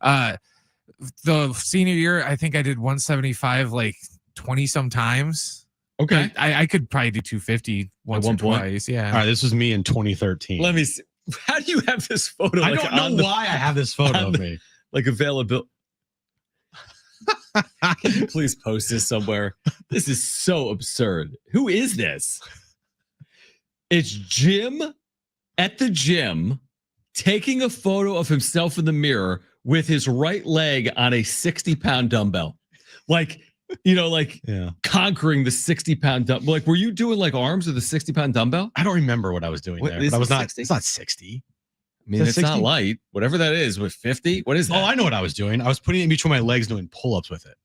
The senior year, I think I did 175 like 20 some times. Okay. I could probably do 250 once or twice. Yeah. All right. This was me in 2013. Let me see. How do you have this photo? I don't know why I have this photo of me. Like availability. Can you please post this somewhere? This is so absurd. Who is this? It's Jim at the gym taking a photo of himself in the mirror with his right leg on a 60-pound dumbbell. Like, conquering the 60-pound dumbbell. Like, were you doing like arms with a 60-pound dumbbell? I don't remember what I was doing there, but I was not. 60? It's not 60. I mean, it's not light. Whatever that is with 50. What is that? Oh, I know what I was doing. I was putting it in between my legs doing pull-ups with it.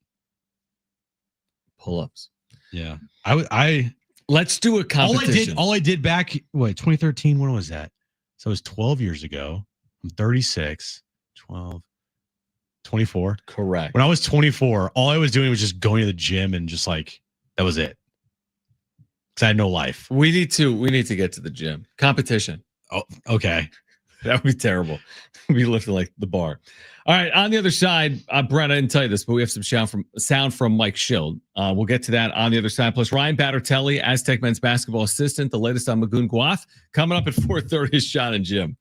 Pull-ups. Yeah. I let's do a competition. All I did back 2013, when was that? So it was 12 years ago. I'm 36, 12, 24. Correct. When I was 24, all I was doing was just going to the gym and just like that was it. Cuz I had no life. We need to get to the gym. Competition. Oh, okay. That would be terrible. We'd be lifting like the bar. All right. On the other side, Brent, I didn't tell you this, but we have some sound from Mike Schild. We'll get to that on the other side. Plus, Ryan Battertelli, Aztec men's basketball assistant, the latest on Magoon Guath. Coming up at 4:30 is Jon and Jim.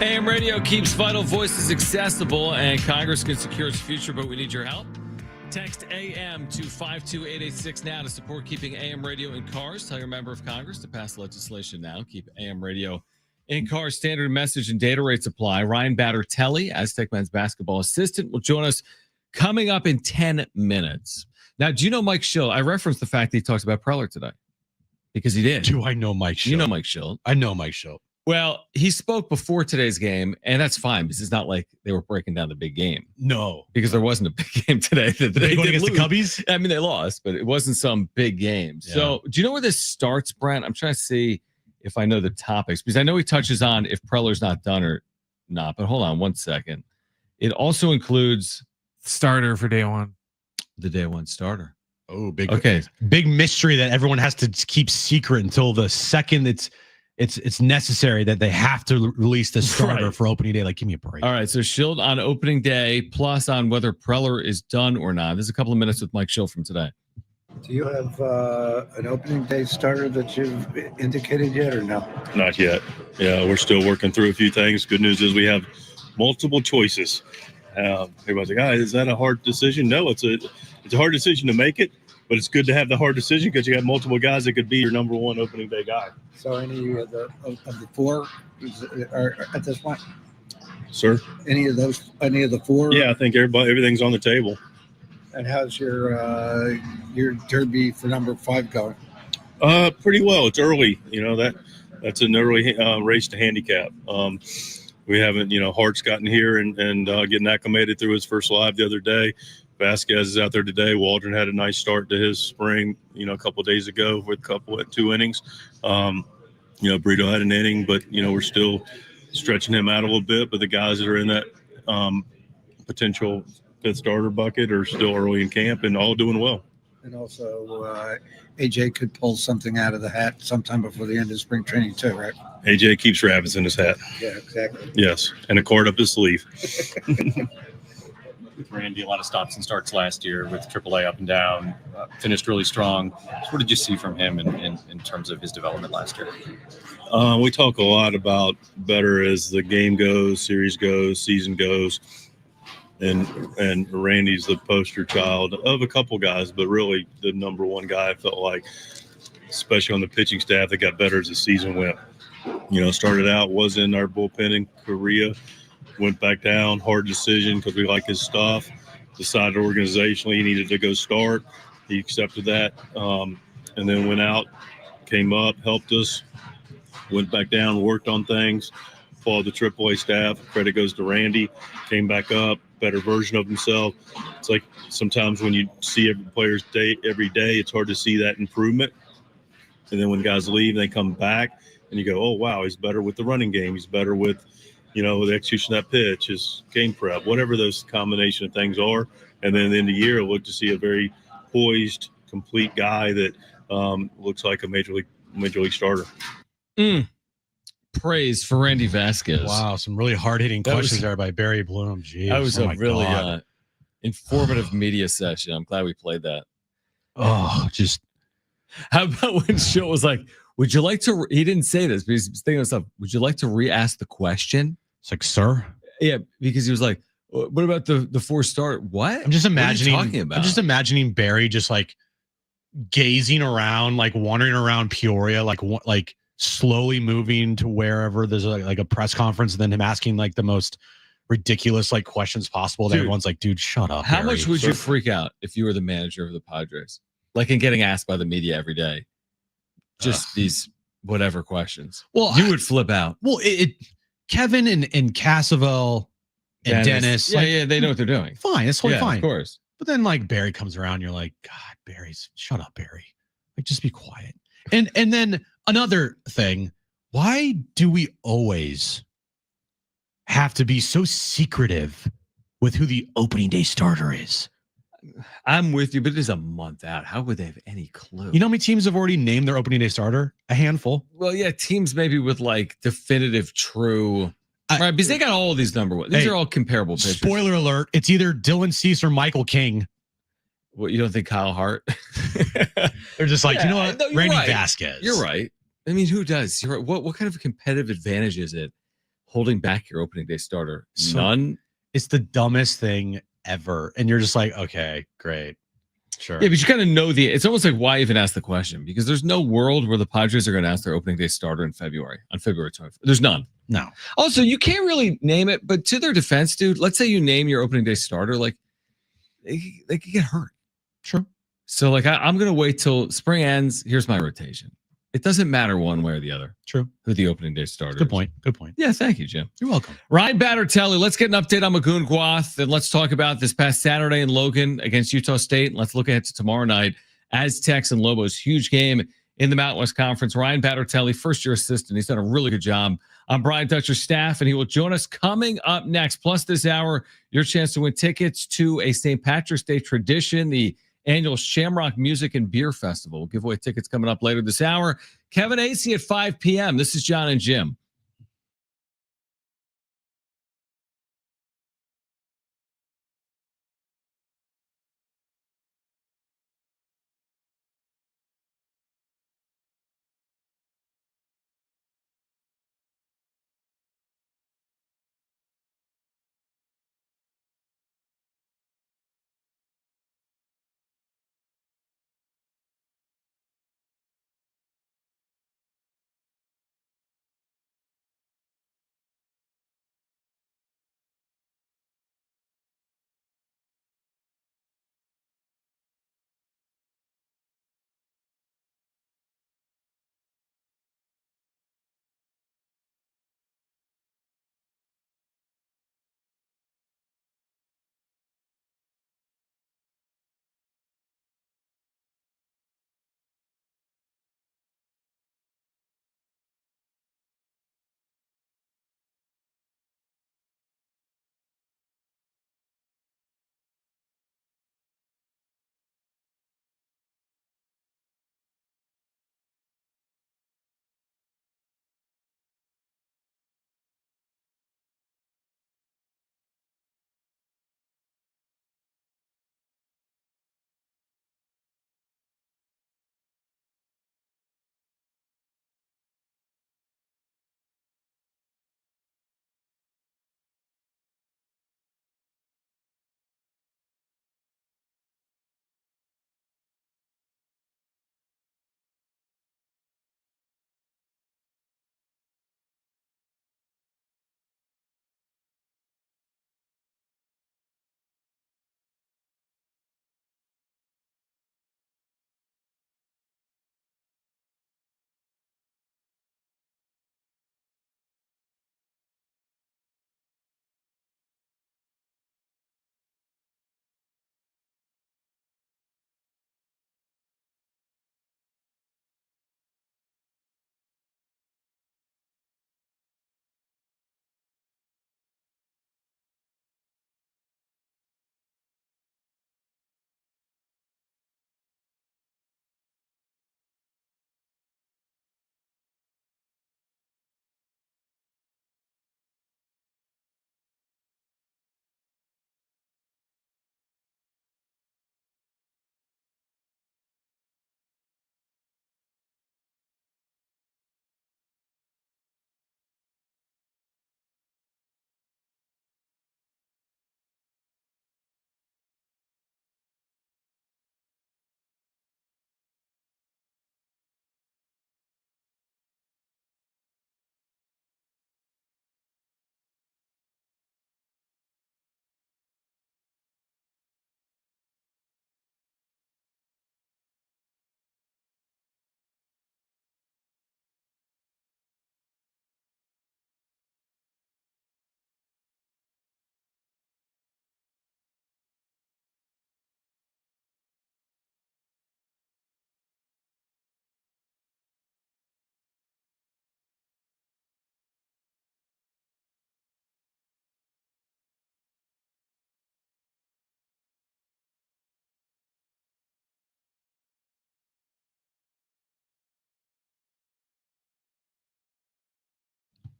AM Radio keeps vital voices accessible, and Congress can secure its future, but we need your help. Text AM to 52886 now to support keeping AM radio in cars. Tell your member of Congress to pass legislation now. Keep AM radio in cars. Standard message and data rates apply. Ryan Battertelli, Aztec men's basketball assistant, will join us coming up in 10 minutes. Now, do you know Mike Schill? I referenced the fact that he talks about Preller today because he did. Do I know Mike Schill? You know Mike Schill. I know Mike Schill. Well, he spoke before today's game, and that's fine because it's not like they were breaking down the big game. No. Because there wasn't a big game today. Did they go against lose. the Cubbies? I mean, they lost, but it wasn't some big game. Yeah. So, do you know where this starts, Brent? I'm trying to see if I know the topics because I know he touches on if Preller's not done or not. But hold on one second. It also includes Starter for day one. the day one starter. Oh, big. Okay. Big mystery that everyone has to keep secret until the second it's necessary that they have to release the starter Right. for opening day. Like, give me a break. All right. So, Schill on opening day, plus on whether Preller is done or not. There's a couple of minutes with Mike Schill from today. Do you have an opening day starter that you've indicated yet or no? Not yet. Yeah, we're still working through a few things. Good news is we have multiple choices. Everybody's like, is that a hard decision? No, it's a hard decision to make it, but it's good to have the hard decision because you have multiple guys that could be your number one opening day guy. So any of the four are at this point? Sir? Any of the four? Yeah, I think everything's on the table. And how's your derby for number 5 going? Pretty well. It's early. You know, that's an early race to handicap. We haven't, Hart's gotten here and getting acclimated through his first live the other day. Vasquez is out there today. Waldron had a nice start to his spring, a couple of days ago with 2 innings. Brito had an inning, but, we're still stretching him out a little bit. But the guys that are in that potential fifth starter bucket are still early in camp and all doing well. And also, AJ could pull something out of the hat sometime before the end of spring training too, right? AJ keeps rabbits in his hat. Yeah, exactly. Yes, and a card up his sleeve. Randy, a lot of stops and starts last year with AAA up and down, finished really strong. So what did you see from him in terms of his development last year? We talk a lot about better as the game goes, series goes, season goes. And Randy's the poster child of a couple guys, but really the number one guy I felt like, especially on the pitching staff, that got better as the season went. Started out, was in our bullpen in Korea, went back down, hard decision because we like his stuff. Decided organizationally he needed to go start. He accepted that, and then went out, came up, helped us, went back down, worked on things, followed the AAA staff. Credit goes to Randy, came back up, better version of himself. It's like sometimes when you see every player's day every day, it's hard to see that improvement. And then when guys leave, they come back and you go, oh, wow, he's better with the running game. He's better with, the execution of that pitch, his game prep, whatever those combination of things are. And then in the year, I look to see a very poised, complete guy that looks like a major league starter. Praise for Randy Vasquez. Wow, some really hard-hitting questions there by Barry Bloom. Jeez, that was a really informative media session. I'm glad we played that. Oh, just how about when Schill was like, would you like to, he didn't say this, but he's thinking of stuff. Would you like to re-ask the question? It's like, sir? Yeah, because he was like, what about the 4 start? What? I'm just imagining, what are you talking about? I'm just imagining Barry just like gazing around, like wandering around Peoria, like slowly moving to wherever there's like a press conference, and then him asking like the most ridiculous like questions possible. That everyone's like, dude, shut up. How Barry. much would you freak out if you were the manager of the Padres? Like in getting asked by the media every day. Just these whatever questions. Well, you would flip out. Well, Kevin and Cassavell and Dennis. Yeah, they know what they're doing. Fine, it's totally fine. Of course. But then like Barry comes around, you're like, God, shut up, Barry. Like, just be quiet. And then another thing, why do we always have to be so secretive with who the opening day starter is? I'm with you, but it is a month out. How would they have any clue? You know how many teams have already named their opening day starter? A handful. Well, yeah, teams maybe with like definitive true. Right, because they got all of these number one. These are all comparable pitchers. Spoiler alert, it's either Dylan Cease or Michael King. What, you don't think Kyle Hart? They're just like, you know what? No, Randy right. Vasquez. You're right. I mean, who does? You're right. What kind of competitive advantage is it holding back your opening day starter. So- None. It's the dumbest thing ever. And you're just like, okay, great. Sure. Yeah, but you kind of know it's almost like why even ask the question? Because there's no world where the Padres are going to ask their opening day starter on February 24th. There's none. No. Also, you can't really name it, but to their defense, dude, let's say you name your opening day starter, like they could get hurt. Sure. So like I'm going to wait till spring ends. Here's my rotation. It doesn't matter one way or the other. True. Who the opening day starter Good is. point. Good point. Yeah, thank you, Jim. You're welcome. Ryan Battertelli, let's get an update on Magoon Guath, and let's talk about this past Saturday in Logan against Utah State. And let's look ahead to tomorrow night, Aztecs and Lobos. Huge game in the Mountain West Conference. Ryan Battertelli, first-year assistant. He's done a really good job. I'm Brian Dutcher's staff, and he will join us coming up next. Plus, this hour, your chance to win tickets to a St. Patrick's Day tradition, the annual Shamrock Music and Beer Festival. We'll give away tickets coming up later this hour. Kevin Acey at 5 p.m. This is Jon and Jim.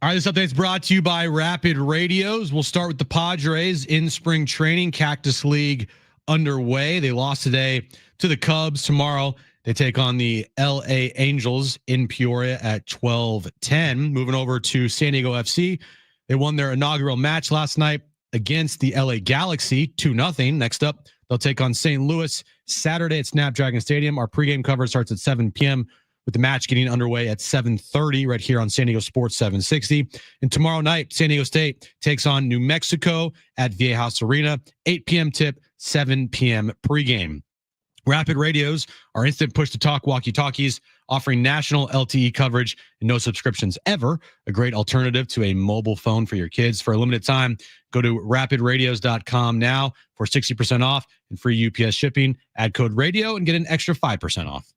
All right, this update is brought to you by Rapid Radios. We'll start with the Padres in spring training. Cactus League underway. They lost today to the Cubs. Tomorrow, they take on the LA Angels in Peoria at 12:10. Moving over to San Diego FC. They won their inaugural match last night against the LA Galaxy, 2-0. Next up, they'll take on St. Louis Saturday at Snapdragon Stadium. Our pregame coverage starts at 7 p.m. with the match getting underway at 7:30 right here on San Diego Sports 760. And tomorrow night, San Diego State takes on New Mexico at Viejas Arena, 8 p.m. tip, 7 p.m. pregame. Rapid Radios are instant push-to-talk walkie-talkies offering national LTE coverage and no subscriptions ever. A great alternative to a mobile phone for your kids. For a limited time, go to rapidradios.com now for 60% off and free UPS shipping. Add code radio and get an extra 5% off.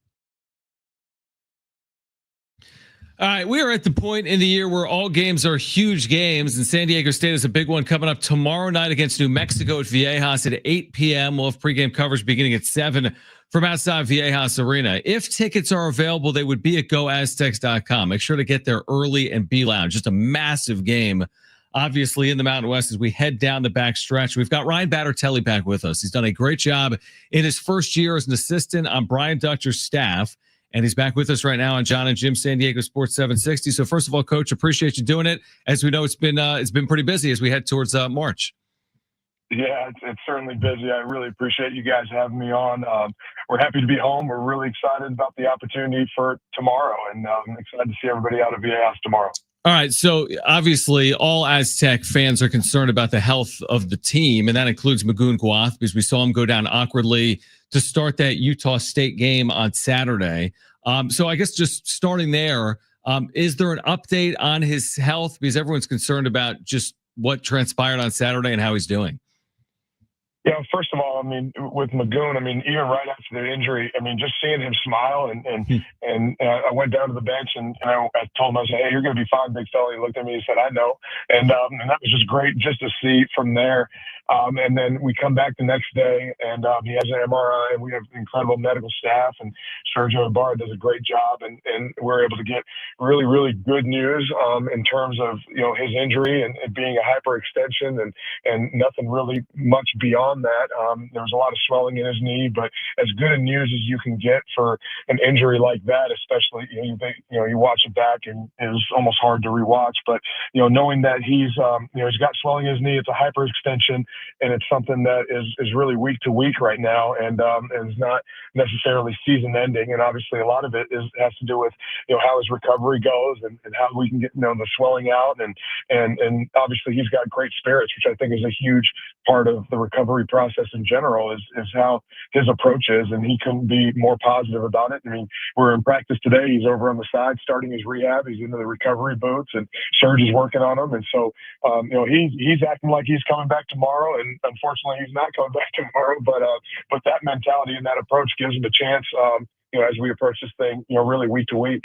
All right, we are at the point in the year where all games are huge games, and San Diego State has a big one coming up tomorrow night against New Mexico at Viejas at 8 p.m. We'll have pregame coverage beginning at 7 from outside Viejas Arena. If tickets are available, they would be at goaztecs.com. Make sure to get there early and be loud. Just a massive game, obviously, in the Mountain West as we head down the back stretch. We've got Ryan Battertelli back with us. He's done a great job in his first year as an assistant on Brian Dutcher's staff. And he's back with us right now on Jon and Jim, San Diego Sports 760. So first of all, Coach, appreciate you doing it. As we know, it's been pretty busy as we head towards March. Yeah, it's certainly busy. I really appreciate you guys having me on. We're happy to be home. We're really excited about the opportunity for tomorrow, and I'm excited to see everybody out of Viejas tomorrow. All right, so obviously all Aztec fans are concerned about the health of the team, and that includes Magoon Guath because we saw him go down awkwardly to start that Utah State game on Saturday. So I guess just starting there, is there an update on his health? Because everyone's concerned about just what transpired on Saturday and how he's doing. Yeah, first of all, I mean, with Magoon, I mean, even right after the injury, I mean, just seeing him smile and I went down to the bench and I told him, I said, "Hey, you're going to be fine, big fella." He looked at me and said, "I know." And that was just great just to see from there. And then we come back the next day and he has an MRI and we have incredible medical staff and Sergio Ibarra does a great job and we're able to get really, really good news in terms of, his injury and being a hyperextension and nothing really much beyond that. There was a lot of swelling in his knee, but as good a news as you can get for an injury like that, especially, you watch it back and it was almost hard to rewatch, but, knowing that he's got swelling in his knee, it's a hyperextension, and it's something that is really week to week right now and is not necessarily season ending. And obviously a lot of it has to do with, how his recovery goes and how we can get, the swelling out. And obviously he's got great spirits, which I think is a huge part of the recovery process in general is how his approach is. And he couldn't be more positive about it. I mean, we're in practice today. He's over on the side starting his rehab. He's into the recovery boots and Serge is working on him. And so, he's acting like he's coming back tomorrow. And unfortunately, he's not coming back tomorrow. But that mentality and that approach gives him a chance, as we approach this thing, really week to week.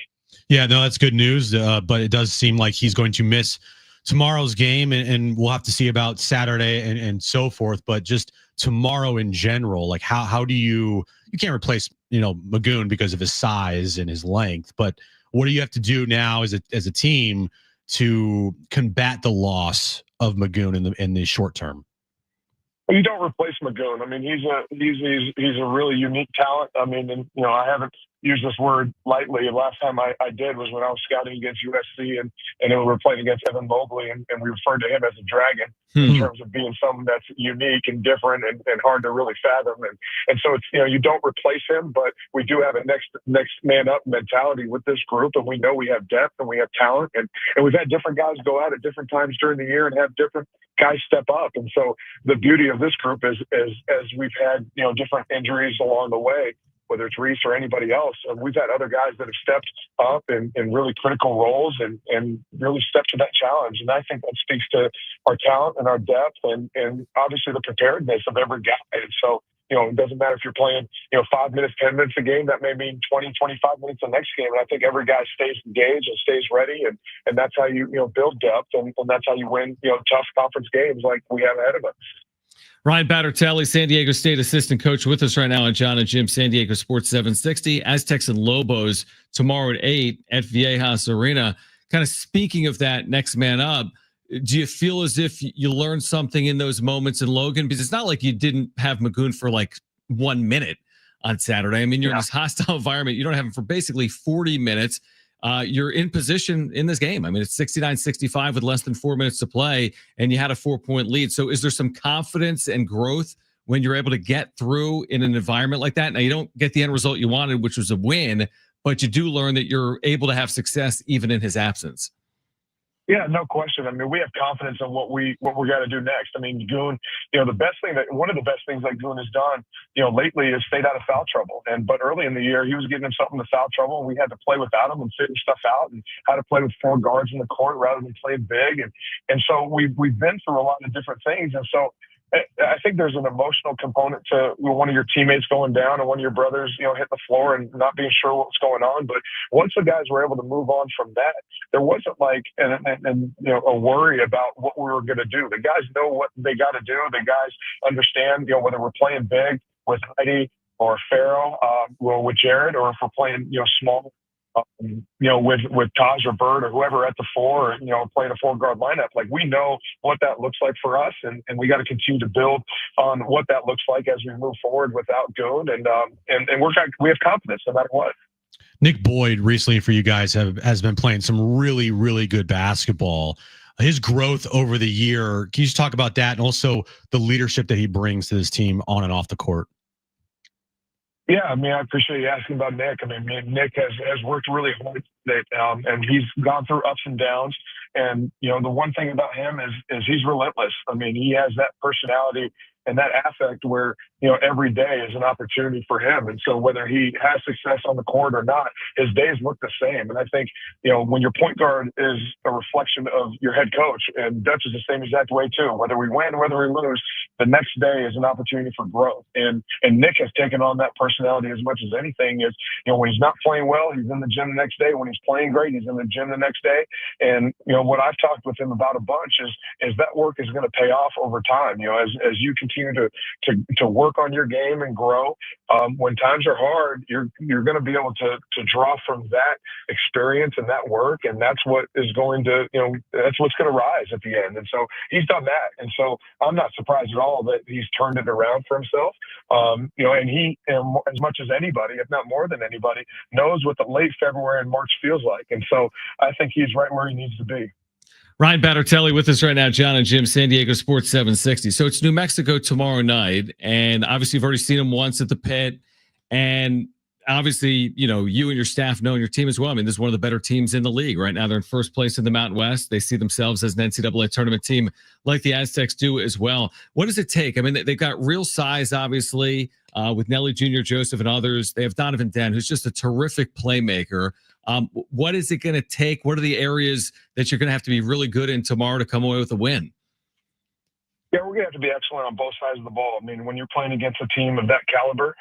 Yeah, no, that's good news. But it does seem like he's going to miss tomorrow's game, and we'll have to see about Saturday and so forth. But just tomorrow in general, like how do you can't replace Magoon because of his size and his length, but what do you have to do now as a team to combat the loss of Magoon in the short term? You don't replace Magoon. I mean, he's a really unique talent. I mean, and I haven't used this word lightly. The last time I did was when I was scouting against USC and we were playing against Evan Mobley and we referred to him as a dragon in terms of being someone that's unique and different and hard to really fathom. And so it's, you don't replace him, but we do have a next man up mentality with this group. And we know we have depth and we have talent and we've had different guys go out at different times during the year and have different guys step up. And so the beauty of this group is as we've had, different injuries along the way, whether it's Reese or anybody else, we've had other guys that have stepped up in really critical roles and really stepped to that challenge. And I think that speaks to our talent and our depth and obviously the preparedness of every guy. And so, it doesn't matter if you're playing, 5 minutes, 10 minutes a game, that may mean 20, 25 minutes the next game. And I think every guy stays engaged and stays ready. And that's how you, build depth and that's how you win, tough conference games like we have ahead of us. Ryan Battertelli, San Diego State assistant coach with us right now on Jon and Jim, San Diego Sports 760. Aztecs and Lobos tomorrow at 8 at Viejas Arena. Kind of speaking of that next man up, do you feel as if you learned something in those moments in Logan? Because it's not like you didn't have Magoon for like 1 minute on Saturday. I mean, you're in this hostile environment. You don't have him for basically 40 minutes. you're in position in this game. I mean, it's 69-65 with less than 4 minutes to play, and you had a 4-point lead. So is there some confidence and growth when you're able to get through in an environment like that? Now, you don't get the end result you wanted, which was a win, but you do learn that you're able to have success even in his absence. Yeah, no question. I mean, we have confidence in what we got to do next. I mean, Goon, one of the best things that Goon has done, lately is stayed out of foul trouble. But early in the year, he was getting himself into foul trouble, and we had to play without him and figure stuff out and how to play with 4 guards in the court rather than play big. And so we've been through a lot of different things. And so I think there's an emotional component to one of your teammates going down and one of your brothers, hitting the floor and not being sure what's going on. But once the guys were able to move on from that, there wasn't like a worry about what we were going to do. The guys know what they got to do. The guys understand, whether we're playing big with Heidi or Farrell, with Jared, or if we're playing, small, with Taj or Bird or whoever at the 4, playing a 4-guard lineup. Like, we know what that looks like for us, and we got to continue to build on what that looks like as we move forward without Goon, and we have confidence no matter what. Nick Boyd recently for you guys has been playing some really, really good basketball. His growth over the year, can you just talk about that and also the leadership that he brings to this team on and off the court? Yeah, I mean, I appreciate you asking about Nick. I mean, Nick has worked really hard, and he's gone through ups and downs. And, the one thing about him is he's relentless. I mean, he has that personality and that affect where, every day is an opportunity for him. And so whether he has success on the court or not, his days look the same. And I think, when your point guard is a reflection of your head coach, and Dutch is the same exact way too, whether we win, whether we lose, the next day is an opportunity for growth. And Nick has taken on that personality as much as anything. Is, when he's not playing well, he's in the gym the next day. When he's playing great, he's in the gym the next day. And, what I've talked with him about a bunch is that work is going to pay off over time. As you continue to work on your game and grow, when times are hard, you're going to be able to draw from that experience and that work, and that's what is going to, that's what's going to rise at the end. And so he's done that, and so I'm not surprised at all that he's turned it around for himself. And he, as much as anybody, if not more than anybody, knows what the late February and March feels like, and so I think he's right where he needs to be. Ryan Battertelli with us right now, Jon and Jim, San Diego Sports 760. So it's New Mexico tomorrow night, and obviously you've already seen them once at the Pit, and obviously, you and your staff know your team as well. I mean, this is one of the better teams in the league right now. They're in first place in the Mountain West. They see themselves as an NCAA tournament team like the Aztecs do as well. What does it take? I mean, they've got real size, obviously, with Nelly Jr., Joseph, and others. They have Donovan Dent, who's just a terrific playmaker. What is it going to take? What are the areas that you're going to have to be really good in tomorrow to come away with a win? Yeah, we're going to have to be excellent on both sides of the ball. I mean, when you're playing against a team of that caliber,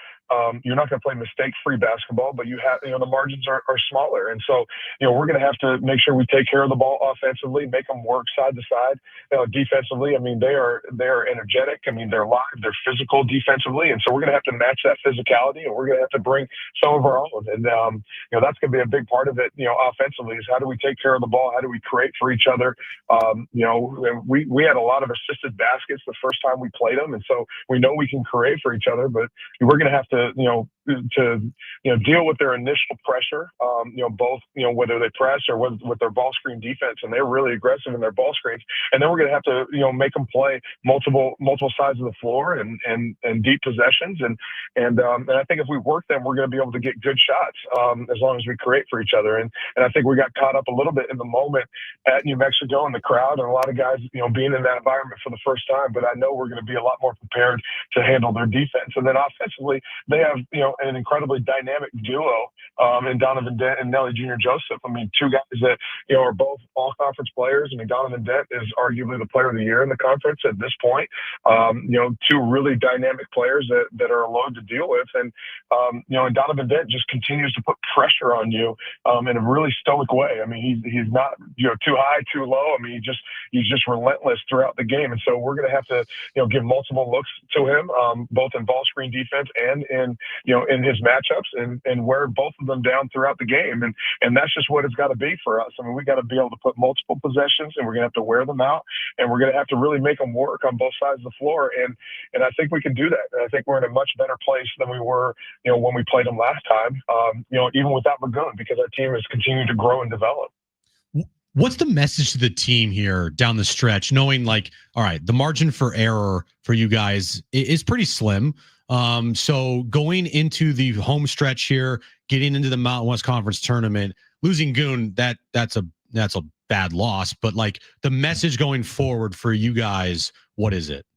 you're not going to play mistake-free basketball, but you have, the margins are smaller. And so, we're going to have to make sure we take care of the ball offensively, make them work side to side. Defensively, I mean, they are energetic. I mean, they're live, they're physical defensively. And so we're going to have to match that physicality, and we're going to have to bring some of our own. And, that's going to be a big part of it, offensively, is how do we take care of the ball? How do we create for each other? We had a lot of assisted baskets the first time we played them. And so we know we can create for each other, but we're going to have to deal with their initial pressure, both, whether they press or with their ball screen defense, and they're really aggressive in their ball screens. And then we're going to have to, make them play multiple sides of the floor and deep possessions. And I think if we work them, we're going to be able to get good shots, as long as we create for each other. And I think we got caught up a little bit in the moment at New Mexico and the crowd and a lot of guys, being in that environment for the first time, but I know we're going to be a lot more prepared to handle their defense. And then offensively, they have, an incredibly dynamic duo in Donovan Dent and Nelly Jr. Joseph. I mean, two guys that, are both all-conference players. I mean, Donovan Dent is arguably the player of the year in the conference at this point. Two really dynamic players that are a load to deal with. And, and Donovan Dent just continues to put pressure on you in a really stoic way. I mean, he's not, too high, too low. I mean, he's just relentless throughout the game. And so we're going to have to, give multiple looks to him, both in ball screen defense and in in his matchups and wear both of them down throughout the game. And that's just what it's got to be for us. I mean, we got to be able to put multiple possessions, and we're going to have to wear them out, and we're going to have to really make them work on both sides of the floor. And I think we can do that. And I think we're in a much better place than we were, when we played them last time, even without Magoon, because our team is continuing to grow and develop. What's the message to the team here down the stretch, knowing like, all right, the margin for error for you guys is pretty slim. So going into the home stretch here, getting into the Mountain West Conference tournament, losing Goon, that's a bad loss. But like the message going forward for you guys, what is it?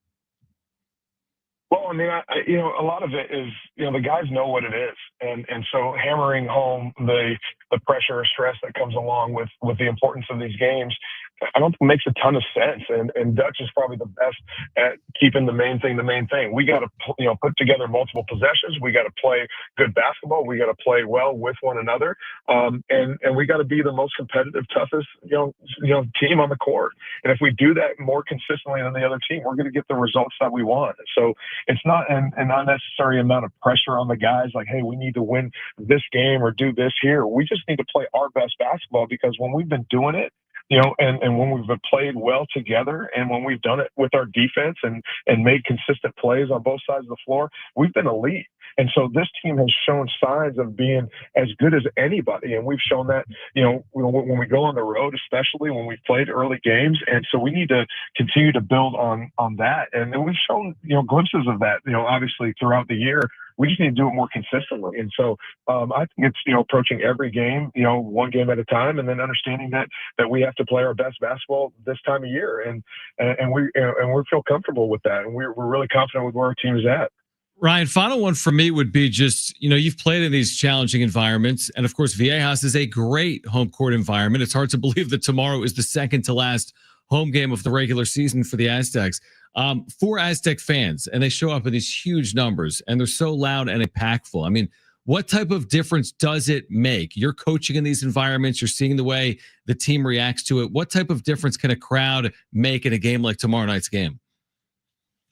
Well, I mean, a lot of it is, the guys know what it is. And so hammering home the pressure or stress that comes along with the importance of these games, I don't think makes a ton of sense. And Dutch is probably the best at keeping the main thing. We got to, put together multiple possessions. We got to play good basketball. We got to play well with one another. And we got to be the most competitive, toughest, team on the court. And if we do that more consistently than the other team, we're going to get the results that we want. So it's not an unnecessary amount of pressure on the guys like, hey, we need to win this game or do this here. We just need to play our best basketball, because when we've been doing it, and when we've played well together, and when we've done it with our defense and made consistent plays on both sides of the floor, we've been elite. And so this team has shown signs of being as good as anybody. And we've shown that, when we go on the road, especially when we've played early games. And so we need to continue to build on that. And we've shown, glimpses of that, obviously throughout the year. We just need to do it more consistently. And so I think it's, approaching every game, one game at a time, and then understanding that we have to play our best basketball this time of year. And we feel comfortable with that. And we're really confident with where our team is at. Ryan, final one for me would be just, you've played in these challenging environments. And of course, Viejas is a great home court environment. It's hard to believe that tomorrow is the second to last home game of the regular season for the Aztecs. For Aztec fans, and they show up in these huge numbers, and they're so loud and impactful. I mean, what type of difference does it make? You're coaching in these environments. You're seeing the way the team reacts to it. What type of difference can a crowd make in a game like tomorrow night's game?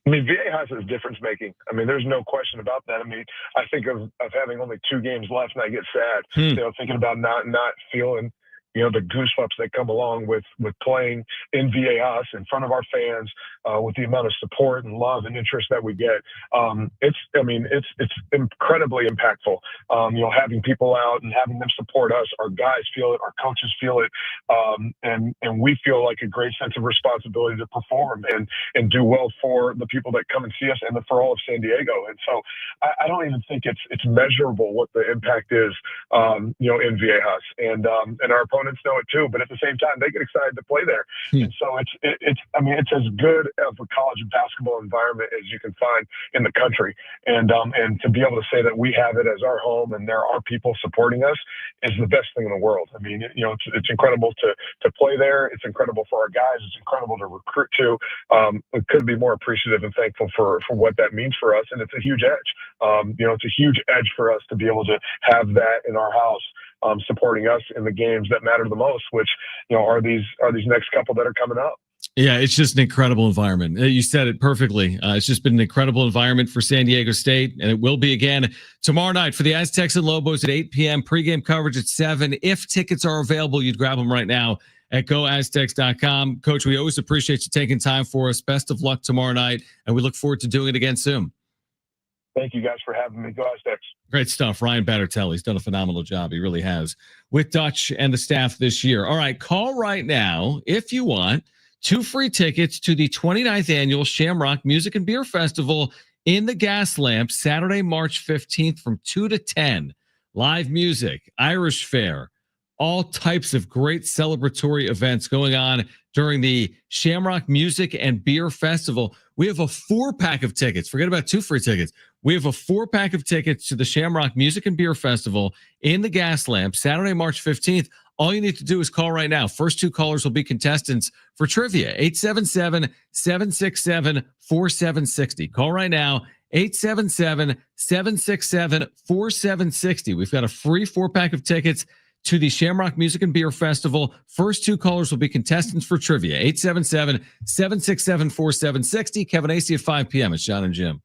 I mean, Viejas is difference making. I mean, there's no question about that. I mean, I think of having only 2 games left, and I get sad, thinking about not feeling, the goosebumps that come along with playing in Viejas in front of our fans, with the amount of support and love and interest that we get. It's incredibly impactful. Having people out and having them support us, our guys feel it, our coaches feel it, and we feel like a great sense of responsibility to perform and do well for the people that come and see us and for all of San Diego. And so I don't even think it's measurable what the impact is, in Viejas, and our opponents know it too, but at the same time they get excited to play there. And so it's as good of a college basketball environment as you can find in the country, and to be able to say that we have it as our home and there are people supporting us is the best thing in the world. I mean, it's incredible to play there. It's incredible for our guys. It's incredible to recruit to. We couldn't be more appreciative and thankful for what that means for us, and it's a huge edge. It's a huge edge for us to be able to have that in our house, supporting us in the games that matter the most, which are these next couple that are coming up. Yeah, it's just an incredible environment. You said it perfectly. It's just been an incredible environment for San Diego State, and it will be again tomorrow night for the Aztecs and Lobos at 8 p.m. Pregame coverage at 7. If tickets are available, you'd grab them right now at goaztecs.com. Coach, we always appreciate you taking time for us. Best of luck tomorrow night, and we look forward to doing it again soon. Thank you guys for having me. Go Aztecs. Great stuff. Ryan Battertelli. He's done a phenomenal job. He really has with Dutch and the staff this year. All right, call right now if you want 2 free tickets to the 29th annual Shamrock Music and Beer Festival in the Gas Lamp, Saturday, March 15th from 2 to 10. Live music, Irish Fair, all types of great celebratory events going on during the Shamrock Music and Beer Festival. We have a 4-pack of tickets. Forget about 2 free tickets. We have a 4-pack of tickets to the Shamrock Music and Beer Festival in the Gas Lamp, Saturday, March 15th. All you need to do is call right now. First 2 callers will be contestants for trivia. 877-767-4760. Call right now. 877-767-4760. We've got a free 4-pack of tickets to the Shamrock Music and Beer Festival. First 2 callers will be contestants for trivia. 877-767-4760. Kevin Acey at 5 p.m. It's Jon and Jim.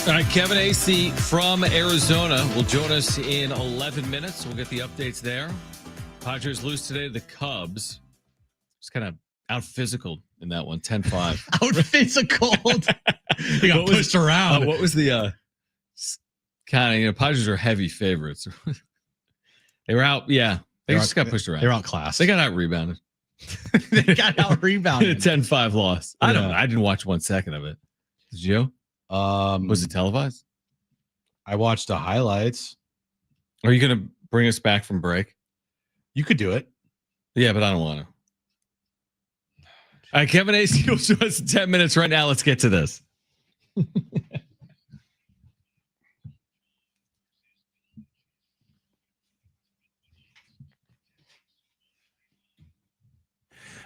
All right, Kevin AC from Arizona will join us in 11 minutes. We'll get the updates there. Padres lose today to the Cubs. Just kind of out physical in that one, 10-5. Out physical. He got pushed around. What was the kind of, Padres are heavy favorites. They were out, yeah. They just got pushed around. They're outclassed. They got out rebounded. They got out rebounded. 10-5 loss. I didn't watch 1 second of it. Did you? Was it televised? I watched the highlights. Are you going to bring us back from break? You could do it. Yeah, but I don't want to. All right, Kevin AC will show us in 10 minutes right now. Let's get to this.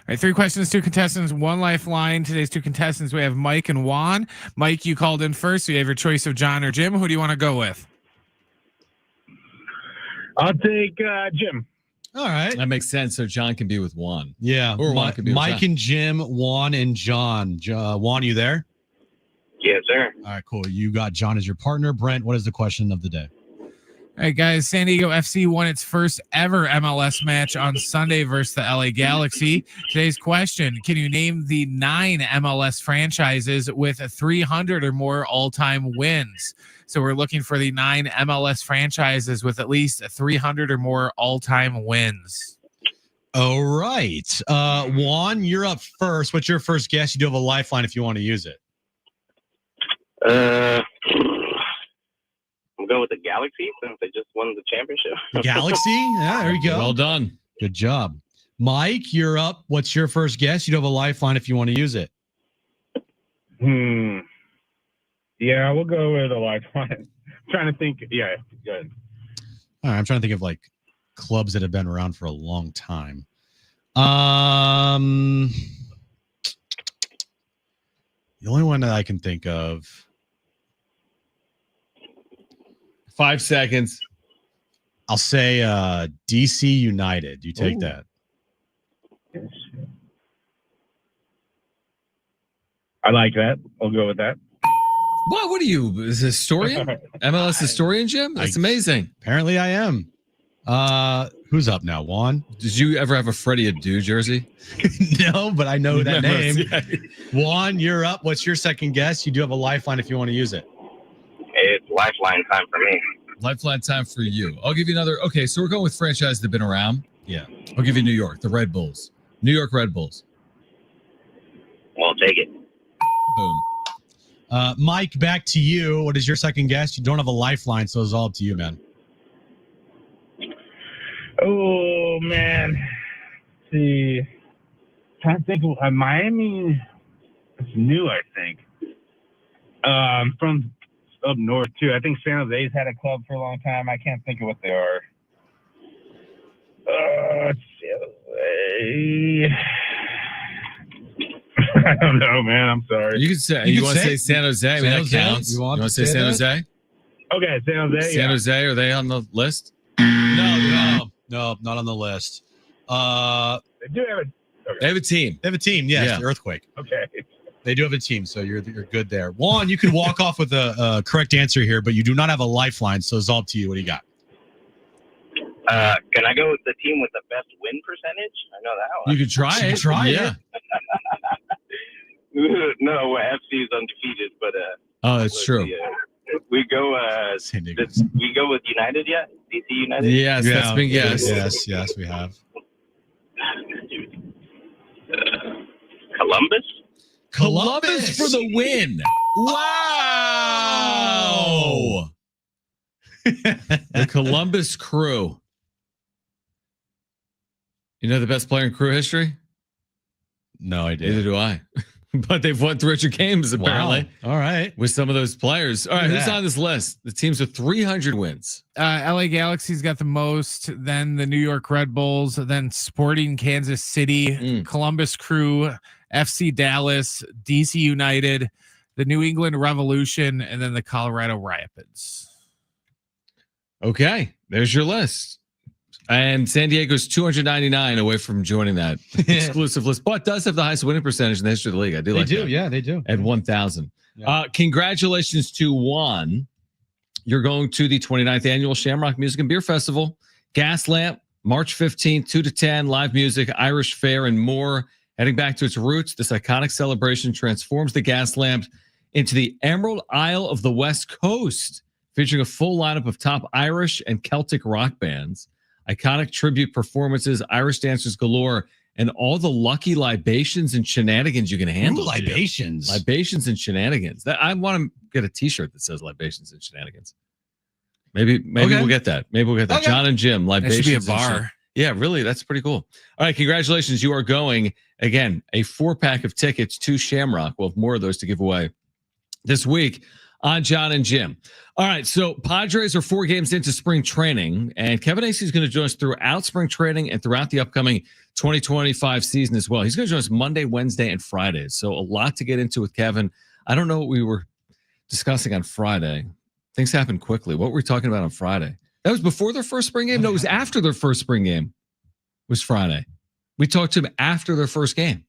All right, 3 questions, 2 contestants, 1 lifeline. Today's 2 contestants, we have Mike and Juan. Mike, you called in first, so you have your choice of John or Jim. Who do you want to go with? I'll take Jim. All right. That makes sense. So John can be with Juan. Yeah. Or Juan can be with Mike John. and Jim, Juan and John. Juan, you there? Yes, sir. All right, cool. You got John as your partner. Brent, what is the question of the day? All right, guys. San Diego FC won its first ever MLS match on Sunday versus the LA Galaxy. Today's question: can you name the 9 MLS franchises with 300 or more all-time wins? So we're looking for the 9 MLS franchises with at least 300 or more all-time wins. All right. Juan, you're up first. What's your first guess? You do have a lifeline if you want to use it. I'm going with the Galaxy since they just won the championship. Galaxy? Yeah, there you go. Well done. Good job. Mike, you're up. What's your first guess? You do have a lifeline if you want to use it. Yeah, we'll go with a lifeline. Trying to think. Yeah, good. All right, I'm trying to think of like clubs that have been around for a long time. The only one that I can think of. 5 seconds. I'll say DC United. You take that. I like that. I'll go with that. What are you? Is a historian? MLS historian, Jim? That's amazing. Apparently I am. Who's up now? Juan? Did you ever have a Freddie Adu jersey? No, but I know that name. Juan, you're up. What's your second guess? You do have a lifeline if you want to use it. It's lifeline time for me. Lifeline time for you. I'll give you another. Okay, so we're going with franchises that have been around. Yeah. I'll give you New York, the Red Bulls. New York Red Bulls. Well, take it. Boom. Mike, back to you. What is your second guess? You don't have a lifeline, so it's all up to you, man. Oh, man. Let's see. Trying to think. Miami is new, I think. From up north, too. I think San Jose's had a club for a long time. I can't think of what they are. San Jose. I don't know, man. I'm sorry. You can say you want to say San Jose. I mean, that counts. You You want want to to say say San that? Jose? Okay, San Jose. San Jose, are they on the list? No, not on the list. They do have They have a team. They have a team, yes, Yeah. the Earthquake. Okay. They do have a team, so you're good there. Juan, you can walk off with a correct answer here, but you do not have a lifeline, so it's all up to you. What do you got? Can I go with the team with the best win percentage? I know that one. You could try it. Try it. Yeah. No, FC is undefeated, but Oh, that's true. we go. San Diego. We go with United yet? DC United. Yes, that's been yes. Yes, we have. Columbus. Columbus for the win. Wow. The Columbus Crew. You know the best player in Crew history? No idea. Neither do I. But they've won 300 games, apparently. Wow. All right. With some of those players. All right, who's on this list? The teams with 300 wins. LA Galaxy's got the most, then the New York Red Bulls, then Sporting Kansas City, Columbus Crew, FC Dallas, DC United, the New England Revolution, and then the Colorado Rapids. Okay, there's your list. And San Diego's 299 away from joining that exclusive list, but does have the highest winning percentage in the history of the league. I do like that. Yeah, they do. At 1,000. Yeah. Congratulations to Juan. You're going to the 29th annual Shamrock Music and Beer Festival. Gaslamp, March 15th, 2 to 10, live music, Irish fare, and more. Heading back to its roots, this iconic celebration transforms the Gaslamp into the Emerald Isle of the West Coast, featuring a full lineup of top Irish and Celtic rock bands, iconic tribute performances, Irish dancers galore, and all the lucky libations and shenanigans you can handle. Ooh, libations. Libations and shenanigans. I want to get a t-shirt that says libations and shenanigans. Maybe Okay. we'll get that. Maybe we'll get that. Okay. Jon and Jim, That libations. should be a and bar. yeah, really. That's pretty cool. All right. Congratulations. You are going, again, a 4-pack of tickets to Shamrock. We'll have more of those to give away this week on Jon and Jim. All right. So Padres are 4 games into spring training, and Kevin Acee is going to join us throughout spring training and throughout the upcoming 2025 season as well. He's going to join us Monday, Wednesday, and Friday. So a lot to get into with Kevin. I don't know what we were discussing on Friday. Things happened quickly. What were we talking about on Friday? That was before their first spring game? No, it was after their first spring game. It was Friday. We talked to him after their first game.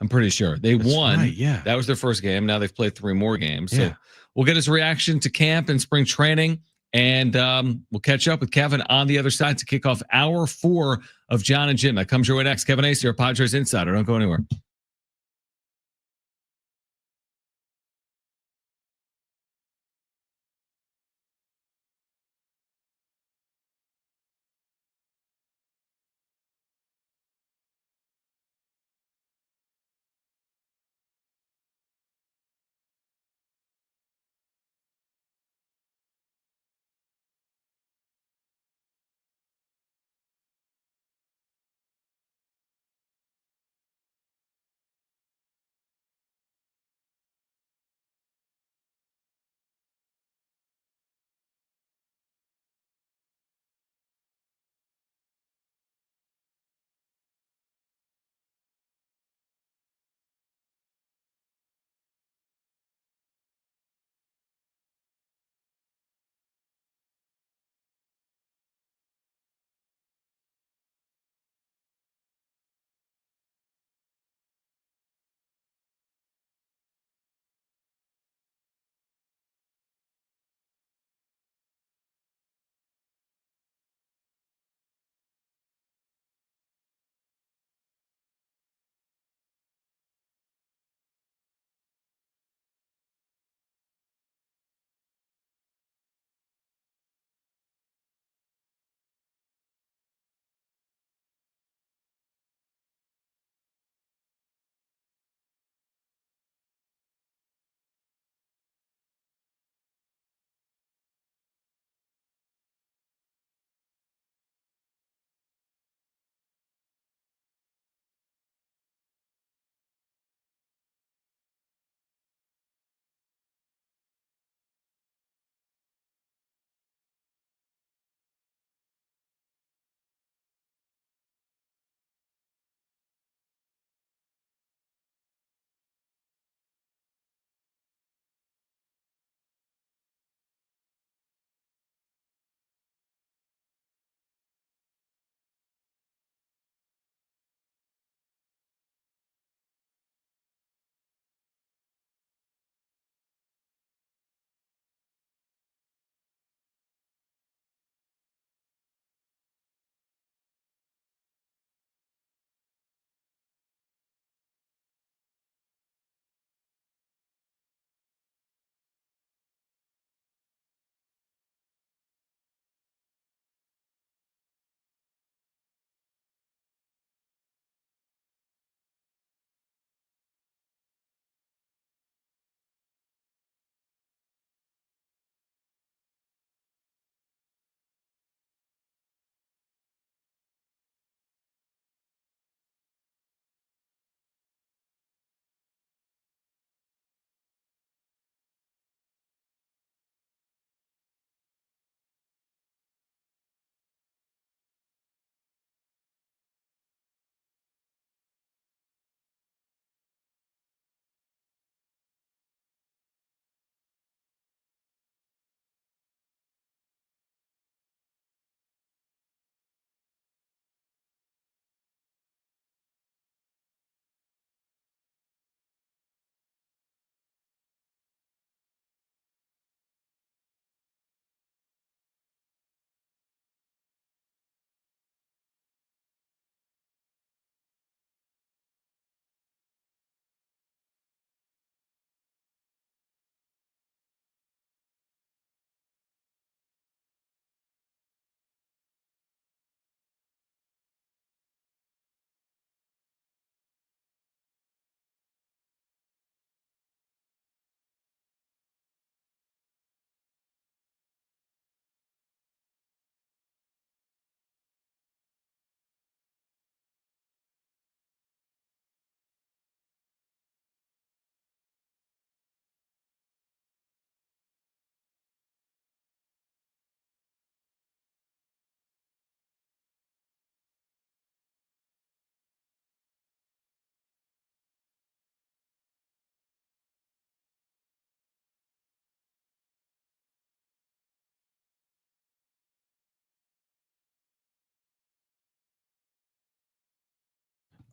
I'm pretty sure. That's won. right, yeah. That was their first game. Now they've played 3 more games. Yeah. So we'll get his reaction to camp and spring training. And we'll catch up with Kevin on the other side to kick off hour 4 of Jon and Jim. That comes your way next. Kevin Acee, our Padres Insider. Don't go anywhere.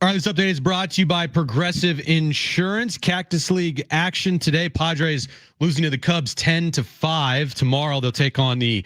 All right, this update is brought to you by Progressive Insurance. Cactus League action today. Padres losing to the Cubs 10-5. Tomorrow they'll take on the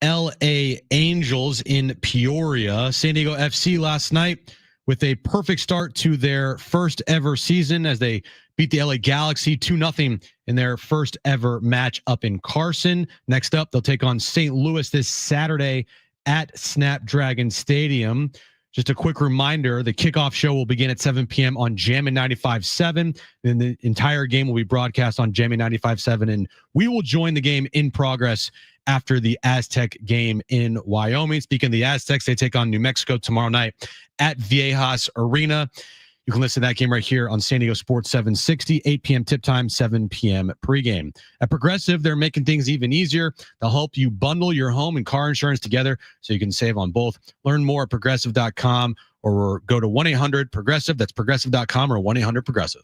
LA Angels in Peoria. San Diego FC last night with a perfect start to their first ever season as they beat the LA Galaxy 2-0 in their first ever match up in Carson. Next up, they'll take on St. Louis this Saturday at Snapdragon Stadium. Just a quick reminder, the kickoff show will begin at 7 p.m. on Jammin' 95.7. Then the entire game will be broadcast on Jammin' 95.7, and we will join the game in progress after the Aztec game in Wyoming. Speaking of the Aztecs, they take on New Mexico tomorrow night at Viejas Arena. You can listen to that game right here on San Diego Sports 760, 8 p.m. tip time, 7 p.m. pregame. At Progressive, they're making things even easier. They'll help you bundle your home and car insurance together so you can save on both. Learn more at progressive.com or go to 1-800-PROGRESSIVE. That's progressive.com or 1-800-PROGRESSIVE.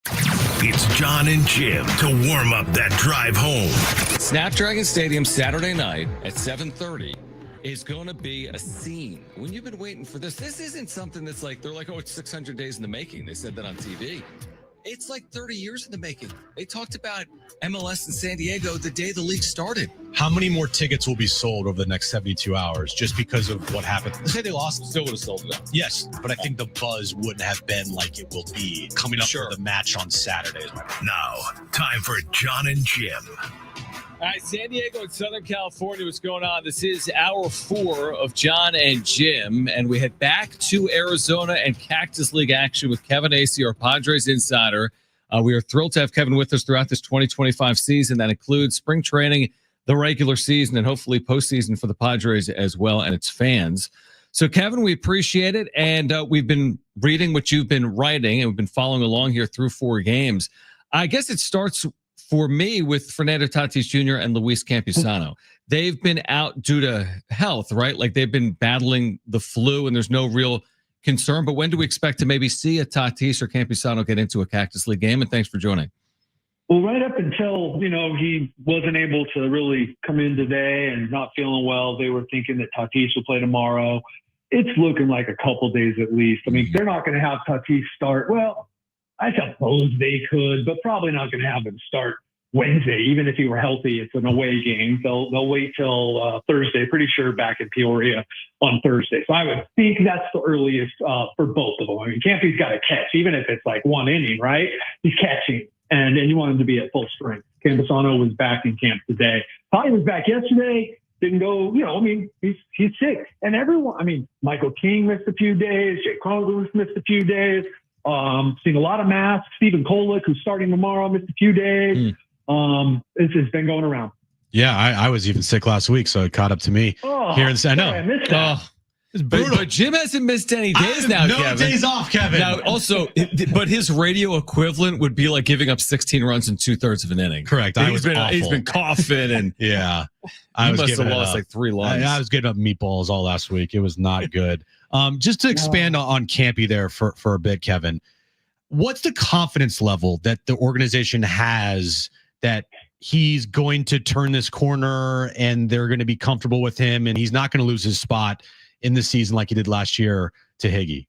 It's Jon and Jim to warm up that drive home. Snapdragon Stadium Saturday night at 7:30 is going to be a scene. When you've been waiting for this isn't something that's like, they're like, oh, it's 600 days in the making. They said that on TV. It's like 30 years in the making. They talked about MLS in San Diego the day the league started. How many more tickets will be sold over the next 72 hours just because of what happened? Let's say they lost. Still would have sold it. Yes, but I think the buzz wouldn't have been like it will be coming up for the match on Saturday. Now, time for Jon and Jim. All right, San Diego and Southern California, what's going on? This is hour 4 of Jon and Jim, and we head back to Arizona and Cactus League action with Kevin Acee, our Padres insider. We are thrilled to have Kevin with us throughout this 2025 season. That includes spring training, the regular season, and hopefully postseason for the Padres as well and its fans. So, Kevin, we appreciate it, and we've been reading what you've been writing, and we've been following along here through 4 games. I guess it starts for me with Fernando Tatis Jr. and Luis Campusano. They've been out due to health, right? Like they've been battling the flu and there's no real concern. But when do we expect to maybe see a Tatis or Campusano get into a Cactus League game? And thanks for joining. Well, right up until, he wasn't able to really come in today and not feeling well, they were thinking that Tatis will play tomorrow. It's looking like a couple days at least. I mean, they're not going to have Tatis start. Well, I suppose they could, but probably not going to have him start Wednesday. Even if he were healthy, it's an away game. They'll wait till Thursday. Pretty sure back in Peoria on Thursday. So I would think that's the earliest for both of them. I mean, Campy's got to catch, even if it's like one inning, right? He's catching, and you want him to be at full strength. Campusano was back in camp today. Probably was back yesterday. Didn't go. He's sick, and everyone. Michael King missed a few days. Jake Cronenworth missed a few days. Seen a lot of masks. Stephen Kolek, who's starting tomorrow, missed a few days. This has been going around. Yeah, I was even sick last week, so it caught up to me here in San Diego. I missed that. But Jim hasn't missed any days now, no Kevin. days off, Kevin. Now, also, but his radio equivalent would be like giving up 16 runs in 2/3 of an inning. Correct. He's been coughing and yeah. I must have lost like 3 lungs. I was getting up meatballs all last week. It was not good. Just to expand on Campy there for a bit, Kevin. What's the confidence level that the organization has that he's going to turn this corner and they're going to be comfortable with him and he's not going to lose his spot in the season like he did last year to Higgy?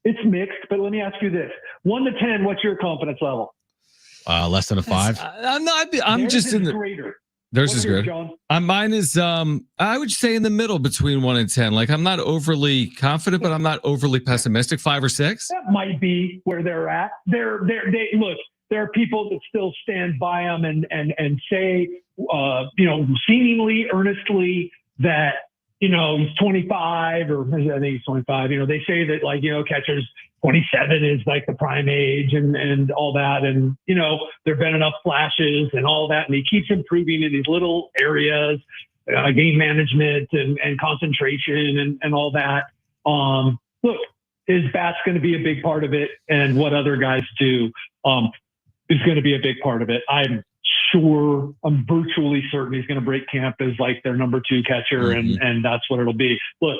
It's mixed, but let me ask you this: 1 to 10, what's your confidence level? Less than a 5. I'm just in the greater. Theirs is good. Mine is I would say in the middle between 1 and 10. Like I'm not overly confident, but I'm not overly pessimistic. 5 or 6. That might be where they're at. They look. There are people that still stand by them and say, seemingly earnestly that, he's 25 or I think he's 25. They say that catchers 27 is like the prime age and all that. And, there've been enough flashes and all that. And he keeps improving in these little areas, game management and concentration and all that. Look, his bat's going to be a big part of it. And what other guys do is going to be a big part of it. I'm virtually certain he's going to break camp as like their number 2 catcher. And that's what it'll be. Look,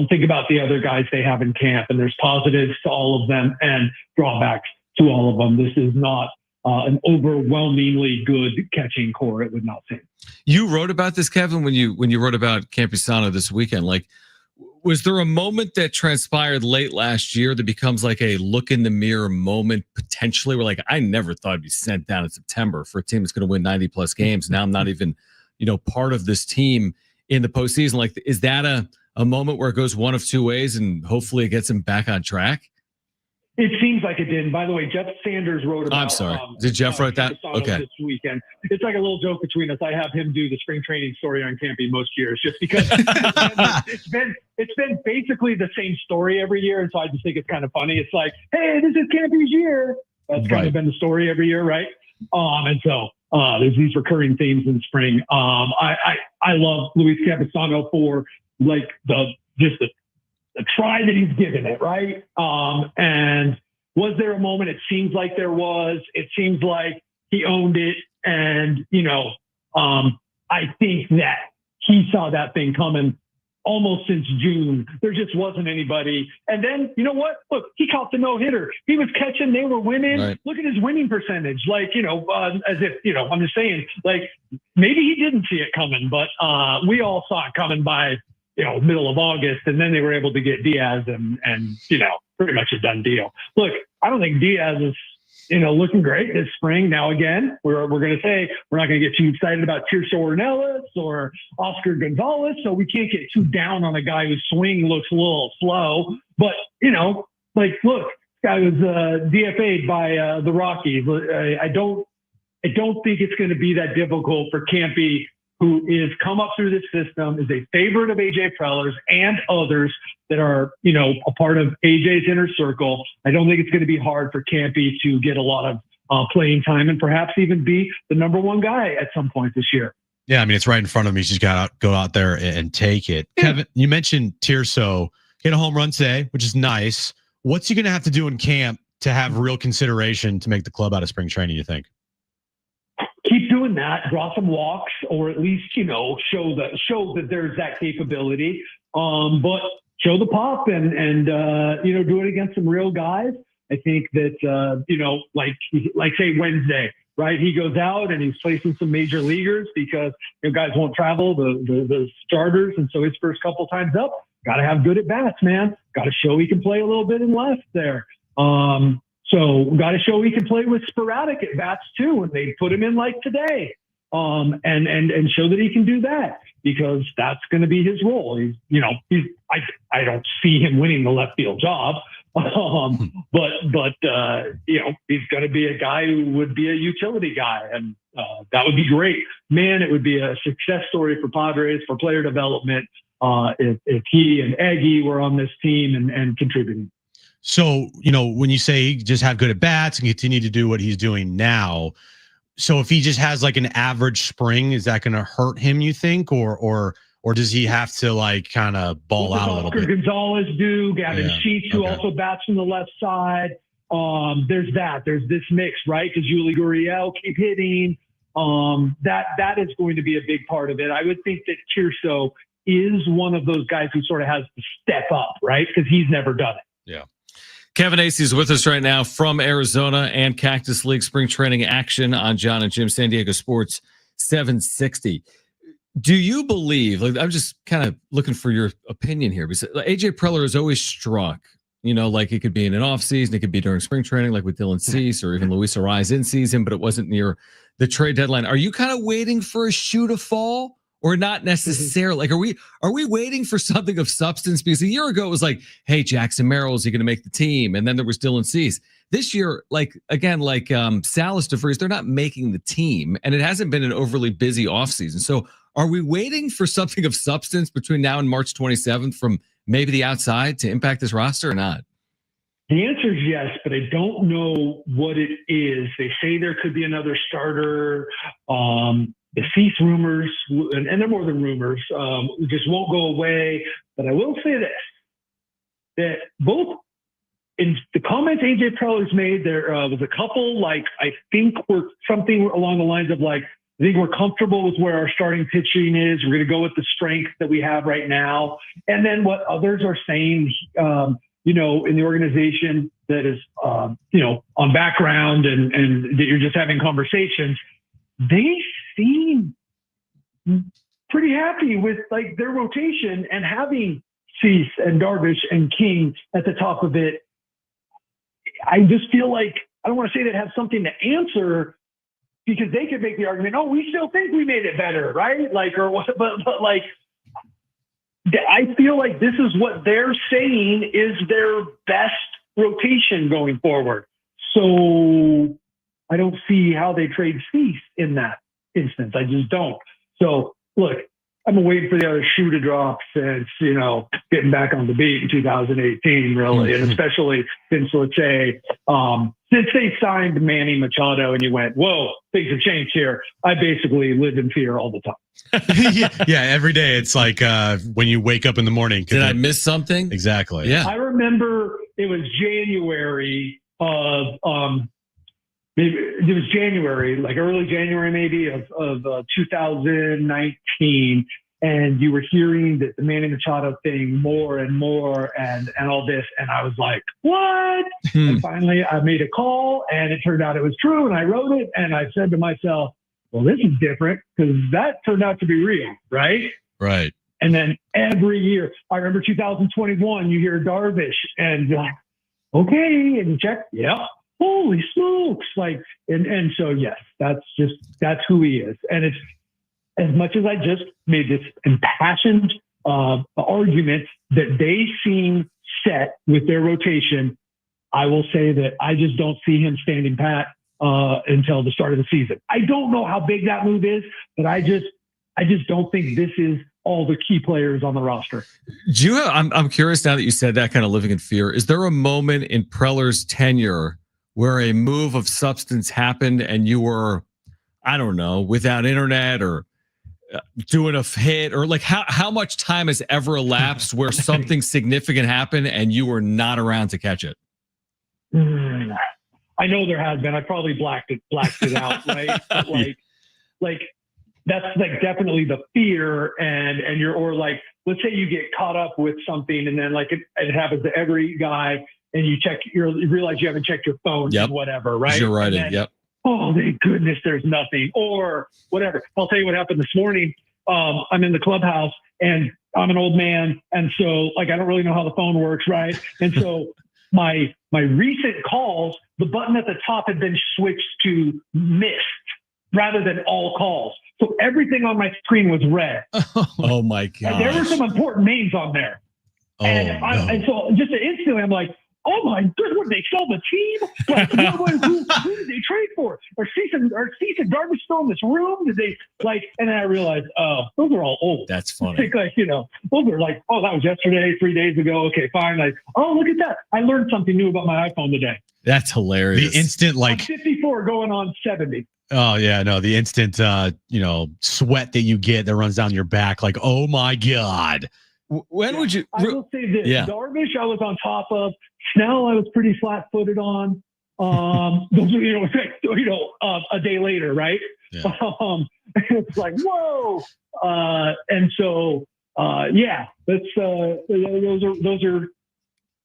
think about the other guys they have in camp, and there's positives to all of them and drawbacks to all of them. This is not an overwhelmingly good catching core, it would not seem. You wrote about this, Kevin, when you wrote about Campusano this weekend. Like, was there a moment that transpired late last year that becomes like a look in the mirror moment potentially? Where like, I never thought I'd be sent down in September for a team that's going to win 90 plus games. Now I'm not even, part of this team in the postseason. Like, is that a moment where it goes one of two ways and hopefully it gets him back on track? It seems like it did. And by the way, Jeff Sanders wrote about. I'm sorry. Did Jeff write that? Okay. This weekend, it's like a little joke between us. I have him do the spring training story on Campy most years, just because it's been basically the same story every year, and so I just think it's kind of funny. It's like, hey, this is Campy's year. That's kind of been the story every year, right? And so there's these recurring themes in the spring. I love Luis Campusano for like the try that he's given it, right? And was there a moment? It seems like there was. It seems like he owned it. And, I think that he saw that thing coming almost since June. There just wasn't anybody. And then, you know what? Look, he caught the no-hitter. He was catching. They were winning. Right. Look at his winning percentage. Like, as if, I'm just saying, like, maybe he didn't see it coming, but we all saw it coming by middle of August, and then they were able to get Diaz and pretty much a done deal. Look, I don't think Diaz is, looking great this spring. Now, again, we're going to say we're not going to get too excited about Tirso Ornelas or Oscar Gonzalez, so we can't get too down on a guy whose swing looks a little slow. But, look, this guy was DFA'd by the Rockies. I don't think it's going to be that difficult for Campy, who is come up through this system, is a favorite of AJ Preller's and others that are, a part of AJ's inner circle. I don't think it's going to be hard for Campy to get a lot of playing time and perhaps even be the number one guy at some point this year. Yeah, I mean, it's right in front of him. He's just got to go out there and take it. Yeah. Kevin, you mentioned Tirso hit a home run today, which is nice. What's he going to have to do in camp to have real consideration to make the club out of spring training, you think? Keep doing that, draw some walks, or at least, show that there's that capability. But show the pop and do it against some real guys. I think that, like say Wednesday, right? He goes out and he's facing some major leaguers because guys won't travel, the starters. And so his first couple times up, got to have good at bats, man. Got to show he can play a little bit in left there. So got to show he can play with sporadic at bats too, and they put him in like today, and show that he can do that, because that's going to be his role. I don't see him winning the left field job, but he's going to be a guy who would be a utility guy, and that would be great, man. It would be a success story for Padres for player development if he and Aggie were on this team and contributing. So, when you say just have good at bats and continue to do what he's doing now, so if he just has like an average spring, is that going to hurt him, you think, or does he have to like kind of ball out a little bit? Oscar Gonzalez Gavin Sheets, who also bats from the left side. There's this mix, right? Because Yuli Gurriel keep hitting. That is going to be a big part of it. I would think that Tirso is one of those guys who sort of has to step up, right? Because he's never done it. Yeah. Kevin Acee is with us right now from Arizona and Cactus League spring training action on Jon and Jim, San Diego Sports 760. Do you believe, I'm just kind of looking for your opinion here, because AJ Preller is always struck, like it could be in an off season, it could be during spring training, like with Dylan Cease or even Luis Arraez in season, but it wasn't near the trade deadline. Are you kind of waiting for a shoe to fall? Or not necessarily? Like, are we waiting for something of substance? Because a year ago it was like, hey, Jackson Merrill, is he going to make the team? And then there was Dylan Cease. This year, Salas De Vries, they're not making the team, and it hasn't been an overly busy offseason. So are we waiting for something of substance between now and March 27th from maybe the outside to impact this roster or not? The answer is yes, but I don't know what it is. They say there could be another starter. The Cease rumors, and they're more than rumors, just won't go away. But I will say this, that both in the comments AJ Preller's made, there was a couple, I think were something along the lines of I think we're comfortable with where our starting pitching is. We're going to go with the strength that we have right now. And then what others are saying, in the organization that is, on background and that you're just having conversations, they seem pretty happy with like their rotation and having Cease and Darvish and King at the top of it. I just feel like, I don't want to say they have something to answer, because they could make the argument, oh, we still think we made it better, right? Like, or what, but like, I feel like this is what they're saying is their best rotation going forward. So I don't see how they trade Cease in that instance. I just don't. So look, I've been waiting for the other shoe to drop since, getting back on the beat in 2018, really. And especially since, let's say, since they signed Manny Machado and you went, whoa, things have changed here. I basically lived in fear all the time. Yeah, every day it's like when you wake up in the morning. Did I miss something? Exactly. Yeah. I remember it was January of maybe it was January, like early January maybe of 2019, and you were hearing that the Manny Machado thing more and more and all this, and I was like, what? And finally I made a call, and it turned out it was true, and I wrote it, and I said to myself, well, this is different, because that turned out to be real, right? Right. And then every year, I remember 2021, you hear Darvish, and you're like, okay, and you check, yeah. Holy smokes. Like, and so, yes, that's who he is. And it's, as much as I just made this impassioned argument that they seem set with their rotation, I will say that I just don't see him standing pat until the start of the season. I don't know how big that move is, but I just don't think this is all the key players on the roster. I'm curious now that you said that, kind of living in fear. Is there a moment in Preller's tenure where a move of substance happened and you were, I don't know, without internet or doing a hit, or like how much time has ever elapsed where something significant happened and you were not around to catch it? I know there has been. I probably blacked it out, right? But like that's like definitely the fear, and you're, or like, let's say you get caught up with something, and then like it happens to every guy, and you realize you haven't checked your phone, and whatever, right? You're right. Then, oh, thank goodness there's nothing, or whatever. I'll tell you what happened this morning. I'm in the clubhouse, and I'm an old man, and so like I don't really know how the phone works, right? And so my recent calls, the button at the top had been switched to missed rather than all calls. So everything on my screen was red. Oh my God! And there were some important names on there, and so just instantly I'm like, oh my goodness, what, did they sell the team? Like, who did they trade for? Are Cease and Darvish still in this room? Did they like? And then I realized, oh, those are all old. That's funny. Like, those are like, oh, that was yesterday, 3 days ago. Okay, fine. Like, oh, look at that. I learned something new about my iPhone today. That's hilarious. The instant, like, I'm 54 going on 70. Oh yeah, no, the instant sweat that you get that runs down your back, like, oh my God. When would you? I will say this: Darvish, I was on top of. Snell, I was pretty flat-footed on. Those are, a day later, right? Yeah. It's like, whoa. And so,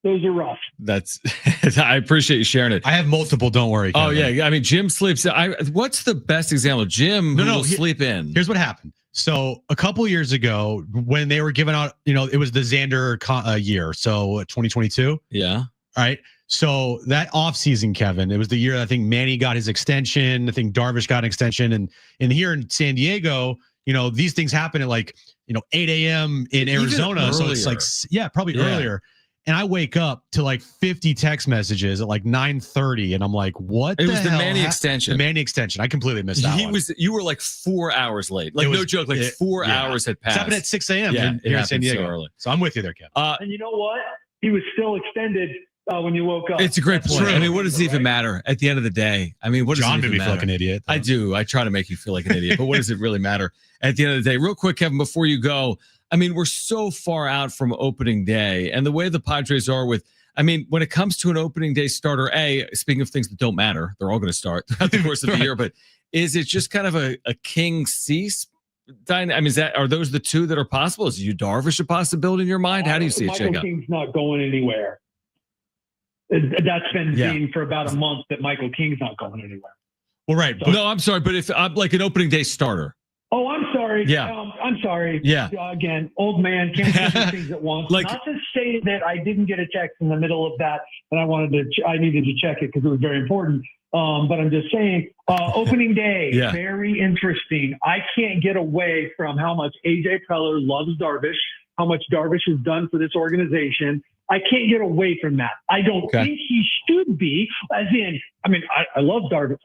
those are rough. That's, I appreciate you sharing it. I have multiple, don't worry, Kevin. Oh yeah. I mean, Jim sleeps. What's the best example? Jim will sleep in. Here's what happened. So a couple years ago, when they were giving out, it was the Xander year. So 2022. Yeah. All right. So that offseason, Kevin, it was the year I think Manny got his extension. I think Darvish got an extension. And here in San Diego, these things happen at like, 8 a.m. in Arizona. So it's like, probably earlier. And I wake up to like 50 text messages at like 9:30, and I'm like, "What?" It was the Manny extension. The Manny extension. I completely missed that one. You were like 4 hours late. Like, no joke. Like 4 hours had passed. It happened at 6 a.m. here in San Diego. So early. So I'm with you there, Kevin. And you know what? He was still extended when you woke up. It's a great point. I mean, what does it even matter at the end of the day? I mean, what does it even matter? John made me feel like an idiot. I do. I try to make you feel like an idiot, but what does it really matter at the end of the day? Real quick, Kevin, before you go. I mean, we're so far out from opening day, and the way the Padres are with, I mean, when it comes to an opening day starter, speaking of things that don't matter, they're all going to start throughout the course of the year, but is it just kind of a King Cease? I mean, are those the two that are possible? Is Darvish a possibility in your mind? How do you see it shake out? King's not going anywhere. That's been seen for about a month that Michael King's not going anywhere. Well, right. But, no, I'm sorry, but if I'm like an opening day starter. Oh, I'm sorry. Yeah. I'm sorry. Yeah. Again, old man can't do two things at once. Like, not to say that I didn't get a text in the middle of that, and I needed to check it because it was very important. But I'm just saying, opening day, very interesting. I can't get away from how much AJ Preller loves Darvish, how much Darvish has done for this organization. I can't get away from that. I don't think he should be, as in, I mean, I love Darvish.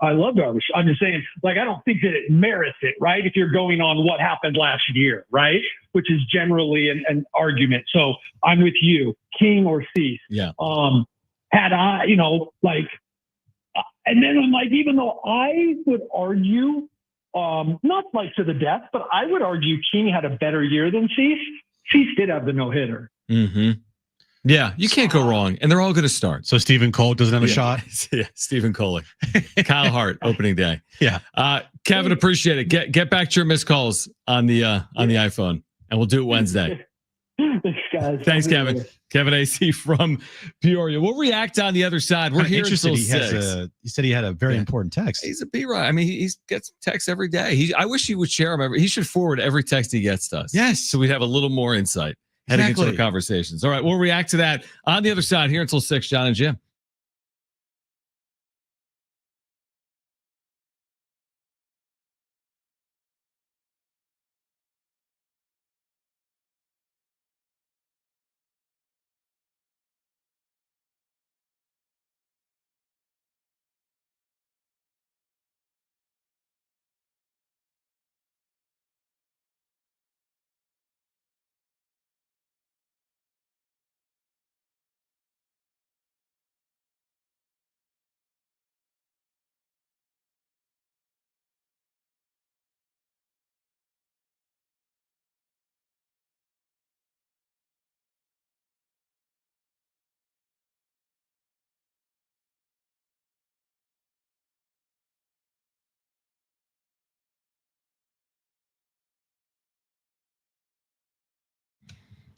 I'm just saying, like, I don't think that it merits it, right? If you're going on what happened last year, right? Which is generally an argument. So I'm with you, King or Cease. Yeah. Had I, and then I'm like, even though I would argue, not like to the death, but I would argue King had a better year than Cease. Cease did have the no-hitter. Mm-hmm. Yeah, you can't go wrong, and they're all going to start. So Stephen Cole doesn't have a shot? Yeah, Stephen Cole. Kyle Hart, opening day. Yeah. Kevin, appreciate it. Get back to your missed calls on the iPhone, and we'll do it Wednesday. Thanks, guys. Thanks, Kevin. Kevin AC from Peoria. We'll react on the other side. We're here until 6. He said he had a very important text. He's a B-Rod. I mean, he gets texts every day. I wish he would share them. He should forward every text he gets to us. Yes. So we'd have a little more insight heading into our conversations. All right, we'll react to that on the other side here until 6. Jon and Jim.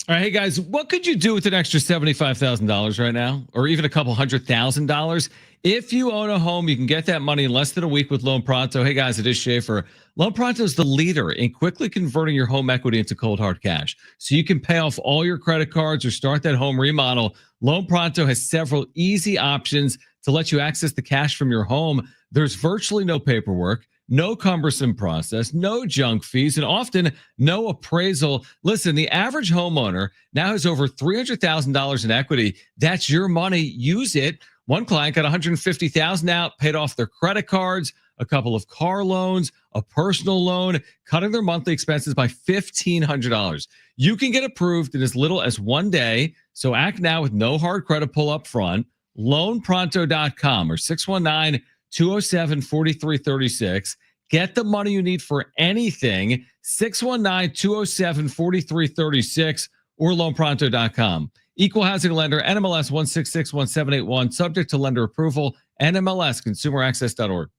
All right, hey guys, what could you do with an extra $75,000 right now, or even a couple $100,000? If you own a home, you can get that money in less than a week with Loan Pronto. Hey guys, it is Schaefer. Loan Pronto is the leader in quickly converting your home equity into cold hard cash, so you can pay off all your credit cards or start that home remodel. Loan Pronto has several easy options to let you access the cash from your home. There's virtually no paperwork, no cumbersome process, no junk fees, and often no appraisal. Listen, the average homeowner now has over $300,000 in equity. That's your money. Use it. One client got $150,000 out, paid off their credit cards, a couple of car loans, a personal loan, cutting their monthly expenses by $1,500. You can get approved in as little as 1 day. So act now with no hard credit pull up front. Loanpronto.com or 619-207-4336. Get the money you need for anything. 619-207-4336 or loanpronto.com. Equal housing lender, NMLS 1661781, subject to lender approval, NMLS consumeraccess.org.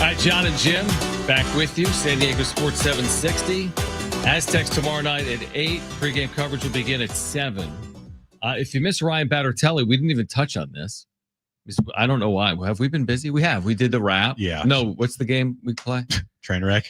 right, Jon and Jim back with you. San Diego Sports 760. Aztecs tomorrow night at 8. Pre-game coverage will begin at 7. If you miss Ryan Battertelli, we didn't even touch on this. I don't know why. Have we been busy? We have. We did the wrap. Yeah. No, what's the game we play? Trainwreck.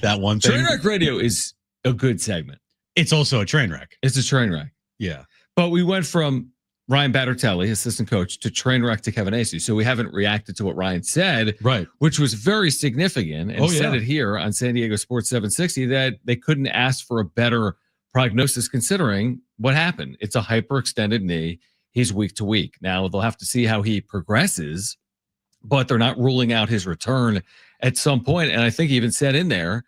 That one thing. Trainwreck Radio is a good segment. It's also a train wreck. It's a train wreck. Yeah. But we went from Ryan Battertelli, assistant coach, to train wreck to Kevin Acey. So we haven't reacted to what Ryan said, right? Which was very significant. And said it here on San Diego Sports 760 that they couldn't ask for a better prognosis considering what happened. It's a hyperextended knee. He's week to week. Now they'll have to see how he progresses, but they're not ruling out his return at some point. And I think he even said in there,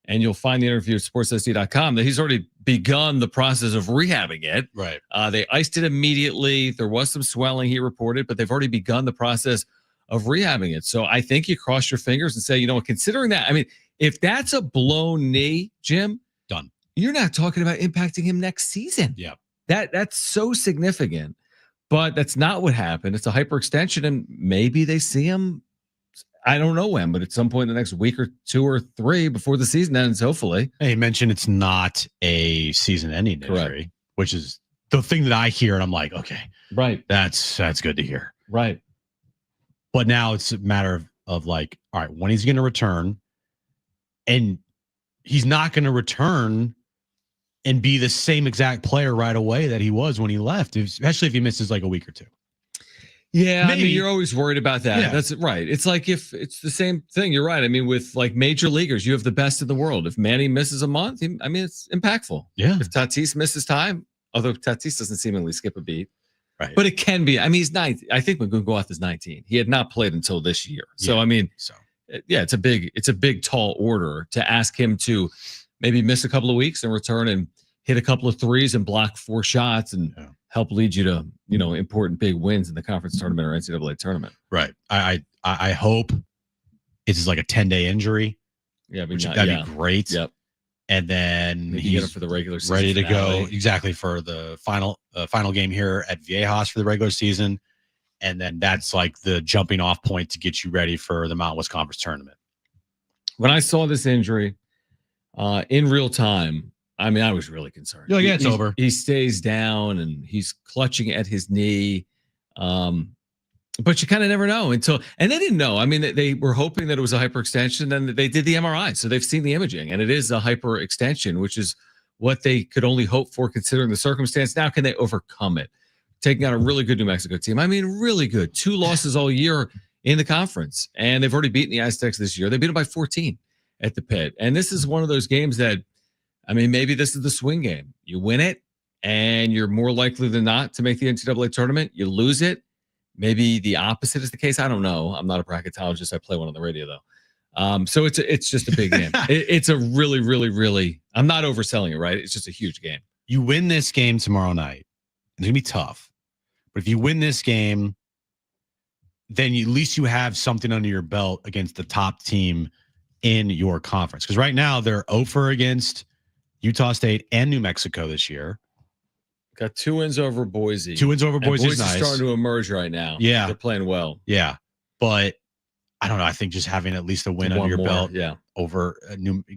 and you'll find the interview at sportssd.com, that he's already begun the process of rehabbing it. Right. They iced it immediately. There was some swelling, he reported, but they've already begun the process of rehabbing it. So I think you cross your fingers and say, you know, considering that, I mean, if that's a blown knee, Jim, done. You're not talking about impacting him next season. Yeah. That's so significant, but that's not what happened. It's a hyperextension, and maybe they see him, I don't know when, but at some point in the next week or 2 or 3 before the season ends, hopefully. He mentioned it's not a season-ending injury, which is the thing that I hear, and I'm like, okay, right, that's good to hear, right. But now it's a matter of like, all right, when he's going to return, and he's not going to return and be the same exact player right away that he was when he left, especially if he misses like a week or 2. Yeah, maybe. I mean, you're always worried about that. Yeah. That's right. It's like if it's the same thing. You're right. I mean, with like major leaguers, you have the best in the world. If Manny misses a month, I mean, it's impactful. Yeah. If Tatis misses time, although Tatis doesn't seemingly skip a beat, right? But it can be. I mean, he's 19. I think McGowan is 19. He had not played until this year. So I mean, yeah, it's a big tall order to ask him to maybe miss a couple of weeks and return and hit a couple of threes and block 4 shots and help lead you to, you know, important big wins in the conference tournament or NCAA tournament. Right. I hope it's just like a 10-day injury. Yeah, that'd be great. Yep. And then Maybe get it for the regular season ready to finale. go exactly for the final game here at Viejas for the regular season. And then that's like the jumping off point to get you ready for the Mountain West Conference tournament. When I saw this injury in real time, I mean, I was really concerned. You're like, yeah, it's over. He stays down and he's clutching at his knee. But you kind of never know and they didn't know. I mean, they were hoping that it was a hyperextension. Then they did the MRI. So they've seen the imaging and it is a hyperextension, which is what they could only hope for considering the circumstance. Now, can they overcome it? Taking out a really good New Mexico team. I mean, really good. 2 losses all year in the conference. And they've already beaten the Aztecs this year. They beat them by 14 at the Pit. And this is one of those games that, I mean, maybe this is the swing game. You win it, and you're more likely than not to make the NCAA tournament. You lose it. Maybe the opposite is the case. I don't know. I'm not a bracketologist. I play one on the radio, though. So it's just a big game. It's a really, really, really, I'm not overselling it, right? It's just a huge game. You win this game tomorrow night. It's going to be tough. But if you win this game, then at least you have something under your belt against the top team in your conference. Because right now, they're 0-for against Utah State and New Mexico this year. Got 2 wins over Boise. 2 wins over Boise. Boise's starting to emerge right now. Yeah. They're playing well. Yeah. But I don't know. I think just having at least a win under your belt over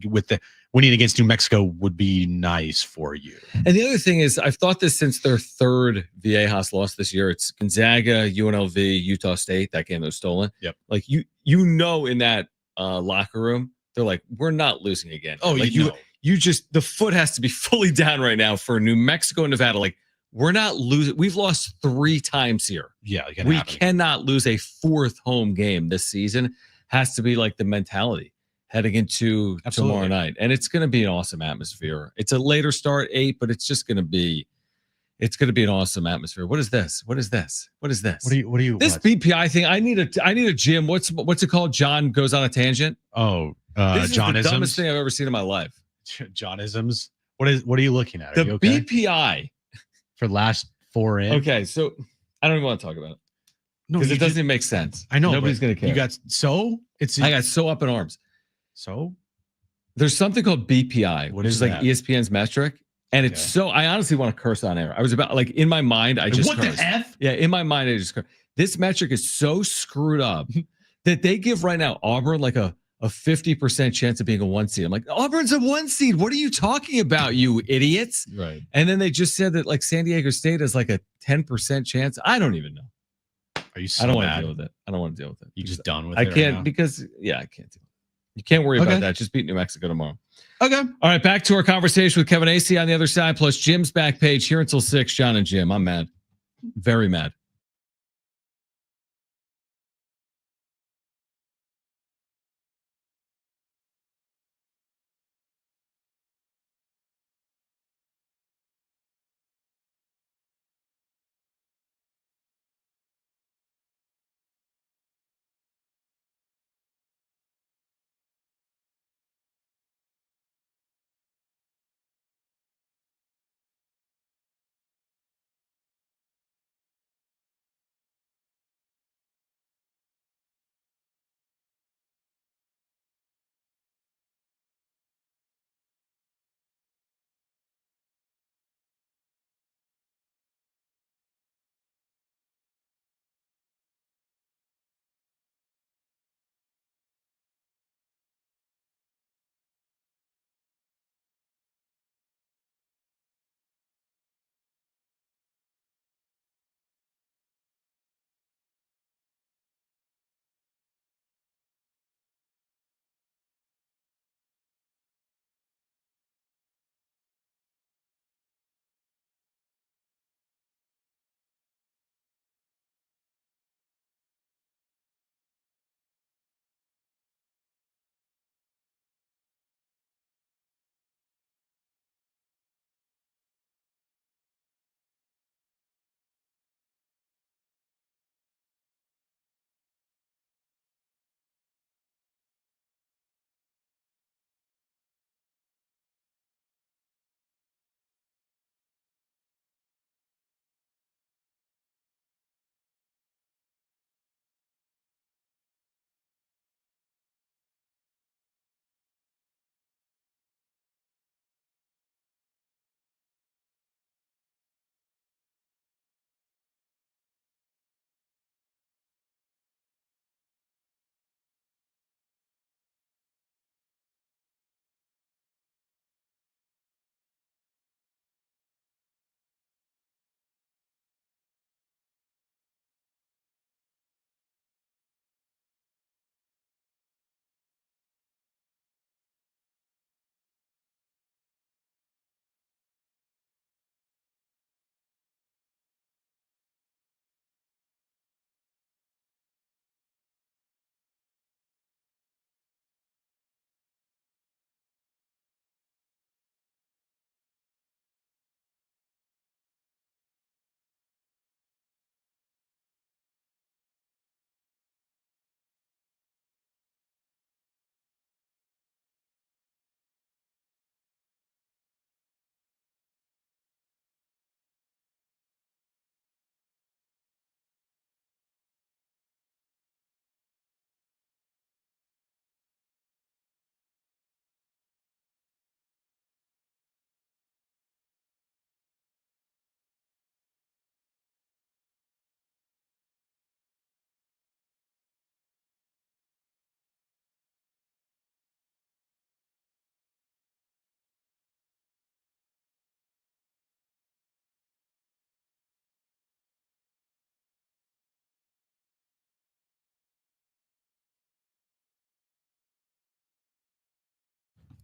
with the winning against New Mexico would be nice for you. And the other thing is, I've thought this since their 3rd Viejas loss this year. It's Gonzaga, UNLV, Utah State. That game that was stolen. Yep. Like you know, in that locker room, they're like, we're not losing again. Oh, like you just, the foot has to be fully down right now for New Mexico and Nevada. Like, we're not losing. We've lost 3 times here. Yeah. We cannot lose a 4th home game this season. Has to be like the mentality heading into tomorrow night. And it's going to be an awesome atmosphere. It's a later start, 8, but it's just going to be, an awesome atmosphere. What is this? What is this? What is this? What are you? This BPI thing. I need a Jim. What's it called? John goes on a tangent. Oh, this is Johnisms? the dumbest thing I've ever seen in my life. Johnisms. What are you looking at? The BPI for last 4 in. Okay, so I don't even want to talk about it because it doesn't even make sense. I know nobody's gonna care. I got so up in arms. So there's something called BPI, what which is like ESPN's metric, and it's so. I honestly want to curse on air. I was about in my mind. I just what cursed. the F? Yeah, in my mind I just cursed. This metric is so screwed up that they give right now Auburn like a 50% chance of being a 1 seed. I'm like, Auburn's a 1 seed. What are you talking about, you idiots? Right. And then they just said that like San Diego State has like a 10% chance. I don't even know. Are you so I don't want to mad? deal with it. I don't want to deal with it. You just done with I it right can't now? because I can't do it. You can't worry about that. Just beat New Mexico tomorrow. Okay. All right, back to our conversation with Kevin Acee on the other side, plus Jim's back page here until 6. Jon and Jim. I'm mad. Very mad.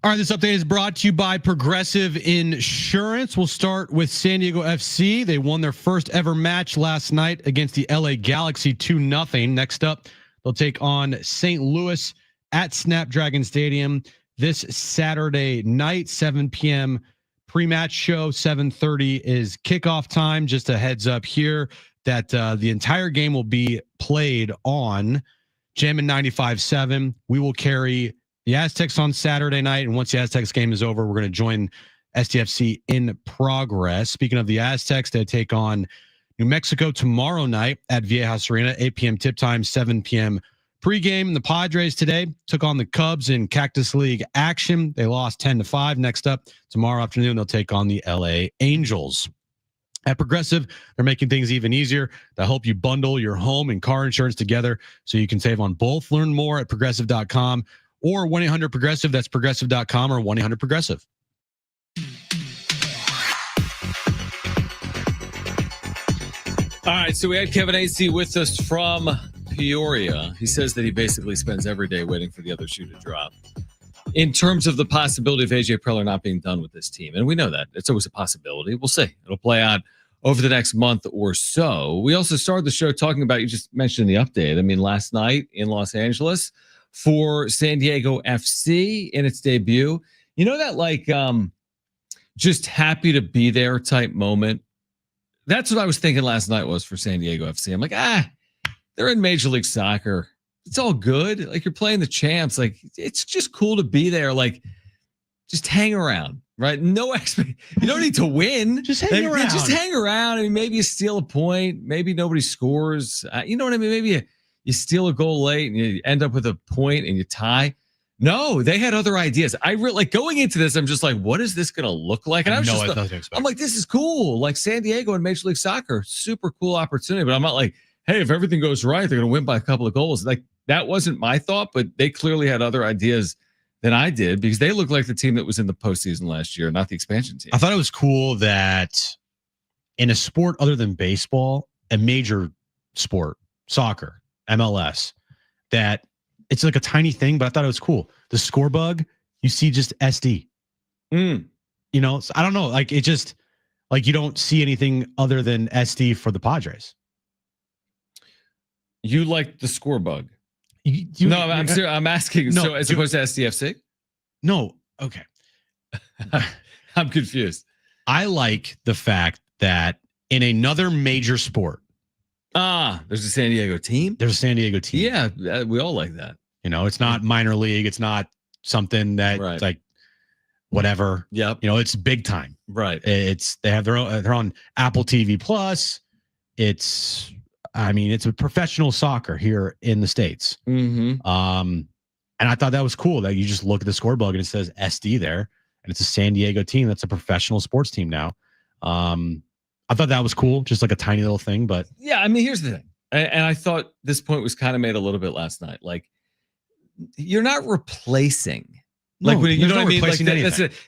All right, this update is brought to you by Progressive Insurance. We'll start with San Diego FC. They won their first ever match last night against the LA Galaxy 2-0. Next up, they'll take on St. Louis at Snapdragon Stadium this Saturday night, 7 p.m. pre-match show. 7:30 is kickoff time. Just a heads up here that the entire game will be played on Jammin' 95.7. We will carry the Aztecs on Saturday night, and once the Aztecs game is over, we're going to join SDFC in progress. Speaking of the Aztecs, they take on New Mexico tomorrow night at Viejas Arena, 8 p.m. tip time, 7 p.m. pregame. The Padres today took on the Cubs in Cactus League action. They lost 10-5. Next up, tomorrow afternoon, they'll take on the LA Angels. At Progressive, they're making things even easier to help you bundle your home and car insurance together so you can save on both. Learn more at progressive.com or 1-800-PROGRESSIVE. That's progressive.com or 1-800-PROGRESSIVE. All right, so we had Kevin AC with us from Peoria. He says that he basically spends every day waiting for the other shoe to drop. In terms of the possibility of AJ Preller not being done with this team, and we know that. It's always a possibility. We'll see. It'll play out over the next month or so. We also started the show talking about, you just mentioned the update. I mean, last night in Los Angeles for San Diego FC in its debut. You know that like just happy to be there type moment? That's what I was thinking last night was for San Diego FC. I'm like, they're in Major League Soccer. It's all good. Like you're playing the champs. Like it's just cool to be there. Like just hang around, right? No you don't need to win. Just hang around. Just hang around. I mean, maybe you steal a point. Maybe nobody scores. You know what I mean? Maybe you steal a goal late and you end up with a point and you tie. No, they had other ideas. I really like going into this. I'm just like, what is this going to look like? And I'm like, this is cool. Like San Diego and Major League Soccer, super cool opportunity. But I'm not like, hey, if everything goes right, they're going to win by a couple of goals. Like that wasn't my thought, but they clearly had other ideas than I did because they looked like the team that was in the postseason last year, not the expansion team. I thought it was cool that in a sport other than baseball, a major sport, soccer, MLS, that it's like a tiny thing, but I thought it was cool. The score bug, you see just SD. You know, so I don't know. Like it just like you don't see anything other than SD for the Padres. You like the score bug? No, I'm asking. No, so as opposed to SDFC? No. Okay. I'm confused. I like the fact that in another major sport, there's a San Diego team. There's a San Diego team. Yeah, we all like that. You know, it's not minor league. It's not something that it's like whatever. Yep. You know, it's big time. Right. They have their own. They're on Apple TV Plus. It's a professional soccer here in the States. Mm-hmm. And I thought that was cool that you just look at the score bug and it says SD there, and it's a San Diego team. That's a professional sports team now. I thought that was cool, just like a tiny little thing. But yeah, I mean, here's the thing, and I thought this point was kind of made a little bit last night. Like, you're not replacing, like when you know what I mean. Like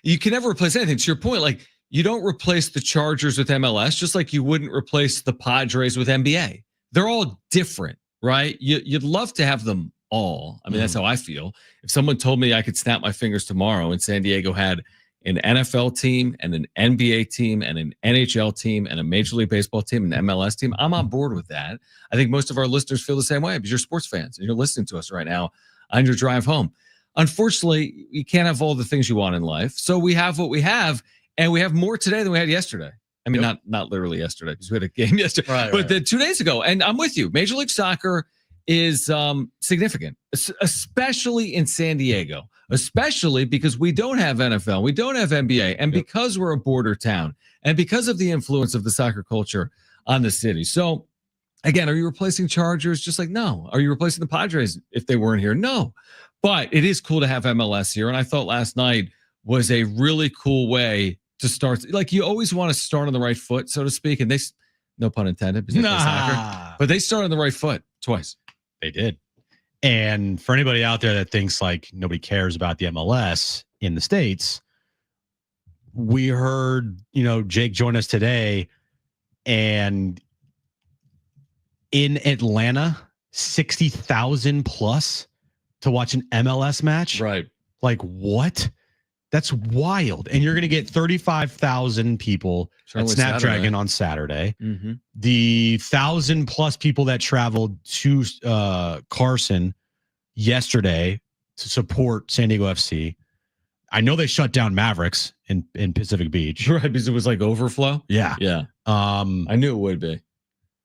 you can never replace anything. To your point, like you don't replace the Chargers with MLS, just like you wouldn't replace the Padres with NBA. They're all different, right? You'd love to have them all. I mean, that's how I feel. If someone told me I could snap my fingers tomorrow and San Diego had an NFL team and an NBA team and an NHL team and a Major League Baseball team and an MLS team, I'm on board with that. I think most of our listeners feel the same way because you're sports fans and you're listening to us right now on your drive home. Unfortunately, you can't have all the things you want in life. So we have what we have, and we have more today than we had yesterday. I mean, not literally yesterday because we had a game yesterday, but 2 days ago. And I'm with you. Major League Soccer is significant, especially in San Diego, especially because we don't have NFL, we don't have NBA, and because we're a border town, and because of the influence of the soccer culture on the city. So, again, are you replacing Chargers? Just like, no. Are you replacing the Padres if they weren't here? No. But it is cool to have MLS here, and I thought last night was a really cool way to start. Like, you always want to start on the right foot, so to speak, and they, no pun intended, because they play soccer, but they started on the right foot twice. They did. And for anybody out there that thinks like nobody cares about the MLS in the States, we heard, Jake join us today, and in Atlanta, 60,000 plus to watch an MLS match. Right. Like what? That's wild. And you're going to get 35,000 people at Snapdragon on Saturday. Mm-hmm. The 1,000 plus people that traveled to Carson yesterday to support San Diego FC. I know they shut down Mavericks in Pacific Beach. Right, because it was like overflow. Yeah. Yeah. I knew it would be.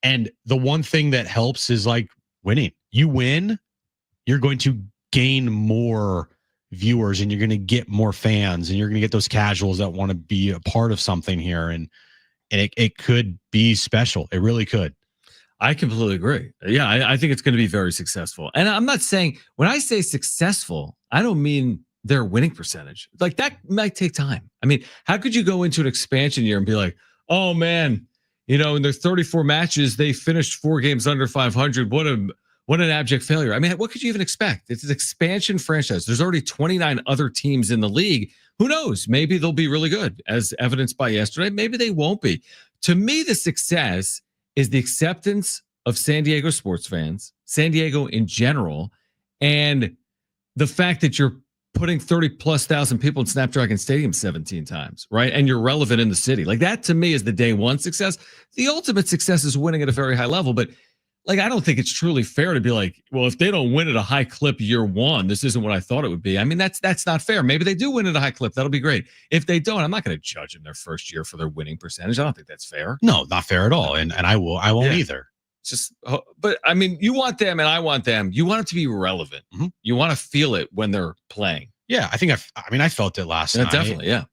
And the one thing that helps is like winning. You win, you're going to gain more viewers and you're going to get more fans and you're going to get those casuals that want to be a part of something here. And it could be special. It really could. I completely agree. Yeah, I think it's going to be very successful. And I'm not saying, when I say successful, I don't mean their winning percentage. Like that might take time. I mean, how could you go into an expansion year and be like, oh man, In their 34 matches, they finished 4 games under 500. What an abject failure. I mean, what could you even expect? It's an expansion franchise. There's already 29 other teams in the league. Who knows? Maybe they'll be really good, as evidenced by yesterday. Maybe they won't be. To me, the success is the acceptance of San Diego sports fans, San Diego in general, and the fact that you're putting 30,000+ people in Snapdragon Stadium 17 times, right? And you're relevant in the city. Like, that to me is the day one success. The ultimate success is winning at a very high level, but like, I don't think it's truly fair to be like, well, if they don't win at a high clip year one, this isn't what I thought it would be. I mean, that's not fair. Maybe they do win at a high clip. That'll be great. If they don't, I'm not going to judge them their first year for their winning percentage. I don't think that's fair. No, not fair at all. And I won't either. It's just, but I mean, you want them and I want them. You want them to be relevant. Mm-hmm. You want to feel it when they're playing. Yeah, I felt it last night. Definitely, yeah.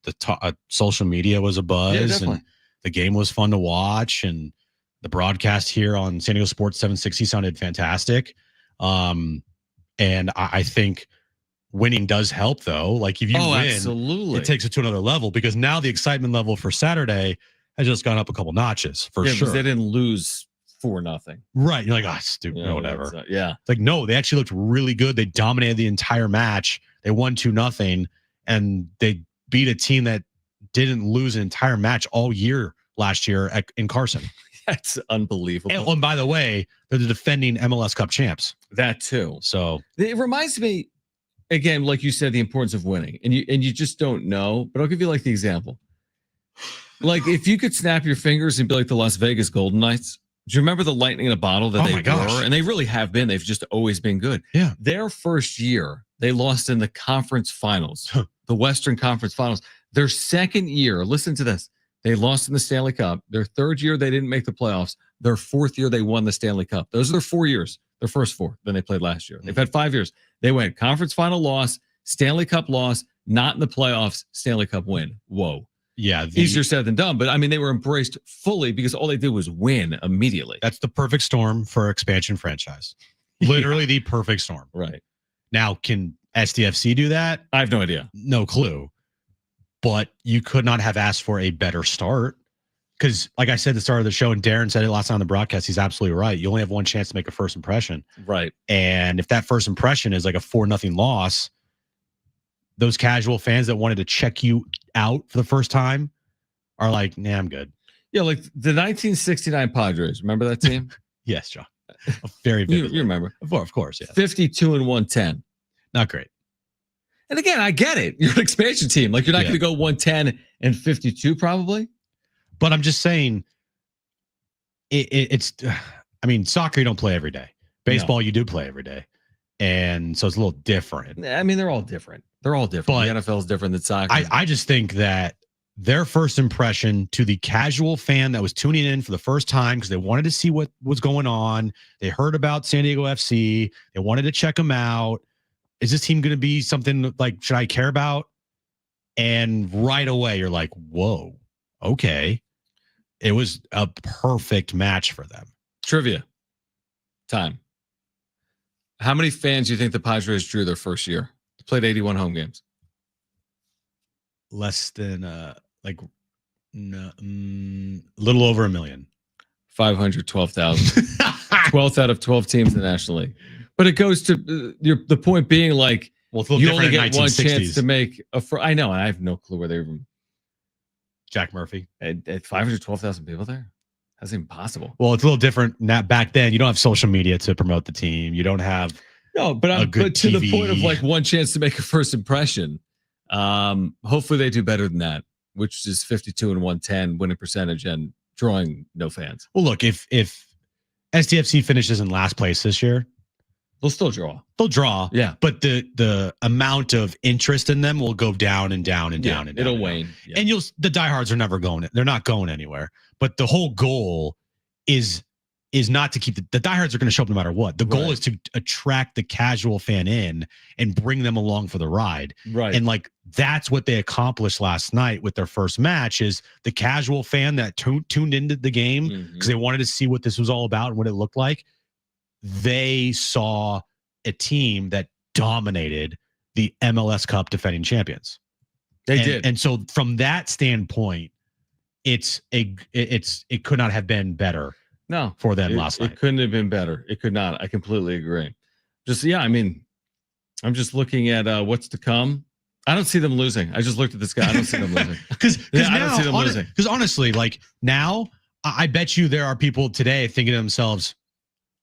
The social media was a buzz, and the game was fun to watch, and the broadcast here on San Diego Sports 760 sounded fantastic. And I think winning does help, though. Like, if you win, absolutely, it takes it to another level, because now the excitement level for Saturday has just gone up a couple notches for sure. They didn't lose 4-0. Right. You're like, stupid, whatever. Yeah. It's like, no, they actually looked really good. They dominated the entire match. They won 2-0, and they beat a team that didn't lose an entire match all year last year in Carson. That's unbelievable. And by the way, they're the defending MLS Cup champs. That too. So it reminds me, again, like you said, the importance of winning, and you just don't know. But I'll give you like the example. Like, if you could snap your fingers and be like the Las Vegas Golden Knights. Do you remember the lightning in a bottle that they were? And they really have been. They've just always been good. Yeah. Their first year, they lost in the conference finals, the Western Conference Finals. Their second year, listen to this, they lost in the Stanley Cup. Their third year, they didn't make the playoffs. Their fourth year, they won the Stanley Cup. Those are their 4 years, their first 4. Then they played last year. They've had 5 years. They went conference final loss, Stanley Cup loss, not in the playoffs, Stanley Cup win. Whoa. Yeah. Easier said than done, but I mean, they were embraced fully because all they did was win immediately. That's the perfect storm for expansion franchise. Literally the perfect storm. Right. Now, can SDFC do that? I have no idea. No clue. But you could not have asked for a better start, because, like I said at the start of the show, and Darren said it last time on the broadcast, he's absolutely right. You only have one chance to make a first impression. Right. And if that first impression is like a 4-0 loss, those casual fans that wanted to check you out for the first time are like, nah, I'm good. Yeah, like the 1969 Padres. Remember that team? Yes, John. Very vividly. You remember. Of course, yeah. 52-110. Not great. And again, I get it. You're an expansion team. Like, you're not going to go 110-52 probably. But I'm just saying, it's, I mean, soccer you don't play every day. Baseball you do play every day. And so it's a little different. I mean, they're all different. They're all different. But the NFL is different than soccer. I just think that their first impression to the casual fan that was tuning in for the first time because they wanted to see what was going on, they heard about San Diego FC, they wanted to check them out. Is this team going to be something like, should I care about? And right away, you're like, whoa, okay. It was a perfect match for them. Trivia time. How many fans do you think the Padres drew their first year? They played 81 home games. Less than little over 1 million. 512,000. 12th out of 12 teams in the National League. But it goes to the point being, like, well, you only get one chance to make a. I know, and I have no clue where they even. Jack Murphy at 512,000 people there. That's impossible. Well, it's a little different now. Back then, you don't have social media to promote the team. You don't have but to the point of like one chance to make a first impression. Hopefully they do better than that, which is 52-110 winning percentage and drawing no fans. Well, look, if SDFC finishes in last place this year, they'll still draw. They'll draw. Yeah. But the amount of interest in them will go down and down and down and down. It'll wane. Yeah. And the diehards are never going. They're not going anywhere. But the whole goal is not to keep the diehards are going to show up no matter what. The goal is to attract the casual fan in and bring them along for the ride. Right. And like, that's what they accomplished last night with their first match, is the casual fan that tuned into the game because they wanted to see what this was all about and what it looked like. They saw a team that dominated the MLS Cup defending champions. They did. And so from that standpoint, it could not have been better. No, for them last night. It couldn't have been better. It could not. I completely agree. I mean, I'm just looking at what's to come. I don't see them losing. I just looked at this guy. I don't see them losing. I don't see them losing. Because honestly, like now, I bet you there are people today thinking to themselves,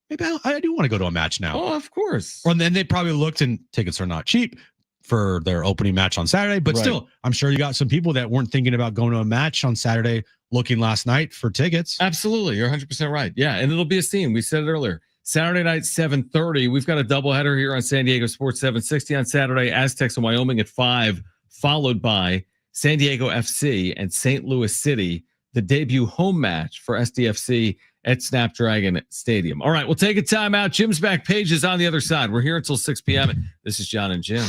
maybe I do want to go to a match now. Oh, of course. And then they probably looked, and tickets are not cheap for their opening match on Saturday. But still, I'm sure you got some people that weren't thinking about going to a match on Saturday looking last night for tickets. Absolutely. You're 100% right. Yeah. And it'll be a scene. We said it earlier. Saturday night, 7:30. We've got a doubleheader here on San Diego Sports 760 on Saturday. Aztecs and Wyoming at 5, followed by San Diego FC and St. Louis City, the debut home match for SDFC at Snapdragon Stadium. All right, we'll take a timeout. Jim's back. Page is on the other side. We're here until 6 p.m. This is Jon and Jim.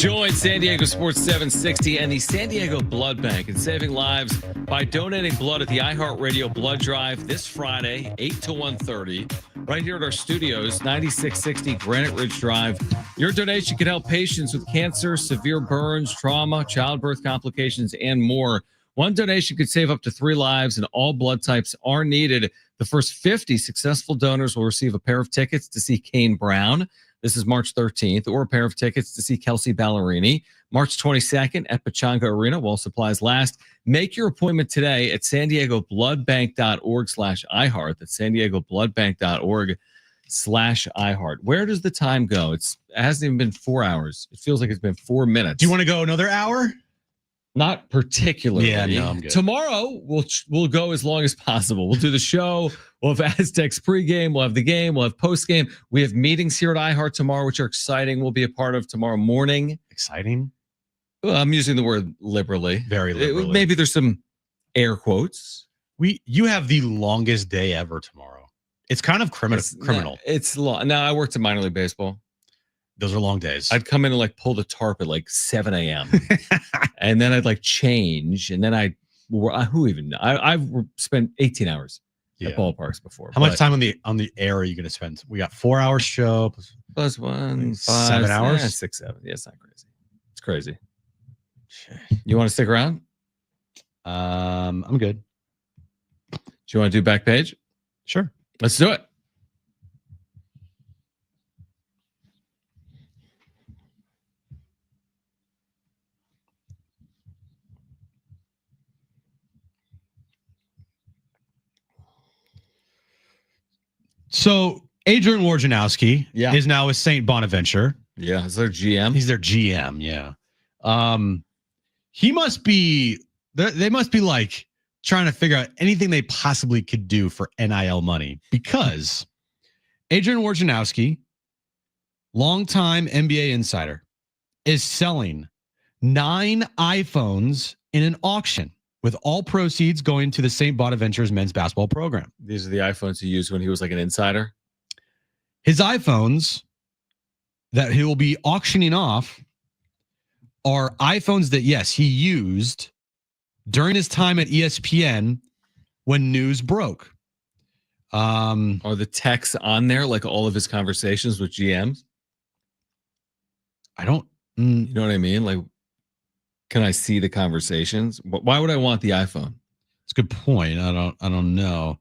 Join San Diego Sports 760 and the San Diego Blood Bank in saving lives by donating blood at the iHeartRadio Blood Drive this Friday, 8 to 1:30, right here at our studios, 9660 Granite Ridge Drive. Your donation can help patients with cancer, severe burns, trauma, childbirth complications, and more. One donation could save up to 3 lives, and all blood types are needed. The first 50 successful donors will receive a pair of tickets to see Kane Brown. This is March 13th, or a pair of tickets to see Kelsey Ballerini. March 22nd at Pechanga Arena while supplies last. Make your appointment today at san diego bloodbank.org/iHeart. That's san diego bloodbank.org/iHeart. Where does the time go? It hasn't even been 4 hours. It feels like it's been 4 minutes. Do you want to go another hour? Not particularly. Yeah, no, I'm good. Tomorrow we'll go as long as possible. We'll do the show. We'll have Aztecs pregame. We'll have the game. We'll have postgame. We have meetings here at iHeart tomorrow, which are exciting. We'll be a part of tomorrow morning. Exciting? Well, I'm using the word liberally. Very liberally. Maybe there's some air quotes. You have the longest day ever tomorrow. It's kind of criminal. It's long. No, I worked in minor league baseball. Those are long days. I'd come in and like pull the tarp at like 7 a.m. and then I'd like change. And then I've spent 18 hours at ballparks before. How much time on the air are you going to spend? We got 4 hours show. Plus 1, 5, 7 hours? 6, 7. Yeah, it's not crazy. It's crazy. You want to stick around? I'm good. Do you want to do back page? Sure. Let's do it. So Adrian Wojnarowski is now with St. Bonaventure. Yeah, is their GM? He's their GM, yeah. He must be, they must be like trying to figure out anything they possibly could do for NIL money, because Adrian Wojnarowski, longtime NBA insider, is selling 9 iPhones in an auction, with all proceeds going to the St. Bonaventure's men's basketball program. These are the iPhones he used when he was like an insider? His iPhones that he will be auctioning off are iPhones that, yes, he used during his time at ESPN when news broke. Are the texts on there, like all of his conversations with GMs? I don't... You know what I mean? Like, can I see the conversations? Why would I want the iPhone? It's a good point. I don't know.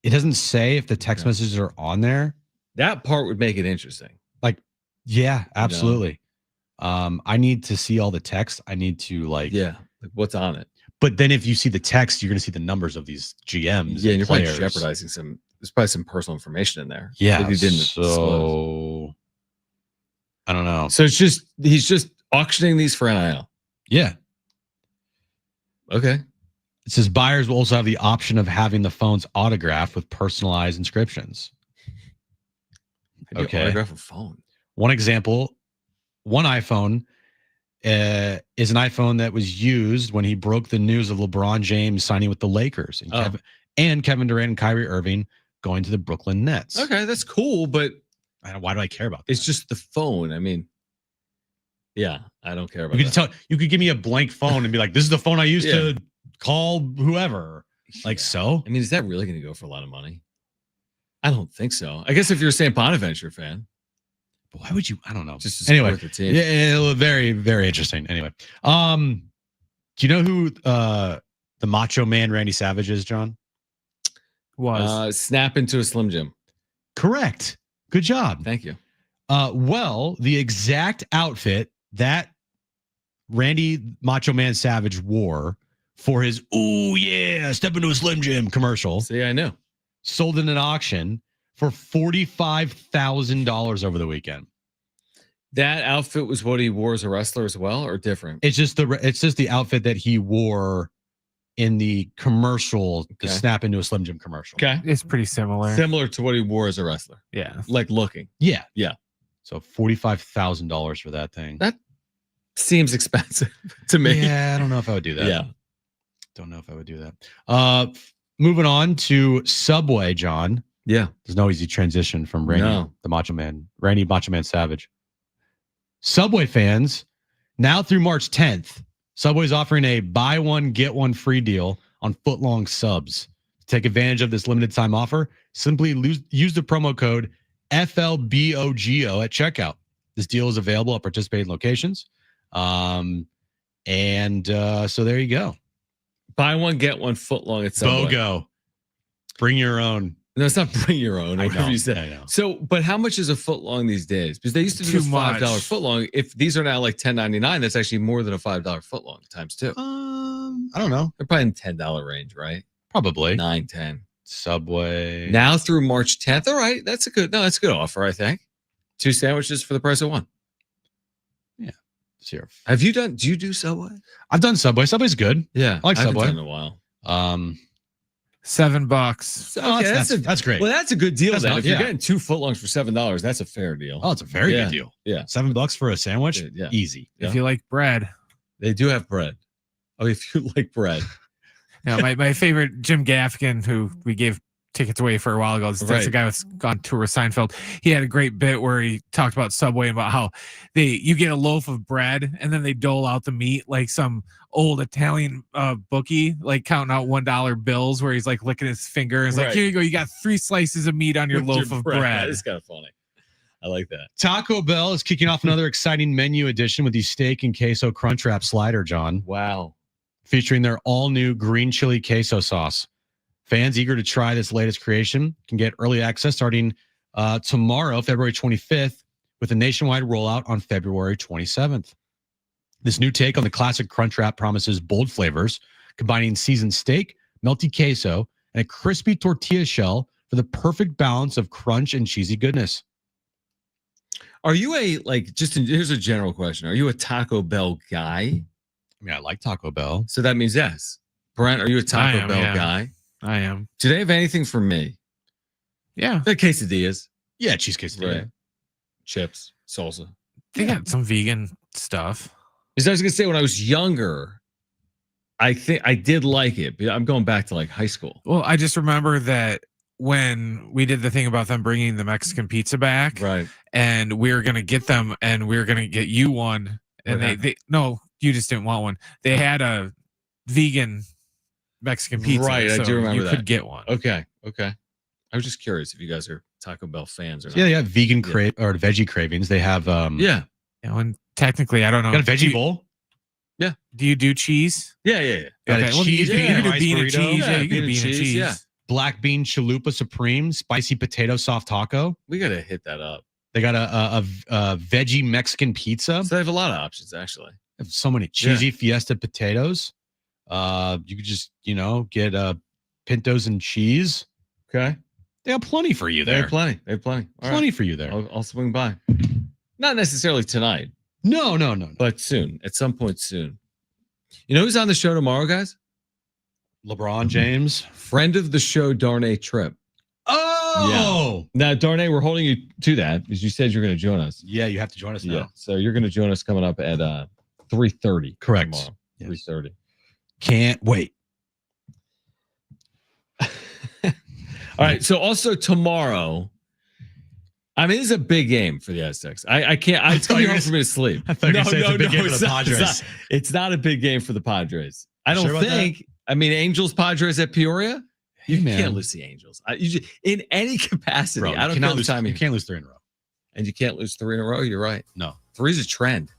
It doesn't say if the text messages are on there. That part would make it interesting. Like, yeah, absolutely. I need to see all the text. I need to like what's on it. But then if you see the text, you're going to see the numbers of these GMs. Yeah, and you're players. probably jeopardizing some. There's probably some personal information in there. Yeah, that he didn't disclose. I don't know. So he's just auctioning these for NIL. Yeah. Okay. It says buyers will also have the option of having the phones autographed with personalized inscriptions. Okay. Autograph a phone. One example, one iPhone is an iPhone that was used when he broke the news of LeBron James signing with the Lakers and Kevin Durant and Kyrie Irving going to the Brooklyn Nets. Okay, that's cool, but why do I care about that? It's just the phone. I mean, yeah, I don't care about you could give me a blank phone and be like, this is the phone I used to call whoever. Like, so? I mean, is that really going to go for a lot of money? I don't think so. I guess if you're a St. Bonaventure fan. But why would you? I don't know. Just to anyway, the team. Yeah, very, very interesting. Anyway, do you know who the Macho Man Randy Savage is, John? Snap into a Slim Jim. Correct. Good job. Thank you. Well, the exact outfit that Randy Macho Man Savage wore for his "Ooh yeah, step into a Slim Jim" commercial. See, I know. Sold in an auction for $45,000 over the weekend. That outfit was what he wore as a wrestler as well, or different? It's just the outfit that he wore in the commercial, the Snap into a Slim Jim commercial. Okay. It's pretty similar. Similar to what he wore as a wrestler. Yeah. Like looking. Yeah. Yeah. So $45,000 for that thing. That seems expensive to me. Yeah, I don't know if I would do that. Yeah. Don't know if I would do that. Moving on to Subway, John. Yeah. There's no easy transition from Randy, the Macho Man, Randy Macho Man Savage. Subway fans, now through March 10th, Subway's offering a buy one, get one free deal on footlong subs. To take advantage of this limited time offer, simply use the promo code FLBOGO at checkout. This deal is available at participating locations. So there you go. Buy one, get one footlong at Subway. BOGO. Bring your own. No, it's not bring your own. I Whatever know, you said. I know. So, but how much is a footlong these days? Because they used to do this $5 footlong. If these are now like $10.99, that's actually more than a $5 footlong times two. I don't know. They're probably in the $10 range, right? Probably. 9, 10. Subway. Now through March 10th. All right. That's a good offer, I think. 2 sandwiches for the price of one. Yeah. Zero. Do you do Subway? I've done Subway. Subway's good. Yeah. I like Subway. I haven't done it in a while. $7. Okay, that's great. Well, that's a good deal. That's Then. not- If you're yeah. getting 2 footlongs for $7, that's a fair deal. Oh, it's a very Yeah. good deal. Yeah. $7 for a sandwich? Yeah. Easy. Yeah. If you like bread. They do have bread. Oh, if you like bread. My favorite, Jim Gaffigan, who we gave tickets away for a while ago. That's Right. the guy that's gone tour with Seinfeld. He had a great bit where he talked about Subway and about how you get a loaf of bread and then they dole out the meat like some old Italian bookie, like counting out $1 bills where he's like licking his finger. It's like, Right. here you go. You got 3 slices of meat on your With loaf your of bread. It's kind of funny. I like that. Taco Bell is kicking off another exciting menu edition with the steak and queso Crunchwrap slider, John. Wow. Featuring their all-new green chili queso sauce. Fans eager to try this latest creation can get early access starting tomorrow, February 25th, with a nationwide rollout on February 27th. This new take on the classic Crunchwrap promises bold flavors, combining seasoned steak, melty queso, and a crispy tortilla shell for the perfect balance of crunch and cheesy goodness. Are you here's a general question. Are you a Taco Bell guy? I mean, I like Taco Bell. So that means yes. Brent, are you a Taco Bell yeah. guy? I am. Do they have anything for me? Yeah. The quesadillas. Yeah, cheese quesadilla. Right. Chips, salsa. They got some vegan stuff. Because I was going to say, when I was younger, I think I did like it, but I'm going back to like high school. Well, I just remember that when we did the thing about them bringing the Mexican pizza back, Right. and we were going to get them and we were going to get you one. And Right. no, you just didn't want one. They had a vegan Mexican pizza. Right, I so do remember you that. could get one. Okay. I was just curious if you guys are Taco Bell fans or not. Yeah, they have vegan or veggie cravings. They have Yeah. And technically, I don't know. got a veggie bowl. Do you do cheese? Yeah. Got a Okay, well, cheese you bean can and do rice bean and burrito. cheese. Yeah, Yeah, you can do bean and bean and cheese, cheese. yeah. Black bean chalupa supreme, spicy potato soft taco. We got to hit that up. They got a veggie Mexican pizza. So they have a lot of options, actually. They have so many cheesy fiesta potatoes. You could just get pintos and cheese. Okay. They have plenty for you They there. have plenty. All Plenty right. for you there. I'll swing by. Not necessarily tonight, No. but soon. At some point soon. You know who's on the show tomorrow, guys? LeBron James. Friend of the show, Darnay Tripp. Oh, Now, Darnay, we're holding you to that because you said you're going to join us. yeah. You have to join us now. Yeah. So you're going to join us coming up at 3:30. Correct. Tomorrow. Yes. 3:30. Can't wait. All right. So also tomorrow, I mean, this is a big game for the Aztecs. I can't. It's going to be hard for me to sleep. I thought you were saying it's a big game for the Padres. It's not a big game for the Padres. I don't Sure about think. I mean, Angels Padres at Peoria. You man. can't lose the Angels. In any capacity. Bro, I don't cannot care the lose. time. You can't lose 3 in a row. And you can't lose 3 in a row. You're right. No, 3 is a trend.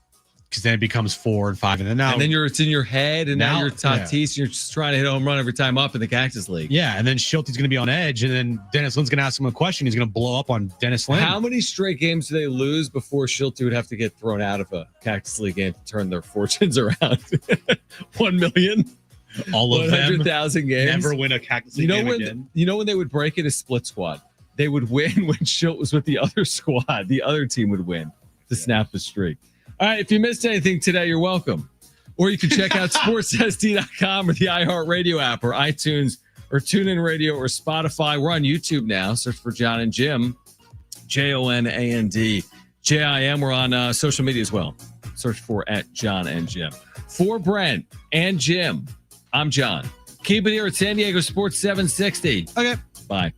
because then it becomes 4 and 5, and then now And then it's in your head, and now Now- you're Tatis. You're just trying to hit a home run every time up in the Cactus League. yeah, and then Schulte's going to be on edge, and then Dennis Lynn's going to ask him a question. He's going to blow up on Dennis Lynn. How many straight games do they lose before Schulte would have to get thrown out of a Cactus League game to turn their fortunes around? 1 million? All of them 100,000 games? never win a Cactus League game again. You know when they would break it? A split squad. They would win when Schulte was with the other squad. The other team would win to snap the streak. All right, if you missed anything today, you're welcome. Or you can check out sportssd.com or the iHeartRadio app or iTunes or TuneIn Radio or Spotify. We're on YouTube now. Search for Jon and Jim. JONAND. JIM. We're on social media as well. Search for @Jon and Jim. For Brent and Jim, I'm John. Keep it here at San Diego Sports 760. Okay. Bye.